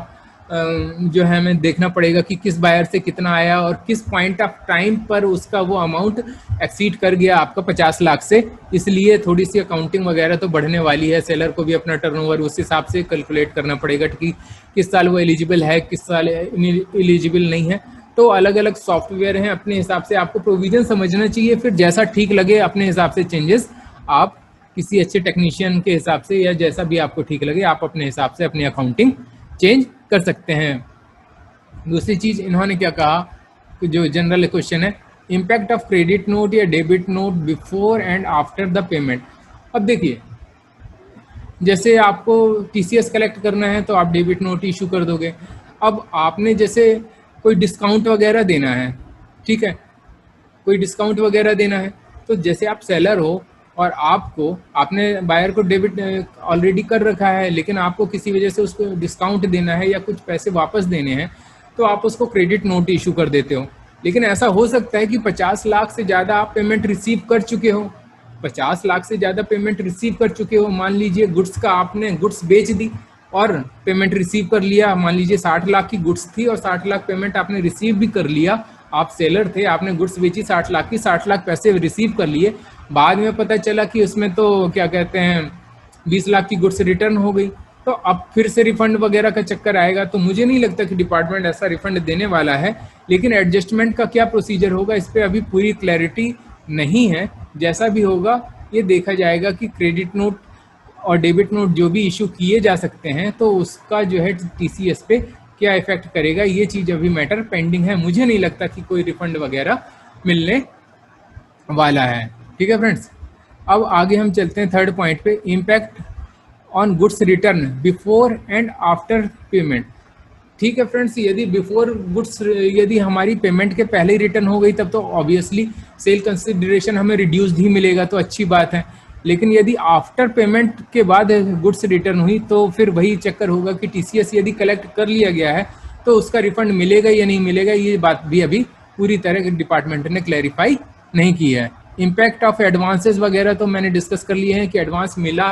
जो है हमें देखना पड़ेगा कि किस बायर से कितना आया और किस पॉइंट ऑफ टाइम पर उसका वो अमाउंट एक्सीड कर गया आपका 50 लाख से। इसलिए थोड़ी सी अकाउंटिंग वगैरह तो बढ़ने वाली है। सेलर को भी अपना टर्नओवर उस हिसाब से कैलकुलेट करना पड़ेगा कि किस साल वो एलिजिबल है, किस साल एलिजिबल नहीं है। तो अलग अलग सॉफ्टवेयर हैं, अपने हिसाब से आपको प्रोविजन समझना चाहिए, फिर जैसा ठीक लगे अपने हिसाब से चेंजेस आप किसी अच्छे टेक्नीशियन के हिसाब से या जैसा भी आपको ठीक लगे आप अपने हिसाब से अपनी अकाउंटिंग चेंज कर सकते हैं। दूसरी चीज इन्होंने क्या कहा कि जो जनरल क्वेश्चन है, इम्पैक्ट ऑफ क्रेडिट नोट या debit note before and after the payment. अब देखिए, जैसे आपको टीसीएस कलेक्ट करना है तो आप डेबिट नोट इशू कर दोगे। अब आपने जैसे कोई डिस्काउंट वगैरह देना है, ठीक है, कोई डिस्काउंट वगैरह देना है, तो जैसे आप सेलर हो और आपने बायर को डेबिट ऑलरेडी कर रखा है, लेकिन आपको किसी वजह से उसको डिस्काउंट देना है या कुछ पैसे वापस देने हैं, तो आप उसको क्रेडिट नोट इशू कर देते हो। लेकिन ऐसा हो सकता है कि 50 लाख से ज़्यादा आप पेमेंट रिसीव कर चुके हो, 50 लाख से ज़्यादा पेमेंट रिसीव कर चुके हो। मान लीजिए गुड्स का आपने गुड्स बेच दी और पेमेंट रिसीव कर लिया, मान लीजिए 60 लाख की गुड्स थी और 60 लाख पेमेंट आपने रिसीव भी कर लिया। आप सेलर थे, आपने गुड्स बेची 60 लाख की, 60 लाख पैसे रिसीव कर लिए। बाद में पता चला कि उसमें तो क्या कहते हैं 20 लाख की गुड्स रिटर्न हो गई, तो अब फिर से रिफंड वगैरह का चक्कर आएगा। तो मुझे नहीं लगता कि डिपार्टमेंट ऐसा रिफंड देने वाला है। लेकिन एडजस्टमेंट का क्या प्रोसीजर होगा इस पर अभी पूरी क्लैरिटी नहीं है। जैसा भी होगा ये देखा जाएगा कि क्रेडिट नोट और डेबिट नोट जो भी इशू किए जा सकते हैं तो उसका जो है टीसीएस पे क्या इफेक्ट करेगा, ये चीज़ अभी मैटर पेंडिंग है। मुझे नहीं लगता कि कोई रिफंड वगैरह मिलने वाला है। ठीक है फ्रेंड्स, अब आगे हम चलते हैं थर्ड पॉइंट पे, impact on goods return before and after payment. ठीक है फ्रेंड्स, यदि बिफोर गुड्स यदि हमारी पेमेंट के पहले ही रिटर्न हो गई तब तो ऑब्वियसली सेल कंसिडरेशन हमें रिड्यूस्ड ही मिलेगा, तो अच्छी बात है। लेकिन यदि आफ्टर पेमेंट के बाद गुड्स रिटर्न हुई तो फिर वही चक्कर होगा कि टीसीएस यदि कलेक्ट कर लिया गया है तो उसका रिफंड मिलेगा या नहीं मिलेगा, ये बात भी अभी पूरी तरह डिपार्टमेंट ने क्लैरिफाई नहीं की है। इम्पैक्ट ऑफ एडवांसेस वगैरह तो मैंने डिस्कस कर लिए हैं कि एडवांस मिला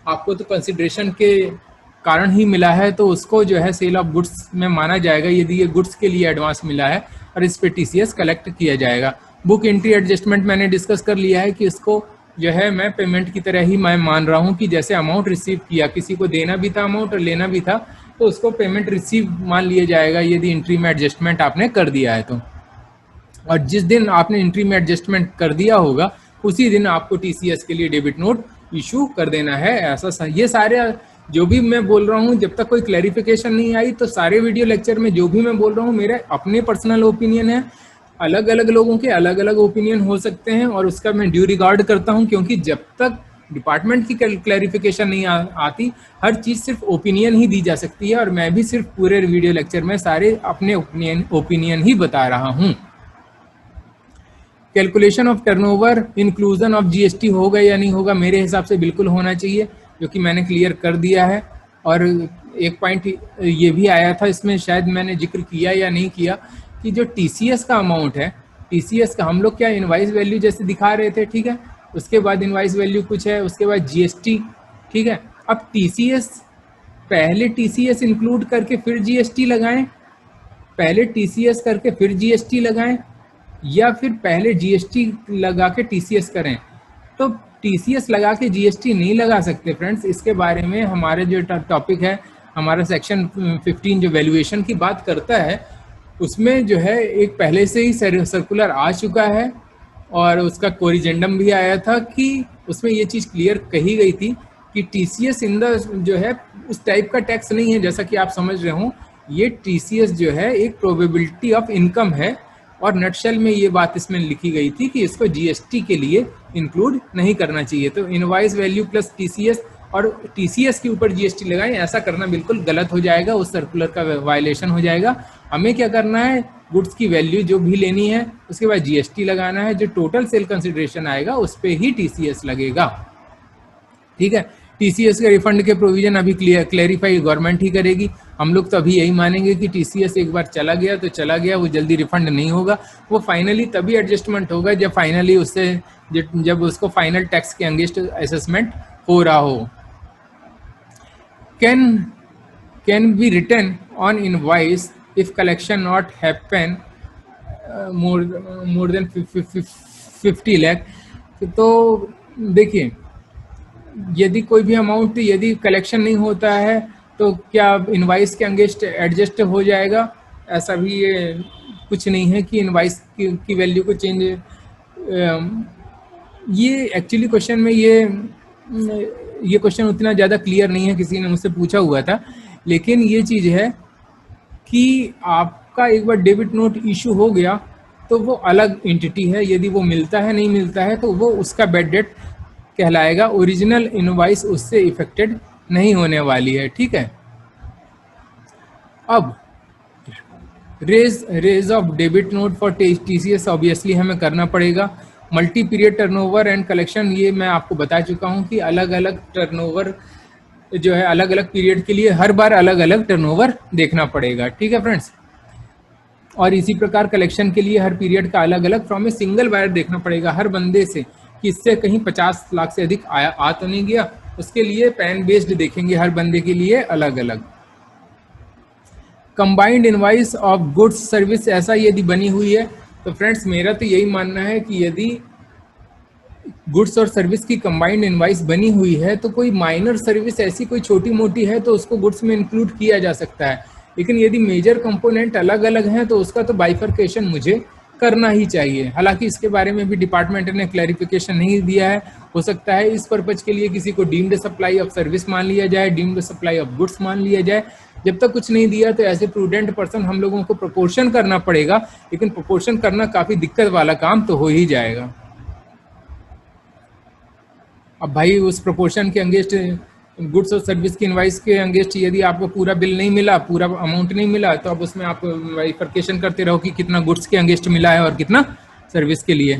आपको तो कंसिडरेशन के कारण ही मिला है, तो उसको जो है सेल ऑफ गुड्स में माना जाएगा यदि ये गुड्स के लिए एडवांस मिला है और इस पे टीसीएस कलेक्ट किया जाएगा। बुक एंट्री एडजस्टमेंट मैंने डिस्कस कर लिया है कि इसको जो है मैं पेमेंट की तरह ही मैं मान रहा हूँ कि जैसे अमाउंट रिसीव किया, किसी को देना भी था अमाउंट और लेना भी था, तो उसको पेमेंट रिसीव मान लिया जाएगा यदि एंट्री में एडजस्टमेंट आपने कर दिया है तो। और जिस दिन आपने एंट्री में एडजस्टमेंट कर दिया होगा उसी दिन आपको टीसीएस के लिए डेबिट नोट इशू कर देना है। ऐसा ये सारे जो भी मैं बोल रहा हूँ, जब तक कोई क्लैरिफिकेशन नहीं आई तो सारे वीडियो लेक्चर में जो भी मैं बोल रहा हूँ मेरे अपने पर्सनल ओपिनियन है। अलग अलग लोगों के अलग अलग ओपिनियन हो सकते हैं और उसका मैं ड्यू रिगार्ड करता हूं, क्योंकि जब तक डिपार्टमेंट की क्लैरिफिकेशन नहीं आती हर चीज़ सिर्फ ओपिनियन ही दी जा सकती है। और मैं भी सिर्फ पूरे वीडियो लेक्चर में सारे अपने ओपिनियन ही बता रहा हूं। Calculation of turnover inclusion of GST होगा या नहीं होगा, मेरे हिसाब से बिल्कुल होना चाहिए, जो कि मैंने क्लियर कर दिया है। और एक पॉइंट ये भी आया था इसमें, शायद मैंने जिक्र किया या नहीं किया, कि जो टीसीएस का अमाउंट है, टीसीएस का हम लोग क्या इनवाइस वैल्यू जैसे दिखा रहे थे, ठीक है, उसके बाद इनवाइस वैल्यू कुछ है, उसके बाद जीएसटी, ठीक है। अब टीसीएस पहले टीसीएस इंक्लूड करके फिर जीएसटी लगाएं, पहले टीसीएस करके फिर जीएसटी लगाएं, या फिर पहले जीएसटी लगा के टीसीएस करें। तो टीसीएस लगा के जीएसटी नहीं लगा सकते फ्रेंड्स। इसके बारे में हमारे जो टॉपिक है, हमारा सेक्शन 15 जो वैल्यूएशन की बात करता है, उसमें जो है एक पहले से ही सर्कुलर आ चुका है और उसका कोरिजेंडम भी आया था कि उसमें ये चीज़ क्लियर कही गई थी कि टीसीएस इन द जो है उस टाइप का टैक्स नहीं है जैसा कि आप समझ रहे हो। ये टीसीएस जो है एक प्रोबेबिलिटी ऑफ इनकम है और नटशेल में ये बात इसमें लिखी गई थी कि इसको जीएसटी के लिए इंक्लूड नहीं करना चाहिए। तो इनवाइस वैल्यू प्लस टीसीएस और टीसीएस के ऊपर जीएसटी लगाएं, ऐसा करना बिल्कुल गलत हो जाएगा, उस सर्कुलर का वायलेशन हो जाएगा। हमें क्या करना है, गुड्स की वैल्यू जो भी लेनी है उसके बाद जीएसटी लगाना है, जो टोटल सेल कंसिडरेशन आएगा उस पर ही टीसीएस लगेगा। ठीक है, टीसीएस के रिफंड के प्रोविजन अभी क्लैरिफाई गवर्नमेंट ही करेगी। हम लोग तो अभी यही मानेंगे कि टीसीएस एक बार चला गया तो चला गया, वो जल्दी रिफंड नहीं होगा। वो फाइनली तभी एडजस्टमेंट होगा जब फाइनली उससे जब उसको फाइनल टैक्स के अगेंस्ट असेसमेंट हो रहा हो। Can can be written on invoice if collection not happen more than 50 lakh. तो देखिए, यदि कोई भी अमाउंट यदि कलेक्शन नहीं होता है तो क्या इनवाइस के अगेंस्ट एडजस्ट हो जाएगा? ऐसा भी ये कुछ नहीं है कि इनवाइस की वैल्यू को चेंज। ये एक्चुअली क्वेश्चन में ये क्वेश्चन उतना ज़्यादा क्लियर नहीं है, किसी ने मुझसे पूछा हुआ था। लेकिन ये चीज़ है कि आपका एक बार डेबिट नोट इशू हो गया तो वो अलग एंटिटी है, यदि वो मिलता है नहीं मिलता है तो वो उसका बैड डेट कहलाएगा, ओरिजिनल इनवॉइस उससे इफेक्टेड नहीं होने वाली है। ठीक है, अब raise of debit note for TCS obviously हमें करना पड़ेगा। Multi period turnover and collection, ये मैं आपको बता चुका हूँ कि अलग अलग टर्नओवर जो है अलग अलग पीरियड के लिए हर बार अलग अलग टर्नओवर देखना पड़ेगा। ठीक है फ्रेंड्स, और इसी प्रकार कलेक्शन के लिए हर पीरियड का अलग अलग फ्रॉम ए सिंगल बायर देखना पड़ेगा हर बंदे से कि इससे कहीं 50 लाख से अधिक आ तो नहीं गया। उसके लिए पैन बेस्ड देखेंगे हर बंदे के लिए अलग अलग। Combined invoice of goods service ऐसा यदि बनी हुई है तो फ्रेंड्स मेरा तो यही मानना है कि यदि गुड्स और सर्विस की कंबाइंड इनवाइस बनी हुई है तो कोई माइनर सर्विस ऐसी कोई छोटी मोटी है तो उसको गुड्स में इंक्लूड किया जा सकता है। लेकिन यदि मेजर कंपोनेंट अलग अलग हैं तो उसका तो बाइफर्केशन मुझे करना ही चाहिए। हालांकि इसके बारे में भी डिपार्टमेंट ने क्लैरिफिकेशन नहीं दिया है। हो सकता है इस पर्पज के लिए किसी को डीम्ड सप्लाई ऑफ सर्विस मान लिया जाए, डीम्ड सप्लाई ऑफ गुड्स मान लिया जाए। जब तक कुछ नहीं दिया तो ऐसे प्रूडेंट पर्सन हम लोगों को प्रोपोर्शन करना पड़ेगा, लेकिन प्रोपोर्शन करना काफ़ी दिक्कत वाला काम तो हो ही जाएगा। अब भाई उस प्रोपोर्शन के अंगेस्ट गुड्स और सर्विस की इनवाइस के अंगेस्ट यदि आपको पूरा बिल नहीं मिला, पूरा अमाउंट नहीं मिला, तो अब उसमें आप बाइफर्केशन करते रहो कि कितना गुड्स के अंगेस्ट मिला है और कितना सर्विस के लिए।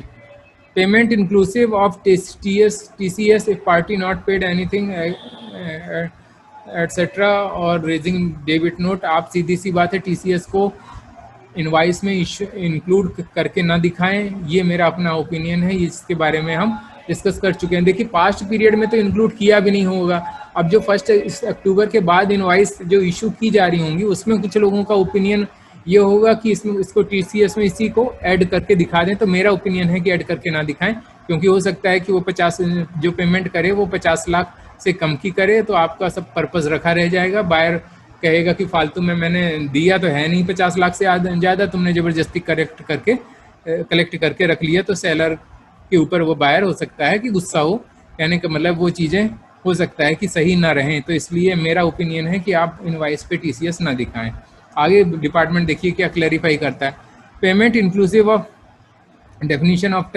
Payment inclusive of TCS if party not paid anything etcetera और रेजिंग डेबिट नोट। आप सीधी सी बात है TCS को इनवाइस में इंक्लूड करके ना दिखाएं, ये मेरा अपना ओपिनियन है। इसके बारे में हम डिस्कस कर चुके हैं। देखिए पास्ट पीरियड में तो इंक्लूड किया भी नहीं होगा। अब जो 1 अक्टूबर के बाद इनवाइस जो इशू की जा रही होंगी उसमें कुछ लोगों का ओपिनियन ये होगा कि इसको TCS में इसी को ऐड करके दिखा दें। तो मेरा ओपिनियन है कि ऐड करके ना दिखाएं, क्योंकि हो सकता है कि वो 50 जो पेमेंट करे वो 50 लाख से कम की करे, तो आपका सब पर्पज़ रखा रह जाएगा। बायर कहेगा कि फालतू में मैंने दिया तो है नहीं 50 लाख से ज़्यादा, तुमने ज़बरदस्ती कलेक्ट करके रख लिया। तो सेलर के ऊपर वो बायर हो सकता है कि गुस्सा हो, कहने का मतलब वो चीज़ें हो सकता है कि सही ना रहें। तो इसलिए मेरा ओपिनियन है कि आप इनवाइस पे TCS ना दिखाएं। आगे डिपार्टमेंट देखिए क्या क्लैरिफाई करता है। Payment inclusive of definition of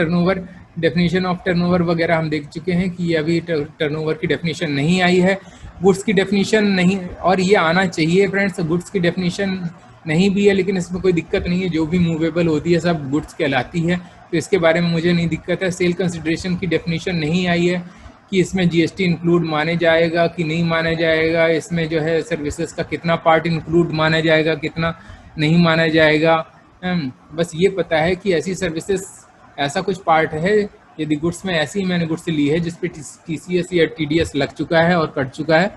turnover वगैरह हम देख चुके हैं कि अभी टर्नओवर की डेफिनेशन नहीं आई है। गुड्स की डेफिनेशन नहीं, और ये आना चाहिए फ्रेंड्स। गुड्स की डेफिनेशन नहीं भी है लेकिन इसमें कोई दिक्कत नहीं है, जो भी मूवेबल होती है सब गुड्स कहलाती है, तो इसके बारे में मुझे नहीं दिक्कत है। सेल कंसिडरेशन की डेफिनेशन नहीं आई है कि इसमें GST इंक्लूड माने जाएगा कि नहीं माना जाएगा, इसमें जो है सर्विसेज का कितना पार्ट इंक्लूड माना जाएगा, कितना नहीं माना जाएगा। बस ये पता है कि ऐसी सर्विसेज ऐसा कुछ पार्ट है, यदि गुड्स में ऐसी मैंने गुड्स ली है जिस पे TCS या TDS लग चुका है और कट चुका है,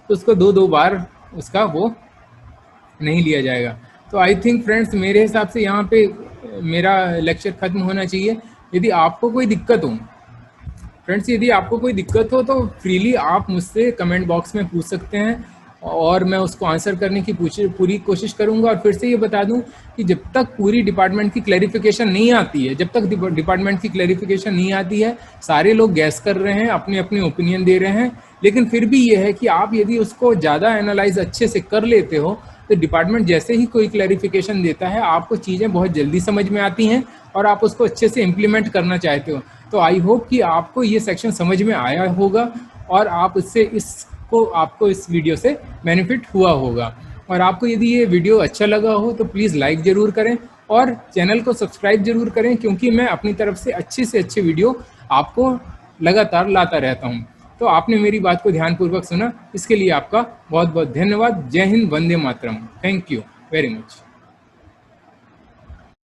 तो उसको दो बार उसका वो नहीं लिया जाएगा। तो आई थिंक फ्रेंड्स मेरे हिसाब से यहाँ पे मेरा लेक्चर ख़त्म होना चाहिए। यदि आपको कोई दिक्कत हो फ्रेंड्स, यदि आपको कोई दिक्कत हो तो फ्रीली आप मुझसे कमेंट बॉक्स में पूछ सकते हैं और मैं उसको आंसर करने की पूरी कोशिश करूंगा। और फिर से ये बता दूं कि जब तक पूरी डिपार्टमेंट की क्लैरिफिकेशन नहीं आती है, जब तक डिपार्टमेंट की क्लैरिफिकेशन नहीं आती है, सारे लोग गैस कर रहे हैं, अपने अपने ओपिनियन दे रहे हैं। लेकिन फिर भी ये है कि आप यदि उसको ज़्यादा एनालाइज अच्छे से कर लेते हो तो डिपार्टमेंट जैसे ही कोई क्लैरिफिकेशन देता है आपको चीज़ें बहुत जल्दी समझ में आती हैं और आप उसको अच्छे से इम्प्लीमेंट करना चाहते हो। तो आई होप कि आपको ये सेक्शन समझ में आया होगा और आप आपको इस वीडियो से बेनिफिट हुआ होगा। और आपको यदि ये वीडियो अच्छा लगा हो तो प्लीज़ लाइक ज़रूर करें और चैनल को सब्सक्राइब ज़रूर करें, क्योंकि मैं अपनी तरफ से अच्छे वीडियो आपको लगातार लाता रहता हूँ। तो आपने मेरी बात को ध्यानपूर्वक सुना, इसके लिए आपका बहुत बहुत धन्यवाद। जय हिंद, वंदे मातरम। Thank you very much.